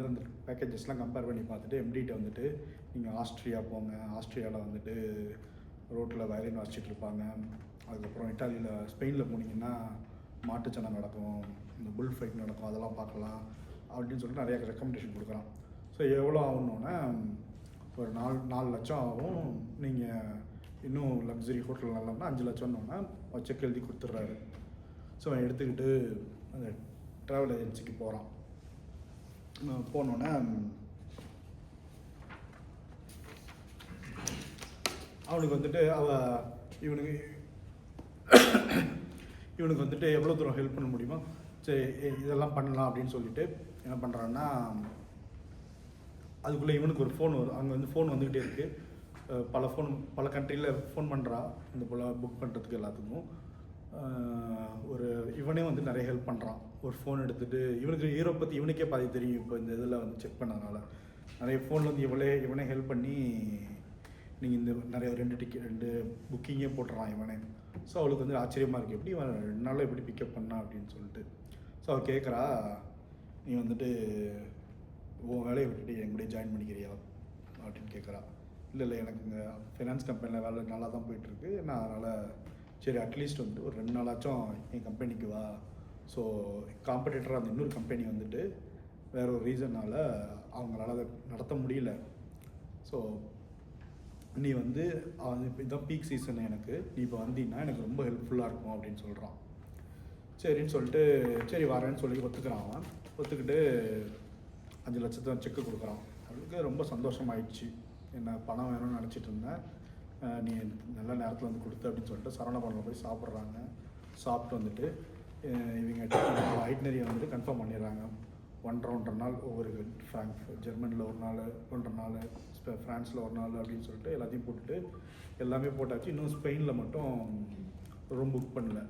அந்த பேக்கேஜஸ்லாம் கம்பேர் பண்ணி பார்த்துட்டு எம்டிகிட்ட வந்துட்டு நீங்கள் ஆஸ்ட்ரியா போங்க, ஆஸ்ட்ரியாவில் வந்துட்டு ரோட்டில் வயலின் வாசிச்சுட்டு இருப்பாங்க, அதுக்கப்புறம் இட்டாலியில் ஸ்பெயினில் போனீங்கன்னா மாட்டுச்சனை நடக்கும், இந்த புல் ஃபைட் நடக்கும், அதெல்லாம் பார்க்கலாம் அப்படின்னு சொல்லிட்டு நிறைய ரெக்கமெண்டேஷன் கொடுக்குறான். ஸோ எவ்வளோ ஆகணுன்னே ஒரு 4 லட்சம் ஆகும், நீங்கள் இன்னும் லக்ஸரி ஹோட்டல் நல்லாம்னா 5 லட்சம்னோன்னா செக் எழுதி கொடுத்துட்றாரு. ஸோ அவன் எடுத்துக்கிட்டு அந்த ட்ராவல் ஏஜென்சிக்கு போகிறான். போனோன்னே அவனுக்கு வந்துட்டு இவனுக்கு வந்துட்டு எவ்வளோ தூரம் ஹெல்ப் பண்ண முடியுமோ சரி இதெல்லாம் பண்ணலாம் அப்படின்னு சொல்லிட்டு என்ன பண்ணுறான்னா, அதுக்குள்ளே இவனுக்கு ஒரு ஃபோன் வரும். அங்கே வந்து ஃபோன் வந்துக்கிட்டே இருக்குது. பல கண்ட்ரியில் ஃபோன் பண்ணுறா இந்த போல் புக் பண்ணுறதுக்கு எல்லாத்துக்கும். இவனே வந்து நிறைய ஹெல்ப் பண்ணுறான். ஒரு ஃபோன் எடுத்துகிட்டு இவனுக்கு ஹீரோ பற்றி இவனுக்கே பாதி தெரியும். இப்போ இந்த இதில் வந்து செக் பண்ணதுனால நிறைய ஃபோனில் வந்து இவனே ஹெல்ப் பண்ணி நீங்கள் இந்த நிறைய 2 புக்கிங்கே போட்டுறான் இவனே. ஸோ அவளுக்கு வந்து ஆச்சரியமாக இருக்குது, எப்படி இவன் 2 நாளில் எப்படி பிக்கப் பண்ணா அப்படின்னு சொல்லிட்டு. ஸோ அவள் கேட்குறா, நீ வந்துட்டு உன் வேலையை விட்டுட்டு என் கூட ஜாயின் பண்ணிக்கிறியா அப்படின்னு கேட்குறா. இல்லை எனக்கு இங்கே ஃபினான்ஸ் கம்பெனியில் வேலை நல்லா தான் போயிட்டுருக்கு, நான் அதனால் சரி அட்லீஸ்ட் வந்துட்டு ஒரு 2 நாளாச்சும் என் கம்பெனிக்கு வா. ஸோ காம்படிட்டராக அந்த இன்னொரு கம்பெனி வந்துட்டு வேற ஒரு ரீசனால் அவங்களால அதை நடத்த முடியல. ஸோ நீ வந்து இப்போ இதான் பீக் சீசன், எனக்கு நீ இப்போ வந்தீங்கன்னா எனக்கு ரொம்ப ஹெல்ப்ஃபுல்லாக இருக்கும் அப்படின்னு சொல்கிறான். சரின்னு சொல்லிட்டு சரி வரேன்னு சொல்லி ஒத்துக்கிறான். அவன் ஒத்துக்கிட்டு 5 லட்சத்தை செக்கு கொடுக்குறான். அவளுக்கு ரொம்ப சந்தோஷமாயிடுச்சு. என்ன பணம் வேணும்னு நினச்சிட்டு இருந்தேன், நீ நல்ல நேரத்தில் வந்து கொடுத்த அப்படின்னு சொல்லிட்டு சரவணபவனில் போய் சாப்பிட்றாங்க. சாப்பிட்டு வந்துட்டு இவங்க ஐட்னரியை வந்துட்டு கன்ஃபார்ம் பண்ணிடுறாங்க. 1.5 நாள் ஒவ்வொரு ஜெர்மனியில் 1 நாள், 1.5 நாள், ஃப்ரான்ஸில் 1 நாள் அப்படின்னு சொல்லிட்டு எல்லாத்தையும் போட்டுட்டு எல்லாமே போட்டாச்சு. இன்னும் ஸ்பெயினில் மட்டும் ரூம் புக் பண்ணல.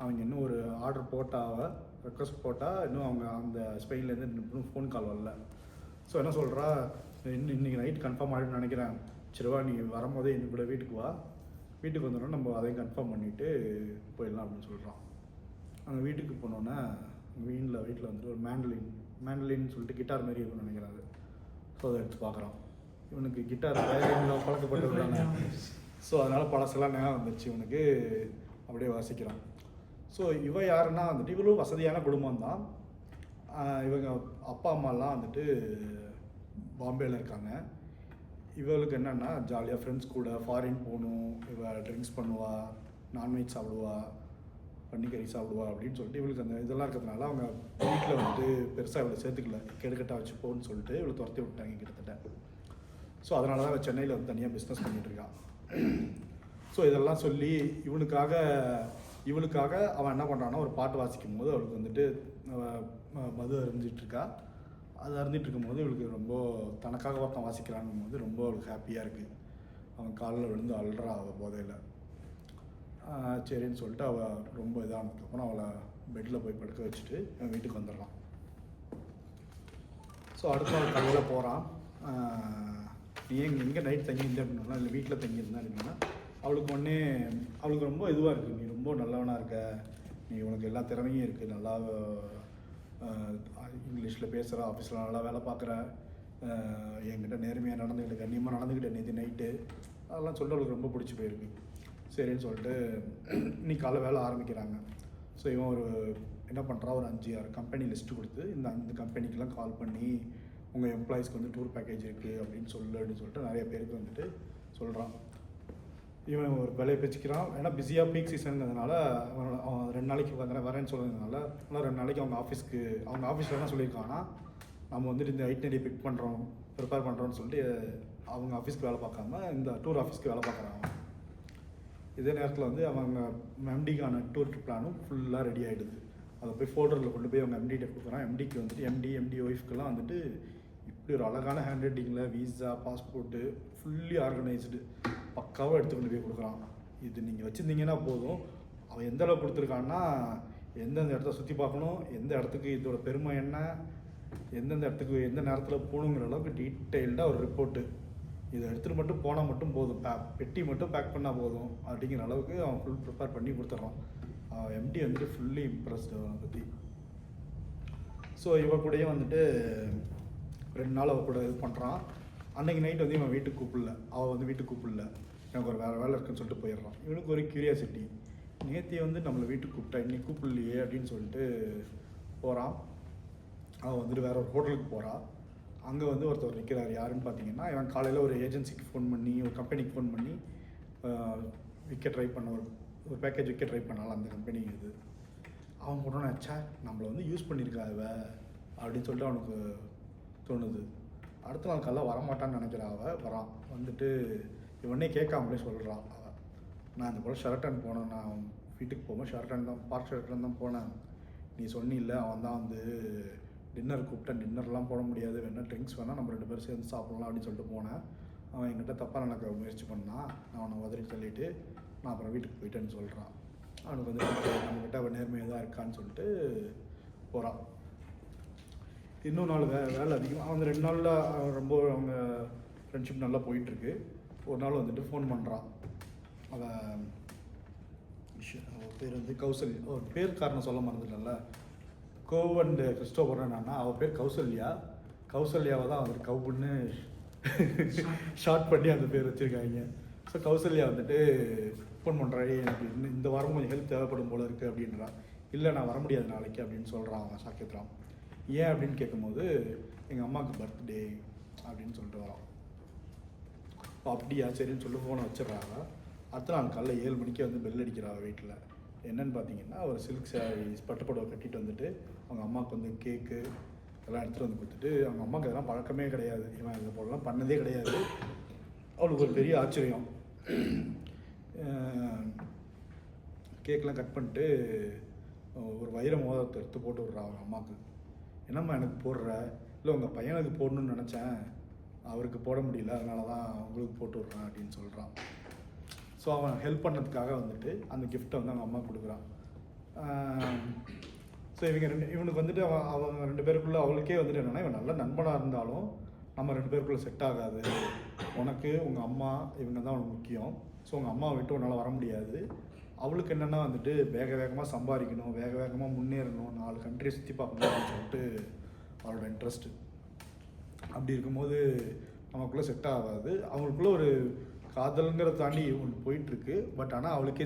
அவங்க இன்னும் ஒரு ஆர்டர் போட்டால் ரெக்வஸ்ட் போட்டால் இன்னும் அவங்க அந்த ஸ்பெயின்லேருந்து இன்னும் ஃபோன் கால் வரல. ஸோ என்ன சொல்கிறா, இன்றைக்கி நைட் கன்ஃபார்ம் ஆகிடுன்னு நினைக்கிறேன், சரிவா நீ வரும்போதே இன்னும் கூட வீட்டுக்கு வா, வீட்டுக்கு வந்தோன்னா நம்ம அதையும் கன்ஃபார்ம் பண்ணிவிட்டு போயிடலாம் அப்படின்னு சொல்கிறான். அங்கே வீட்டுக்கு போனோன்னே வீட்டில் வந்துட்டு ஒரு மேண்டலின்னு சொல்லிட்டு கிட்டார் மாரி இருக்குன்னு நினைக்கிறாரு. ஸோ அதை எடுத்து பார்க்குறான். இவனுக்கு கிட்டார் வயலினில் பழக்கப்பட்டது தானே. ஸோ அதனால் பழசெல்லாம் நேரம் வந்துச்சு இவனுக்கு, அப்படியே வாசிக்கிறான். ஸோ இவ யாருன்னா வந்துட்டு இவளும் வசதியான குடும்பம் தான். இவங்க அப்பா அம்மாலாம் வந்துட்டு பாம்பேயில் இருக்காங்க. இவளுக்கு என்னென்னா ஜாலியாக ஃப்ரெண்ட்ஸ் கூட ஃபாரின் போகணும், இவள் ட்ரிங்க்ஸ் பண்ணுவா, நான்வெஜ் சாப்பிடுவா, பன்னிக்கறி சாப்பிடுவா அப்படின்னு சொல்லிட்டு இவளுக்கு அந்த இதெல்லாம் இருக்கிறதுனால அவங்க வீட்டில் வந்துட்டு பெருசாக இவளை சேர்த்துக்கல, கெடுக்கட்டா வச்சு போன்னு சொல்லிட்டு இவளை துரத்தி விட்டாங்க கிட்டத்தட்ட. ஸோ அதனால தான் அவள் சென்னையில் வந்து தனியாக பிஸ்னஸ் பண்ணிகிட்ருக்கான். ஸோ இதெல்லாம் சொல்லி இவளுக்காக அவன் என்ன பண்ணுறான்னா, ஒரு பாட்டு வாசிக்கும் போது அவளுக்கு வந்துட்டு மது அருந்திட்டுருக்கா. அது அருந்திட்டு இருக்கும்போது இவளுக்கு ரொம்ப தனக்காக ஒருத்தன் வாசிக்கிறான்னும் போது ரொம்ப அவளுக்கு ஹாப்பியாக இருக்குது. அவன் காலில் விழுந்து அழுறா அவள் போதையில். சரின்னு சொல்லிட்டு அவள் ரொம்ப இதானதுக்கப்புறம் அவளை பெட்டில் போய் படுக்க வச்சுட்டு அவன் வீட்டுக்கு வந்துடுறான். ஸோ அடுத்த நாள் காலையில் போகிறான். நீ எங்கே நைட் தங்கியிருந்தேன் அப்படின்னா, இல்லை வீட்டில் தங்கியிருந்தேன் அப்படின்னா, அவளுக்கு ரொம்ப இதுவாக இருக்குது, நீ ரொம்ப நல்லவனாக இருக்க, நீ உனக்கு எல்லா திறமையும் இருக்குது, நல்லா இங்கிலீஷில் பேசுகிற, ஆஃபீஸில் நல்லா வேலை பார்க்குற, என்கிட்ட நேர்மையாக நடந்துக்கிட்டு கண்ணியமாக நடந்துக்கிட்ட நேற்று நைட்டு, அதெல்லாம் சொல்லிட்டு அவளுக்கு ரொம்ப பிடிச்சி போயிருக்கு. சரின்னு சொல்லிட்டு நீ காலை வேலை ஆரம்பிக்கிறாங்க. ஸோ இவன் என்ன பண்ணுறான், ஒரு 5-6 கம்பெனி லிஸ்ட்டு கொடுத்து இந்த கம்பெனிக்கெலாம் கால் பண்ணி உங்கள் எம்ப்ளாயீஸ்க்கு வந்து டூர் பேக்கேஜ் இருக்குது அப்படின்னு சொல்லிட்டு நிறைய பேருக்கு வந்துட்டு சொல்கிறான். இவன் ஒரு வேலையை பேசிக்கிறான். ஏன்னா பிஸியாக பீக் சீசனுங்கிறதுனால அவன் 2 நாளைக்கு வரேன்னு சொல்கிறதுனால ஆனால் 2 நாளைக்கு அவங்க ஆஃபீஸில் என்ன சொல்லியிருக்காங்கன்னா, நம்ம வந்துட்டு இந்த ஐட்னரி ப்ரிப்பேர் பண்ணுறோன்னு சொல்லிட்டு அவங்க ஆஃபீஸ்க்கு வேலை பார்க்காம இந்த டூர் ஆஃபீஸ்க்கு வேலை பார்க்குறாங்க. இதே நேரத்தில் வந்து அவங்க எம்டிக்கான டூர் பிளானும் ஃபுல்லாக ரெடி ஆகிடுது. அதை போய் ஃபோல்டரில் கொண்டு போய் அவங்க எம்டிகிட்ட கொடுக்குறான். எம்டிக்கு வந்துட்டு எம்டி ஒய்ஃப்க்கெல்லாம் வந்துட்டு இப்படி ஒரு அழகான ஹேண்ட் ரைட்டிங்கில் விசா, பாஸ்போர்ட்டு ஃபுல்லி ஆர்கனைஸ்டு பக்காவாக எடுத்து கொண்டு போய் கொடுக்குறான். இது நீங்கள் வச்சுருந்தீங்கன்னா போதும். அவன் எந்த அளவுக்கு கொடுத்துருக்கான்னா, எந்தெந்த இடத்த சுற்றி பார்க்கணும், எந்த இடத்துக்கு இதோட பெருமை என்ன, எந்தெந்த இடத்துக்கு எந்த நேரத்தில் போகணுங்கிற அளவுக்கு டீட்டெயில்டாக ஒரு ரிப்போர்ட்டு. இதை எடுத்துகிட்டு மட்டும் போனால் மட்டும் போதும், பெட்டி மட்டும் பேக் பண்ணால் போதும் அப்படிங்கிற அளவுக்கு அவன் ஃபுல் ப்ரிப்பேர் பண்ணி கொடுத்துட்றான். எம்டி வந்துட்டு ஃபுல்லி இம்ப்ரெஸ்டு அவனை பற்றி. ஸோ இவன் கூடயே வந்துட்டு 2 நாள் அவள் கூட இது பண்ணுறான். அன்றைக்கி நைட் வந்து இவன் வீட்டுக்கு கூப்பிடல, அவள் வந்து வீட்டுக்கு கூப்பிடல, எனக்கு ஒரு வேறு வேலை இருக்குன்னு சொல்லிட்டு போயிடுறான். இவனுக்கு ஒரு க்யூரியாசிட்டி, நேற்று வந்து நம்மளை வீட்டுக்கு கூப்பிட்டா இன்னைக்கு கூப்பிடலையே அப்படின்னு சொல்லிட்டு போகிறான். அவள் வந்துட்டு வேறு ஒரு ஹோட்டலுக்கு போகிறாள். அங்கே வந்து ஒருத்தர் நிற்கிறார். யாருன்னு பார்த்தீங்கன்னா, இவன் காலையில் ஒரு ஏஜென்சிக்கு ஃபோன் பண்ணி, ஒரு கம்பெனிக்கு ஃபோன் பண்ணி விற்க ட்ரை பண்ண ஒரு பேக்கேஜ் விற்க ட்ரை பண்ணாலும் அந்த கம்பெனி இது. அவன் போட்டோன்னு ஆச்சா நம்மளை வந்து யூஸ் பண்ணியிருக்காவ அப்படின்னு சொல்லிட்டு அவனுக்கு தோணுது. அடுத்த நாள் காலைல வரமாட்டான்னு நினைக்கிறா. அவள் வந்துட்டு இவனே கேட்காமலே சொல்கிறான். அவள் நான் இந்த போல் ஷெரட்டன் போனேன், நான் வீட்டுக்கு போகும்போது ஷர்ட்டன் தான் பார்க் ஷர்ட்டன் தான் போனேன். நீ சொன்னில்ல அவன் தான் வந்து டின்னர் கூப்பிட்டேன், டின்னர்லாம் போட முடியாது, வேணா ட்ரிங்க்ஸ் வேணால் நம்ம 2 பேரும் சேர்ந்து சாப்பிட்லாம் அப்படின்னு சொல்லிட்டு போனேன். அவன் என்கிட்ட தப்பாக நடக்க முயற்சி பண்ணான். நான் அவனை உதறி தள்ளிட்டு நான் அப்புறம் வீட்டுக்கு போயிட்டேன்னு சொல்கிறான். அவனுக்கு வந்து நம்மக்கிட்ட அவன் நேர்மையாக தான் இருக்கான்னு சொல்லிட்டு போகிறான். இன்னும் நாள் வேலை அதிகம். அவன் 2 நாளில் ரொம்ப அவங்க ஃப்ரெண்ட்ஷிப் நல்லா போயிட்டுருக்கு. ஒரு நாள் வந்துட்டு ஃபோன் பண்ணுறான். அவன் பேர் வந்து கௌசல்யா. ஒரு பேர் காரணம் சொல்ல மறந்துட்டல. கோவ் அண்ட் கிறிஸ்டோபர் என்னன்னா அவள் பேர் கௌசல்யா. கௌசல்யாவை தான் அவர் கவுன்னு ஷார்ட் பண்ணி அந்த பேர் வச்சுருக்காங்க. ஸோ கௌசல்யா வந்துட்டு ஃபோன் பண்ணுறாரு, எனக்கு இந்த வாரம் கொஞ்சம் ஹெல்ப் தேவைப்படும் போல இருக்குது அப்படின்றான். இல்லை நான் வர முடியாது நாளைக்கு அப்படின்னு சொல்கிறான் அவன் சாக்கியத்ராம். ஏன் அப்படின்னு கேட்கும்போது எங்கள் அம்மாவுக்கு பர்த்டே அப்படின்னு சொல்லிட்டு வரான். அப்படியா சரின்னு சொல்லி ஃபோனை வச்சிடுறாங்க. அடுத்த நாள் காலைல 7 மணிக்கு வந்து பெல் அடிக்கிறாங்க வீட்டில். என்னென்னு பார்த்தீங்கன்னா ஒரு சில்க் சாரி பட்டுப்புடவை கட்டிட்டு வந்துட்டு அவங்க அம்மாவுக்கு வந்து கேக்கு எல்லாம் எடுத்துகிட்டு வந்து கொடுத்துட்டு, அவங்க அம்மாவுக்கு அதெல்லாம் பழக்கமே கிடையாது, இவன் இது போலலாம் பண்ணதே கிடையாது. அவளுக்கு ஒரு பெரிய ஆச்சரியம். கேக்கெலாம் கட் பண்ணிட்டு ஒரு வைர மோதிரத்தை எடுத்து போட்டு விட்றா அவங்க அம்மாவுக்கு. என்னம்மா எனக்கு போடுற? இல்லை உங்கள் பையனுக்கு போடணும்னு நினச்சேன், அவருக்கு போட முடியல, அதனால தான் உங்களுக்கு போட்டு விட்றேன் அப்படின்னு சொல்கிறான். ஸோ அவன் ஹெல்ப் பண்ணதுக்காக வந்துட்டு அந்த கிஃப்ட்டை வந்து அவங்க அம்மா கொடுக்குறான். ஸோ இவனுக்கு வந்துட்டு அவங்க 2 பேருக்குள்ளே அவளுக்கே வந்துட்டு என்னென்னா, இவன் நல்ல நண்பனாக இருந்தாலும் நம்ம 2 பேருக்குள்ளே செட் ஆகாது. உனக்கு உங்கள் அம்மா இவங்க தான் உனக்கு முக்கியம். ஸோ உங்கள் அம்மாவை விட்டு உன்னால் வர முடியாது. அவளுக்கு என்னென்னா வந்துட்டு வேகமாக சம்பாதிக்கணும், வேகமாக முன்னேறணும், 4 கண்ட்ரி சுற்றி பார்க்கணும்னு சொல்லிட்டு அவளோட இன்ட்ரெஸ்ட்டு. அப்படி இருக்கும்போது நமக்குள்ளே செட் ஆகாது. அவங்களுக்குள்ள ஒரு காதலுங்கிறத தாண்டி ஒன்று போயிட்டுருக்கு. பட் ஆனால் அவளுக்கே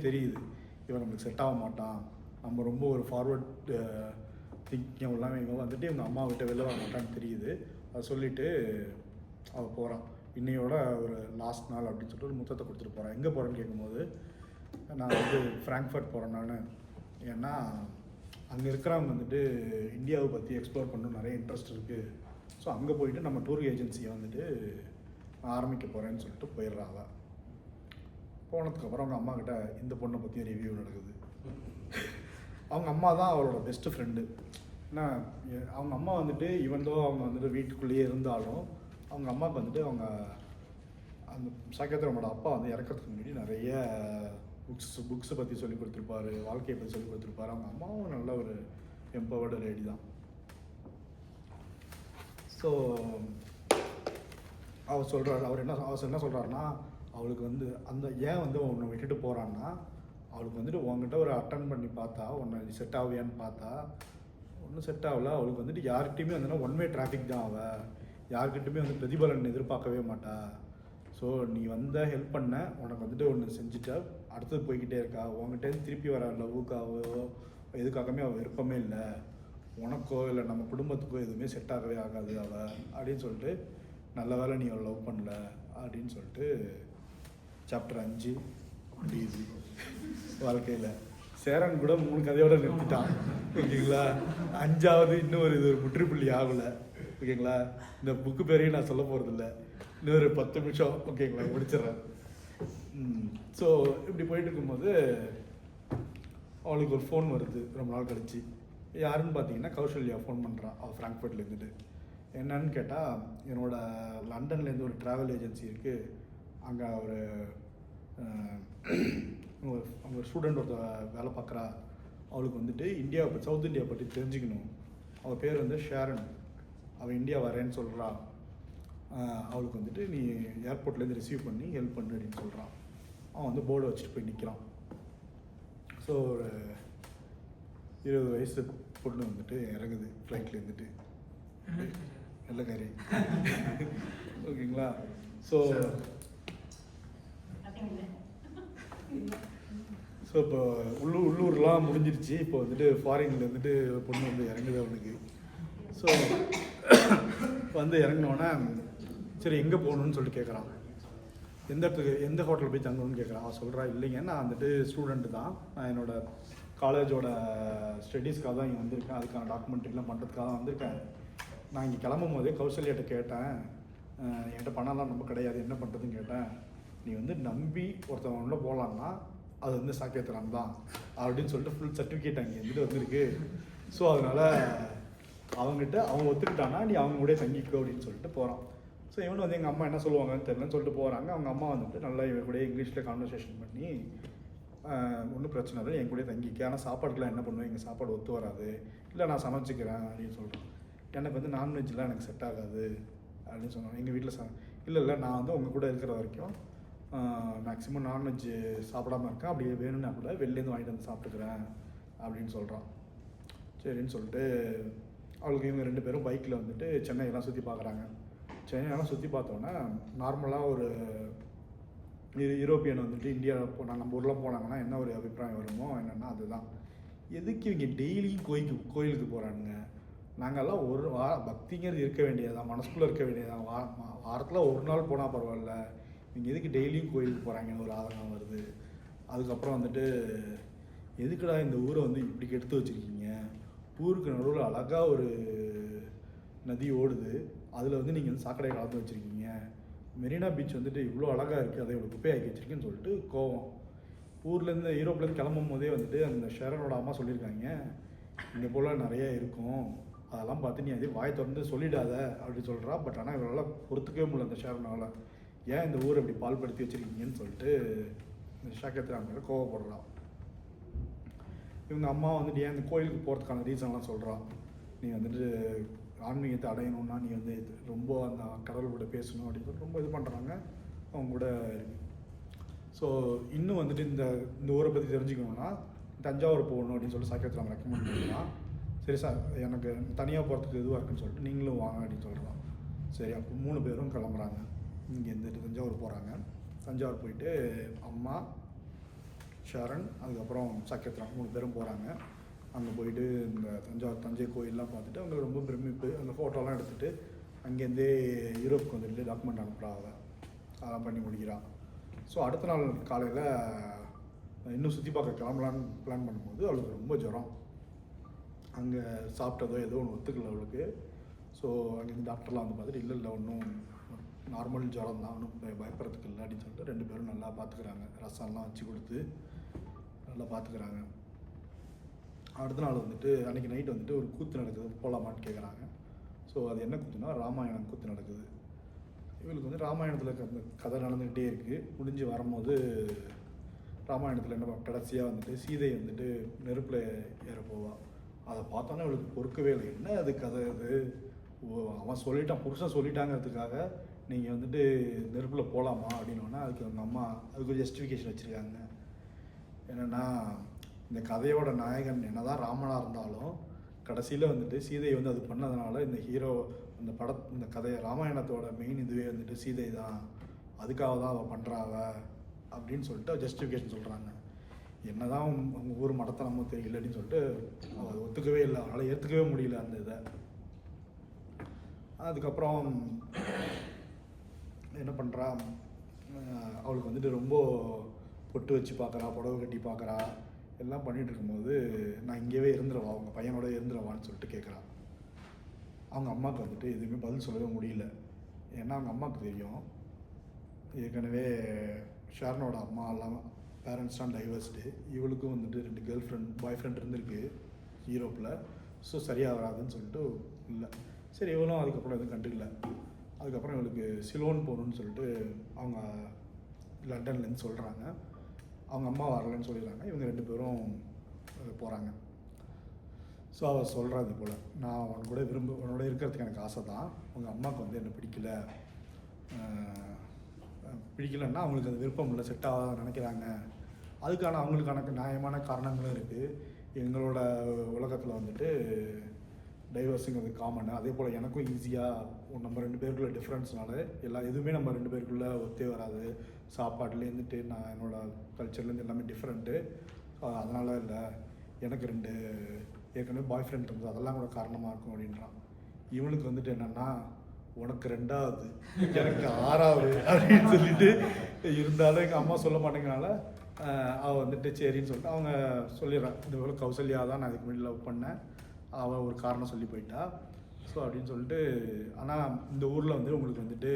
தெரியுது இவன் நம்மளுக்கு செட் ஆக மாட்டான், நம்ம ரொம்ப ஒரு ஃபார்வர்ட் திங்கிங் எல்லாமே இவன் வந்துட்டு இவங்க அம்மா விட்டு வெளில வர மாட்டான்னு தெரியுது. அதை சொல்லிவிட்டு அவள் போகிறான். இன்னையோட ஒரு லாஸ்ட் நாள் அப்படின்னு சொல்லிட்டு ஒரு முத்தத்தை கொடுத்துட்டு போகிறான். எங்கே போகிறேன்னு கேட்கும்போது நான் வந்து ஃப்ராங்க்ஃபர்ட் போகிறேன் நான். ஏன்னா அங்கே இருக்கிறவங்க வந்துட்டு இந்தியாவை பற்றி எக்ஸ்ப்ளோர் பண்ணணும் நிறைய இன்ட்ரெஸ்ட் இருக்குது. ஸோ அங்கே போயிட்டு நம்ம டூர் ஏஜென்சியை வந்துட்டு ஆரம்பிக்க போகிறேன்னு சொல்லிட்டு போயிடுறாங்க. போனதுக்கப்புறம் அவங்க அம்மா கிட்ட இந்த பொண்ணை பற்றி ரிவ்யூ நடக்குது. அவங்க அம்மா தான் அவளோட பெஸ்ட்டு ஃப்ரெண்டு. ஏன்னா அவங்க அம்மா வந்துட்டு இவன்தோ அவங்க வந்துட்டு வீட்டுக்குள்ளேயே இருந்தாலும் அவங்க அம்மாவுக்கு வந்துட்டு அவங்க அந்த சாக்கியத்ராமோட அப்பா வந்து இறக்கிறதுக்கு முன்னாடி நிறைய புக்ஸை பற்றி சொல்லி கொடுத்துருப்பாரு, வாழ்க்கையை பற்றி சொல்லி கொடுத்துருப்பாரு. அவங்க அம்மாவும் நல்ல ஒரு எம்பவர்டு லேடி தான். ஸோ அவர் என்ன சொல்கிறாருன்னா, அவளுக்கு வந்து அந்த ஏன் வந்து உன்னை விட்டுட்டு போகிறான்னா, அவளுக்கு வந்துட்டு உங்ககிட்ட ஒரு அட்டன் பண்ணி பார்த்தா உன்னை செட் ஆகுவியான்னு பார்த்தா ஒன்றும் செட் ஆகல. அவளுக்கு வந்துட்டு யார்கிட்டையுமே வந்து ஒன் வே டிராஃபிக் தான். அவள் யார்கிட்டையுமே வந்து பிரதிபலன் எதிர்பார்க்கவே மாட்டா. ஸோ நீ ஹெல்ப் பண்ண, உனக்கு வந்துட்டு ஒன்று செஞ்சுட்டா அடுத்தது போய்கிட்டே இருக்கா. உங்ககிட்ட திருப்பி வர லவ்வுக்காவோ எதுக்காகவே அவள் விருப்பமே இல்லை. உனக்கோ இல்லை நம்ம குடும்பத்துக்கோ எதுவுமே செட் ஆகவே ஆகாது அவள் அப்படின்னு சொல்லிட்டு, நல்ல வேலை நீ அவளை லவ் பண்ணல அப்படின்னு சொல்லிட்டு சாப்டர் 5 முடியுது. வாழ்க்கையில் சேரன் கூட 3 கதையோட நிறுத்திட்டான். ஓகேங்களா, 5ஆவது இன்னும் இது ஒரு முற்றுப்புள்ளி ஆகலை. ஓகேங்களா, இந்த புக்கு பேரையும் நான் சொல்ல போகிறதில்ல, இன்னொரு 10 நிமிஷம் ஓகேங்களா முடிச்சிடுறேன். ஸோ இப்படி போயிட்டு இருக்கும்போது அவளுக்கு ஒரு ஃபோன் வருது ரொம்ப நாள் கழிச்சு. யாருன்னு பார்த்தீங்கன்னா கௌசல்யா ஃபோன் பண்ணுறான். அவள் ஃப்ராங்க்ஃபர்ட்ல இருந்துட்டு. என்னன்னு கேட்டால், என்னோட லண்டன்லேருந்து ஒரு ட்ராவல் ஏஜென்சி இருக்குது, அங்கே அவங்க ஸ்டூடெண்ட் ஒருத்தர் வேலை பார்க்குறா. அவளுக்கு வந்துட்டு இந்தியாவை பற்றி சவுத் இந்தியா பற்றி தெரிஞ்சுக்கணும். அவள் பேர் வந்து ஷேரன். அவள் இந்தியா வரேன்னு சொல்கிறா. அவளுக்கு வந்துட்டு நீ ஏர்போர்ட்லேருந்து ரிசீவ் பண்ணி ஹெல்ப் பண்ணு அப்படின்னு சொல்கிறான். அவன் வந்து போர்டை வச்சுட்டு போய் நிற்கிறான். ஸோ ஒரு 20 வயசு பொண்ணு வந்துட்டு இறங்குது ஃப்ளைட்டில் இருந்துட்டு, வெள்ளைக்காரி. ஓகேங்களா, ஸோ இப்போ உள்ளூர்லாம் முடிஞ்சிருச்சு. இப்போ வந்துட்டு ஃபாரின்ல வந்துட்டு பொண்ணு வந்து இறங்குது அவனுக்கு. ஸோ வந்து இறங்கினோன்னே சரி எங்கே போகணுன்னு சொல்லிட்டு கேட்குறான். எந்த ஹோட்டலில் போய் தங்கணும்னு கேட்குறான். அவன் சொல்கிறா, இல்லைங்க நான் வந்துட்டு ஸ்டூடெண்ட்டு தான், நான் என்னோடய காலேஜோட ஸ்டடீஸ்க்காக தான் இங்கே வந்திருக்கேன், அதுக்கான டாக்குமெண்ட்ரிலாம் பண்ணுறதுக்காக தான் வந்திருக்கேன். நான் இங்கே கிளம்பும் போதே கௌசல்யாட்ட கேட்டேன், என்கிட்ட பணம்லாம் ரொம்ப கிடையாது, என்ன பண்ணுறதுன்னு கேட்டேன். நீ வந்து நம்பி ஒருத்தவங்க உள்ள போகலான்னா அது வந்து சாக்கியத்ராம் தான் அப்படின்னு சொல்லிட்டு ஃபுல் சர்டிஃபிகேட் அங்கே இருந்துட்டு வந்திருக்கு. ஸோ அதனால் அவங்ககிட்ட அவங்க ஒத்துக்கிட்டானா நீ அவங்க கூட தங்கிக்கோ அப்படின்னு சொல்லிட்டு போகிறான். ஸோ இவனு வந்து எங்கள் அம்மா என்ன சொல்லுவாங்கன்னு தெரியலன்னு சொல்லிட்டு போகிறாங்க. அவங்க அம்மா வந்துட்டு நல்லா இவன் கூட இங்கிலீஷில் கான்வர்சேஷன் பண்ணி ஒன்றும் பிரச்சனை இல்லை என் கூட தங்கிக்க, ஆனால் சாப்பாடுக்கெலாம் என்ன பண்ணுவேன், எங்கள் சாப்பாடு ஒத்து வராது, இல்லை நான் சமைச்சிக்கிறேன் அப்படின்னு சொல்கிறேன். எனக்கு வந்து நான்வெஜ்லாம் எனக்கு செட் ஆகாது அப்படின்னு சொன்னாங்க. எங்கள் வீட்டில் இல்லை நான் வந்து உங்கள் கூட இருக்கிற வரைக்கும் மேக்ஸிமம் நான்வெஜ் சாப்பிடாம இருக்கேன், அப்படி வேணும்னா கூட வெளிலேருந்து வாங்கிட்டு வந்து சாப்பிட்டுக்கிறேன் அப்படின்னு சொல்கிறான். சரின்னு சொல்லிட்டு அவளுக்கு இவங்க 2 பேரும் பைக்கில் வந்துட்டு சென்னையெல்லாம் சுற்றி பார்க்குறாங்க. சென்னையெல்லாம் சுற்றி பார்த்தோன்னா நார்மலாக ஒரு யூரோப்பியன் வந்துட்டு இந்தியாவில் நம்ம ஊரில் போனாங்கன்னா என்ன ஒரு அபிப்பிராயம் வருமோ என்னென்னா அதுதான், எதுக்கு இவங்க டெய்லியும் கோயிலுக்கு போகிறானுங்க, நாங்கள்லாம் ஒரு பக்திங்கிறது இருக்க வேண்டியதுதான், மனசுக்குள்ளே இருக்க வேண்டியதுதான், வாரத்தில் ஒரு நாள் போனால் பரவாயில்ல, இவங்க எதுக்கு டெய்லியும் கோயிலுக்கு போகிறாங்கன்னு ஒரு ஆதங்கம் வருது. அதுக்கப்புறம் வந்துட்டு எதுக்குடா இந்த ஊரை வந்து இப்படி கெடுத்து வச்சுருக்கீங்க, ஊருக்கு நடுவில் அழகாக ஒரு நதி ஓடுது, அதில் வந்து நீங்கள் வந்து சாக்கடை கலந்து வச்சுருக்கீங்க, மெரினா பீச் வந்துட்டு இவ்வளோ அழகாக இருக்குது, அதை இவ்வளோ குப்பையாக்கி வச்சுருக்கேன்னு சொல்லிட்டு கோவம். ஊர்லேருந்து யூரோப்லேருந்து கிளம்பும் போதே வந்துட்டு அந்த ஷேரனோட அம்மா சொல்லியிருக்காங்க, இங்கே போல் நிறைய இருக்கும், அதெல்லாம் பார்த்து நீ அதே வாய் திறந்து சொல்லிடாத அப்படி சொல்கிறா. பட் ஆனால் இவரால் பொறுத்துக்கவே முடியல அந்த ஷேரனால், ஏன் இந்த ஊரை இப்படி பால்படுத்தி வச்சுருக்கீங்கன்னு சொல்லிட்டு இந்த சாக்கியத்ராம் மேலே கோவப்படுறான். இவங்க அம்மா வந்துட்டு ஏன் இந்த கோயிலுக்கு போகிறதுக்கான ரீசன்லாம் சொல்கிறான், நீ வந்துட்டு ஆன்மீகத்தை அடையணும்னா நீ வந்து ரொம்ப அந்த கடவுளோட பேசணும் அப்படின்னு சொல்லிட்டு ரொம்ப இது பண்ணுறாங்க அவங்க கூட இருக்கு. ஸோ இன்னும் வந்துட்டு இந்த ஊரை பற்றி தெரிஞ்சுக்கணுன்னா தஞ்சாவூர் போகணும் அப்படின்னு சொல்லிட்டு சாக்கியத்ராம் ரெக்கமெண்ட் பண்ணலாம். சரி சார் எனக்கு தனியாக போகிறதுக்கு இதுவாக இருக்குன்னு சொல்லிட்டு நீங்களும் வாங்க அப்படின்னு சொல்கிறான். சரி அப்போ 3 பேரும் கிளம்புறாங்க, இங்கே இருந்துட்டு தஞ்சாவூர் போகிறாங்க. தஞ்சாவூர் போயிட்டு அம்மா, ஷரண், அதுக்கப்புறம் சாக்கியத்ராம் 3 பேரும் போகிறாங்க. அங்கே போயிட்டு இந்த தஞ்சை கோயிலெலாம் பார்த்துட்டு அவங்களுக்கு ரொம்ப பிரமிப்பு, அந்த ஃபோட்டோலாம் எடுத்துகிட்டு அங்கேருந்தே யூரோப்புக்கு வந்துட்டு டாக்குமெண்ட் அனுப்புகிறாங்க, அதெல்லாம் பண்ணி முடிக்கிறான். ஸோ அடுத்த நாள் காலையில் இன்னும் சுற்றி பார்க்க கிளம்பலான்னு பிளான் பண்ணும்போது அவளுக்கு ரொம்ப ஜுரம். அங்கே சாப்பிட்டதோ ஏதோ ஒன்று ஒத்துக்கல அவளுக்கு. ஸோ அங்கேருந்து டாக்டர்லாம் வந்து பார்த்துட்டு இல்லை ஒன்றும் நார்மல் ஜுரம் தான், ஒன்றும் பயப்படுறதுக்கு இல்லை அப்படின்னு சொல்லிட்டு 2 பேரும் நல்லா பார்த்துக்கிறாங்க, ரசம்லாம் வச்சு கொடுத்து நல்லா பார்த்துக்கிறாங்க. அடுத்த நாள் வந்துட்டு அன்றைக்கி நைட் வந்துட்டு ஒரு கூத்து நடக்குது, போகலாமான்னு கேட்குறாங்க. ஸோ அது என்ன கூத்துனா ராமாயணம் கூத்து நடக்குது. இவளுக்கு வந்து ராமாயணத்தில் அந்த கதை நடந்துக்கிட்டே இருக்குது. முடிஞ்சு வரும்போது ராமாயணத்தில் என்ன கடைசியாக வந்துட்டு சீதை வந்துட்டு நெருப்பில் ஏற போவா. அதை பார்த்தோன்னா இவளுக்கு பொறுக்கவே இல்லை, என்ன அது கதை அது, அவன் சொல்லிட்டான், புருஷன் சொல்லிட்டாங்கிறதுக்காக நீங்கள் வந்துட்டு நெருப்பில் போகலாமா அப்படின்னோன்னா அதுக்கு அவங்க அம்மா அதுக்கு ஒரு ஜஸ்டிஃபிகேஷன் வச்சுருக்காங்க. என்னென்னா இந்த கதையோட நாயகன் என்னதான் ராமனாக இருந்தாலும் கடைசியில் வந்துட்டு சீதை வந்து அது பண்ணதுனால இந்த ஹீரோ இந்த கதையை ராமாயணத்தோட மெயின் இதுவே வந்துட்டு சீதை தான், அதுக்காக தான் அவள் பண்ணுறாவ அப்படின்னு சொல்லிட்டு ஜஸ்டிஃபிகேஷன் சொல்கிறாங்க. என்னதான் அவங்க ஊர் மடத்தனமோ தெரியல அப்படின்னு சொல்லிட்டு அவள் ஒத்துக்கவே இல்லை, அவனால் ஏற்றுக்கவே முடியல அந்த இதை. அதுக்கப்புறம் என்ன பண்ணுறா, அவளுக்கு வந்துட்டு ரொம்ப பொட்டு வச்சு பார்க்குறா, புடவை கட்டி பார்க்குறா, எல்லாம் பண்ணிகிட்டு இருக்கும்போது நான் இங்கேயே இருந்துருவா, அவங்க பையனோட இருந்துருவான்னு சொல்லிட்டு கேட்குறா. அவங்க அம்மாவுக்கு வந்துட்டு எதுவுமே பதில் சொல்லவே முடியல. ஏன்னா அவங்க அம்மாவுக்கு தெரியும் ஏற்கனவே ஷரணோட அம்மா எல்லாம் பேரண்ட்ஸ்லாம் டைவர்ஸ்டு, இவளுக்கும் வந்துட்டு 2 பாய் ஃப்ரெண்ட் இருந்திருக்கு யூரோப்பில். ஸோ சரியாக வராதுன்னு சொல்லிட்டு இல்லை. சரி இவளும் அதுக்கப்புறம் எதுவும் கண்டுக்கல. அதுக்கப்புறம் இவளுக்கு சிலோன் போகணுன்னு சொல்லிட்டு அவங்க லண்டன்லேருந்து சொல்கிறாங்க. அவங்க அம்மா வரலன்னு சொல்லிடுறாங்க. இவங்க 2 பேரும் போகிறாங்க. ஸோ அவள் சொல்கிறது போல், நான் உன்னோட இருக்கிறதுக்கு எனக்கு ஆசை தான், உங்கள் அம்மாவுக்கு வந்து என்னை பிடிக்கலன்னா அவங்களுக்கு அது விருப்பம் இல்லை, செட் ஆகாத நினைக்கிறாங்க, அதுக்கான அவங்களுக்கான நியாயமான காரணங்களும் இருக்குது. எங்களோட உலகத்தில் வந்துட்டு டைவர்ஸுங்கிறது காமன், அதே போல் எனக்கும் ஈஸியாக நம்ம 2 பேருக்குள்ள டிஃப்ரென்ஸ்னால எதுவுமே நம்ம 2 பேருக்குள்ளே ஒத்தே வராது, சாப்பாடுலேருந்துட்டு நான் என்னோடய கல்ச்சர்லேருந்து எல்லாமே டிஃப்ரெண்ட்டு. ஸோ அதனால் இல்லை, எனக்கு 2 ஏற்கனவே பாய் ஃப்ரெண்ட் இருந்தது, அதெல்லாம் கூட காரணமாக இருக்கும் அப்படின்றான். இவனுக்கு வந்துட்டு என்னென்னா உனக்கு 2வது எனக்கு 6வது அப்படின்னு சொல்லிட்டு இருந்தாலும் எங்கள் அம்மா சொல்ல மாட்டேங்கிறனால அவள் வந்துட்டு சரின்னு சொல்லிட்டு அவங்க சொல்லிடுறான், இந்த போல் கௌசல்யா தான் நான் இதுக்கு முன்னாடி லவ் பண்ணேன், அவள் ஒரு காரணம் சொல்லி போயிட்டா. ஸோ அப்படின்னு சொல்லிட்டு, ஆனால் இந்த ஊரில் வந்து உங்களுக்கு வந்துட்டு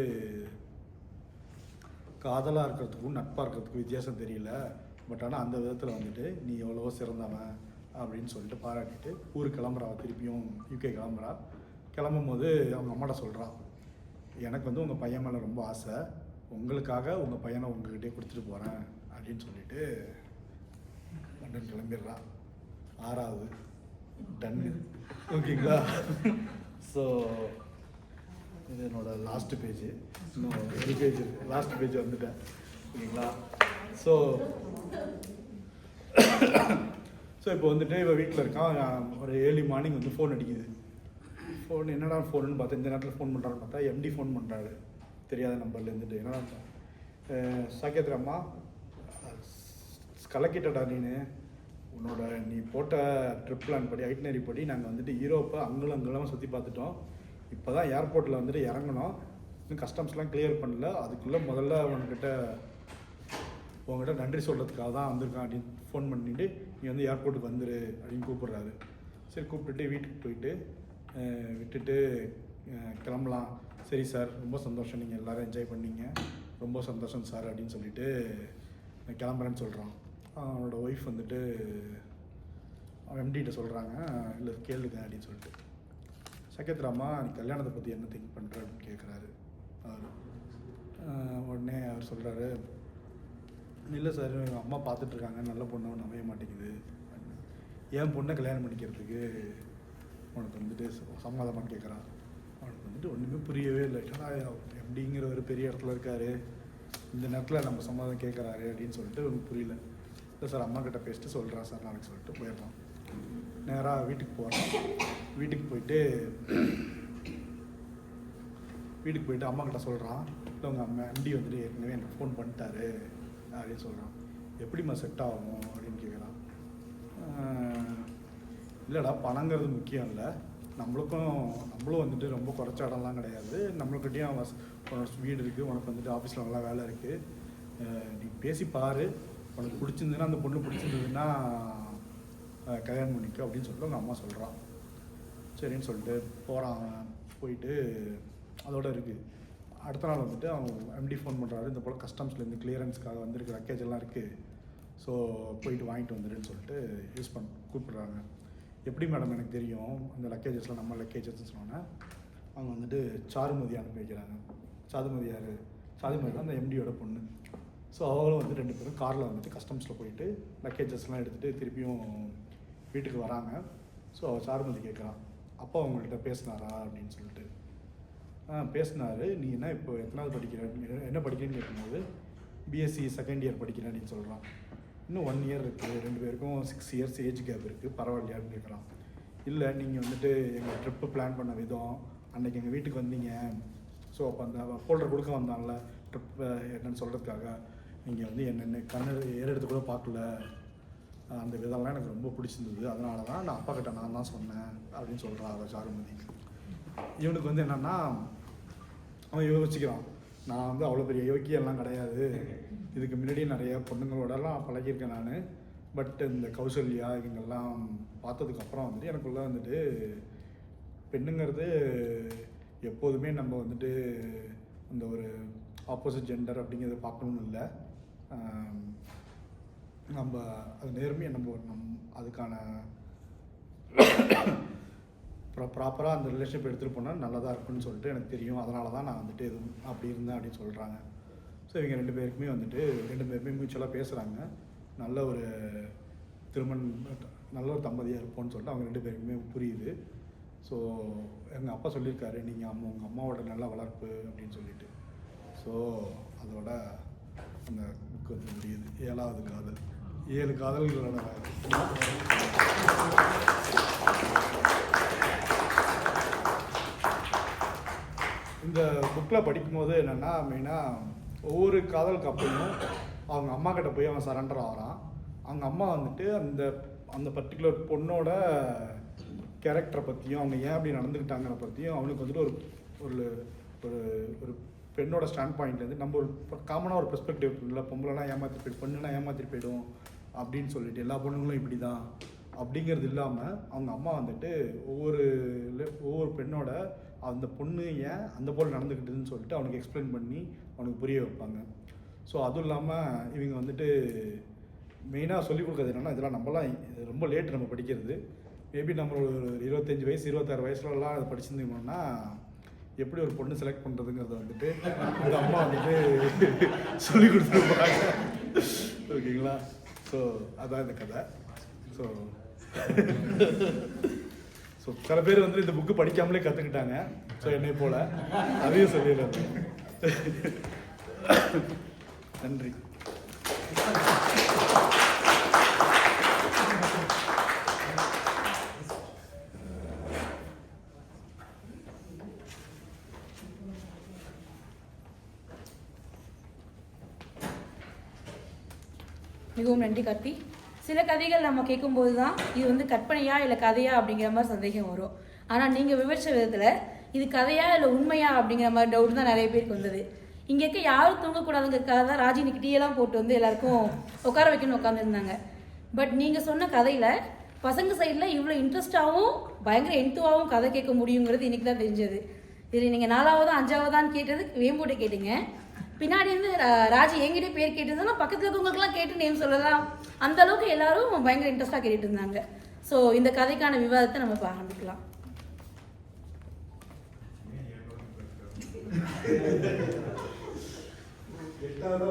காதலாக இருக்கிறதுக்கும் நட்பாக இருக்கிறதுக்கும் வித்தியாசம் தெரியல, பட் ஆனால் அந்த விதத்தில் வந்துட்டு நீ எவ்வளவோ சிறந்தவன் அப்படின்னு சொல்லிட்டு பாராட்டிட்டு ஊருக்கு கிளம்புறா, திருப்பியும் யூகே கிளம்புறா. கிளம்பும் போது அவங்க அம்மாட்ட சொல்கிறான், எனக்கு வந்து உங்கள் பையன் மேலே ரொம்ப ஆசை, உங்களுக்காக உங்கள் பையனை உங்ககிட்டே கொடுத்துட்டு போகிறேன் அப்படின்னு சொல்லிட்டு லண்டன் கிளம்பிடுறா. 6வது டன்னு. ஓகேங்களா? ஸோ இது என்னோட லாஸ்ட் பேஜ். இன்னும் ஒரு பேஜ் இருக்குது, லாஸ்ட் பேஜ் வந்துட்டேன். ஓகேங்களா? ஸோ இப்போ வந்துட்டு இவன் வீட்டில் இருக்கான். ஒரு ஏர்லி மார்னிங் வந்து ஃபோன் அடிக்குது. ஃபோன் என்னடா ஃபோனுன்னு பார்த்தா இந்த நேரத்தில் ஃபோன் பண்ணுறான்னு பார்த்தா எம்டி ஃபோன் பண்ணுறாரு, தெரியாத நம்பரில் இருந்துட்டு. என்னடா சாக்கேத்ர அம்மா, கலக்கிட்டடா உன்னோட நீ போட்ட ட்ரிப் பிளான் படி ஐட்னரி படி நாங்கள் வந்துட்டு யூரோப்பை அங்கெல்லாம் சுற்றி பார்த்துட்டோம். இப்போ தான் ஏர்போர்ட்டில் வந்துட்டு இறங்கணும், இன்னும் கஸ்டம்ஸ்லாம் கிளியர் பண்ணல. அதுக்குள்ளே முதல்ல உங்ககிட்ட நன்றி சொல்கிறதுக்காக தான் வந்திருக்கான் அப்படின்னு ஃபோன் பண்ணிவிட்டு நீ வந்து ஏர்போர்ட்டுக்கு வந்துரு அப்படின்னு கூப்பிட்றாரு. சரி, கூப்பிட்டுட்டு வீட்டுக்கு போயிட்டு விட்டுட்டு கிளம்பலாம். சரி சார், ரொம்ப சந்தோஷம், நீங்கள் எல்லோரும் என்ஜாய் பண்ணீங்க, ரொம்ப சந்தோஷம் சார் அப்படின்னு சொல்லிட்டு நான் கிளம்புறேன்னு சொல்கிறான். அவனோட ஒய்ஃப் வந்துட்டு அவன் எம்டிகிட்ட சொல்கிறாங்க, இல்லை கேளுங்க அப்படின்னு சொல்லிட்டு. சக்கேத்ராமா, நீ கல்யாணத்தை பற்றி என்ன திங்க் பண்ணுற அப்படின்னு கேட்குறாரு அவர். உடனே அவர் சொல்கிறாரு, இல்லை சார், எங்கள் அம்மா பார்த்துட்ருக்காங்க, நல்ல பொண்ணு ஒன்று அமைய மாட்டேங்குது, என் பொண்ணை கல்யாணம் பண்ணிக்கிறதுக்கு உனக்கு வந்துட்டு சம்மதமானு கேட்குறான். அவனுக்கு வந்துட்டு ஒன்றுமே புரியவே இல்லை. ஏன்னா எப்படிங்கிற ஒரு பெரிய இடத்துல இருக்கார், இந்த நேரத்தில் நம்ம சம்மதம் கேட்குறாரு அப்படின்னு சொல்லிட்டு ஒன்றும் புரியல. இல்லை சார், அம்மா கிட்ட பேசிட்டு சொல்கிறேன் சார் நாளைக்கு சொல்லிட்டு போயிடுறான். நேராக வீட்டுக்கு போகிறான். வீட்டுக்கு போயிட்டு அம்மா கிட்ட சொல்கிறான், இல்லை உங்கள் அம்மா எம்டி வந்துட்டு ஏற்கனவே எனக்கு ஃபோன் பண்ணிட்டாரு அப்படின்னு சொல்கிறான். எப்படிம்மா செட் ஆகும் அப்படின்னு கேட்குறான். இல்லைடா, பணங்கிறது முக்கியம் இல்லை, நம்மளும் வந்துட்டு ரொம்ப குறைச்ச இடம்லாம் கிடையாது, நம்மளுக்கிட்டையும் உனக்கு வீடு இருக்குது, உனக்கு வந்துட்டு ஆஃபீஸில் நல்லா வேலை இருக்குது, நீ பேசி பாரு, உனக்கு பிடிச்சிருந்ததுன்னா அந்த பொண்ணு பிடிச்சிருந்ததுன்னா கல்யாணம் பண்ணிக்க அப்படின்னு சொல்லிட்டு அவங்க அம்மா சொல்கிறான். சரின்னு சொல்லிட்டு போகிறான். போயிட்டு அதோடு இருக்குது. அடுத்த நாள் வந்துட்டு அவன் எம்டி ஃபோன் பண்ணுறாரு, இந்த போல் கஸ்டம்ஸ்லேருந்து கிளியரன்ஸ்க்காக வந்திருக்கு, லக்கேஜ் எல்லாம் இருக்குது, ஸோ போயிட்டு வாங்கிட்டு வந்துடுன்னு சொல்லிட்டு கூப்பிட்றாங்க. எப்படி மேடம் எனக்கு தெரியும் அந்த லக்கேஜஸ்லாம் நம்ம லக்கேஜஸ்ன்னு சொன்னோன்னே அவங்க வந்துட்டு சாருமதி அனுப்பி வைக்கிறாங்க. சாருமதி யார்? சாருமதி தான் அந்த எம்டியோட பொண்ணு. ஸோ அவங்களும் வந்து 2 பேரும் காரில் வந்துட்டு கஸ்டம்ஸில் போயிட்டு லக்கேஜஸ்லாம் எடுத்துகிட்டு திருப்பியும் வீட்டுக்கு வராங்க. ஸோ சாருமதி கேட்குறான், அப்பா அவங்கள்ட்ட பேசினாரா அப்படின்னு சொல்லிட்டு. பேசினார். நீ என்ன இப்போ எத்தனாவது படிக்கிறேன், என்ன படிக்கிறேன்னு கேட்கும்போது பிஎஸ்சி செகண்ட் இயர் படிக்கிறேன் அப்படின்னு சொல்கிறான். இன்னும் 1 இயர் இருக்குது, 2 பேருக்கும் 6 இயர்ஸ் ஏஜ் கேப் இருக்குது, பரவாயில்லையான்னு கேட்குறான். இல்லை, நீங்கள் வந்துட்டு எங்கள் ட்ரிப்பு பிளான் பண்ண விதம், அன்றைக்கி எங்கள் வீட்டுக்கு வந்தீங்க, ஸோ அப்போ அந்த ஃபோல்டர் கொடுக்க வந்தாங்கல்ல ட்ரிப்பு என்னென்னு சொல்கிறதுக்காக, நீங்கள் வந்து என்னென்ன ஏறெடுத்து கூட பார்க்கல, அந்த விதம்லாம் எனக்கு ரொம்ப பிடிச்சிருந்தது, அதனால தான் நான் அப்பா கிட்ட நான் தான் சொன்னேன் அப்படின்னு சொல்கிறான் அதை சாருமதி. இவனுக்கு வந்து என்னென்னா அவன் யோசிக்கிறான், நான் வந்து அவ்வளோ பெரிய யோக்கியெல்லாம் கிடையாது, இதுக்கு முன்னாடி நிறைய பொண்ணுங்களோடலாம் பழகியிருக்கேன் நான், பட் இந்த கௌசல்யா இவங்கெல்லாம் பார்த்ததுக்கப்புறம் வந்துட்டு எனக்குள்ளே வந்துட்டு பெண்ணுங்கிறது எப்போதுமே நம்ம வந்துட்டு அந்த ஒரு ஆப்போசிட் ஜெண்டர் அப்படிங்கிறத பார்க்கணுன்னு இல்லை, நம்ம அது நேர்மையை நம்ம அதுக்கான ப்ராப்பராக அந்த ரிலேஷன்ஷிப் எடுத்துகிட்டு போனால் நல்லதாக இருக்குன்னு சொல்லிட்டு எனக்கு தெரியும், அதனால தான் நான் வந்துட்டு இது அப்படி இருந்தேன் அப்படின்னு சொல்கிறாங்க. ஸோ இவங்க 2 பேருக்குமே வந்துட்டு 2 பேருமே மியூச்சுவலாக பேசுகிறாங்க. நல்ல ஒரு நல்ல ஒரு தம்பதியாக இருப்போம்னு சொல்லிட்டு அவங்க 2 பேருக்குமே புரியுது. ஸோ எங்கள் அப்பா சொல்லியிருக்காரு, நீங்கள் உங்கள் அம்மாவோட நல்ல வளர்ப்பு அப்படின்னு சொல்லிட்டு. ஸோ அதோட அந்த புக்கு வந்து முடியுது. 7வது காதல். 7 காதல்களோட இந்த புக்கில் படிக்கும்போது என்னென்னா மெயினாக ஒவ்வொரு காதல் கப்பலும் அவங்க அம்மா கிட்ட போய் அவன் சரண்டர் ஆகிறான். அவங்க அம்மா வந்துட்டு அந்த பர்டிகுலர் பொண்ணோட கேரக்டரை பற்றியும் அவங்க ஏன் அப்படி நடந்துக்கிட்டாங்கிற பற்றியும் அவனுக்கு வந்துட்டு ஒரு ஒரு ஒரு பெண்ணோட ஸ்டாண்ட் பாயிண்ட்லேருந்து நம்ம ஒரு காமனாக ஒரு பெர்ஸ்பெக்டிவ் இல்லை, பொம்பளைலாம் ஏமாற்றி போய்டும், பொண்ணுனா ஏமாற்றி போய்டும் அப்படின்னு சொல்லிட்டு எல்லா பொண்ணுங்களும் இப்படி தான் அப்படிங்கிறது இல்லாமல் அவங்க அம்மா வந்துட்டு ஒவ்வொரு பெண்ணோட அந்த பொண்ணு ஏன் அந்த போல் நடந்துக்கிட்டுதுன்னு சொல்லிட்டு அவனுக்கு எக்ஸ்பிளைன் பண்ணி அவனுக்கு புரிய வைப்பாங்க. ஸோ அதுவும் இல்லாமல் இவங்க வந்துட்டு மெயினாக சொல்லிக் கொடுக்குறது என்னென்னா, இதெல்லாம் நம்மலாம் இது ரொம்ப லேட் நம்ம படிக்கிறது. மேபி நம்ம ஒரு 25 வயசு 26 வயசுலலாம் அதை படிச்சிருந்தோம்னா எப்படி ஒரு பொண்ணு செலக்ட் பண்ணுறதுங்கிறத வந்துட்டு இந்த அம்மா வந்துட்டு சொல்லி கொடுத்துருப்பாங்க. ஓகேங்களா? ஸோ அதான் இந்த கதை. ஸோ சில பேர் வந்து இந்த புக்கு படிக்காமலே கற்றுக்கிட்டாங்க. ஸோ என்னை போல் அதையும் சொல்லிடுறாங்க. நன்றி. மிகவும் நன்றி கார்த்தி. சில கதைகள் நம்ம கேட்கும்போது தான் இது வந்து கற்பனையா இல்லை கதையா அப்படிங்கிற மாதிரி சந்தேகம் வரும். ஆனால் நீங்கள் விவரித்த விதத்தில் இது கதையா இல்லை உண்மையா அப்படிங்கிற மாதிரி டவுட் தான் நிறைய பேருக்கு வந்தது. இங்கே இருக்க யாரும் தூங்கக்கூடாதுங்கிறதுக்காக தான் ராஜி இன்னைக்கு டீயெல்லாம் போட்டு வந்து எல்லாருக்கும் உட்கார வைக்கணும்னு உட்காந்துருந்தாங்க. பட் நீங்கள் சொன்ன கதையில் பசங்க சைடில் இவ்வளோ இன்ட்ரெஸ்டாகவும் பயங்கர எந்துவாகவும் கதை கேட்க முடியுங்கிறது இன்னைக்கு தான் தெரிஞ்சது. இதில் நீங்கள் 4ஆவதா 5ஆவதான்னு கேட்டது வேம்போட்டு கேட்டீங்க. பின்னாடி வந்து ராஜி என்கிட்ட பேர் கேட்டிருந்தாலும் பக்கத்தில் இருக்கவங்களுக்குலாம் கேட்டு நேம் சொல்லலாம். அந்த அளவுக்கு எல்லாரும் பயங்கர இன்ட்ரெஸ்டாக கேட்டுட்டு இருந்தாங்க. ஸோ இந்த கதைக்கான விவாதத்தை நம்ம இப்போ ஆரம்பிக்கலாம். எட்டாவது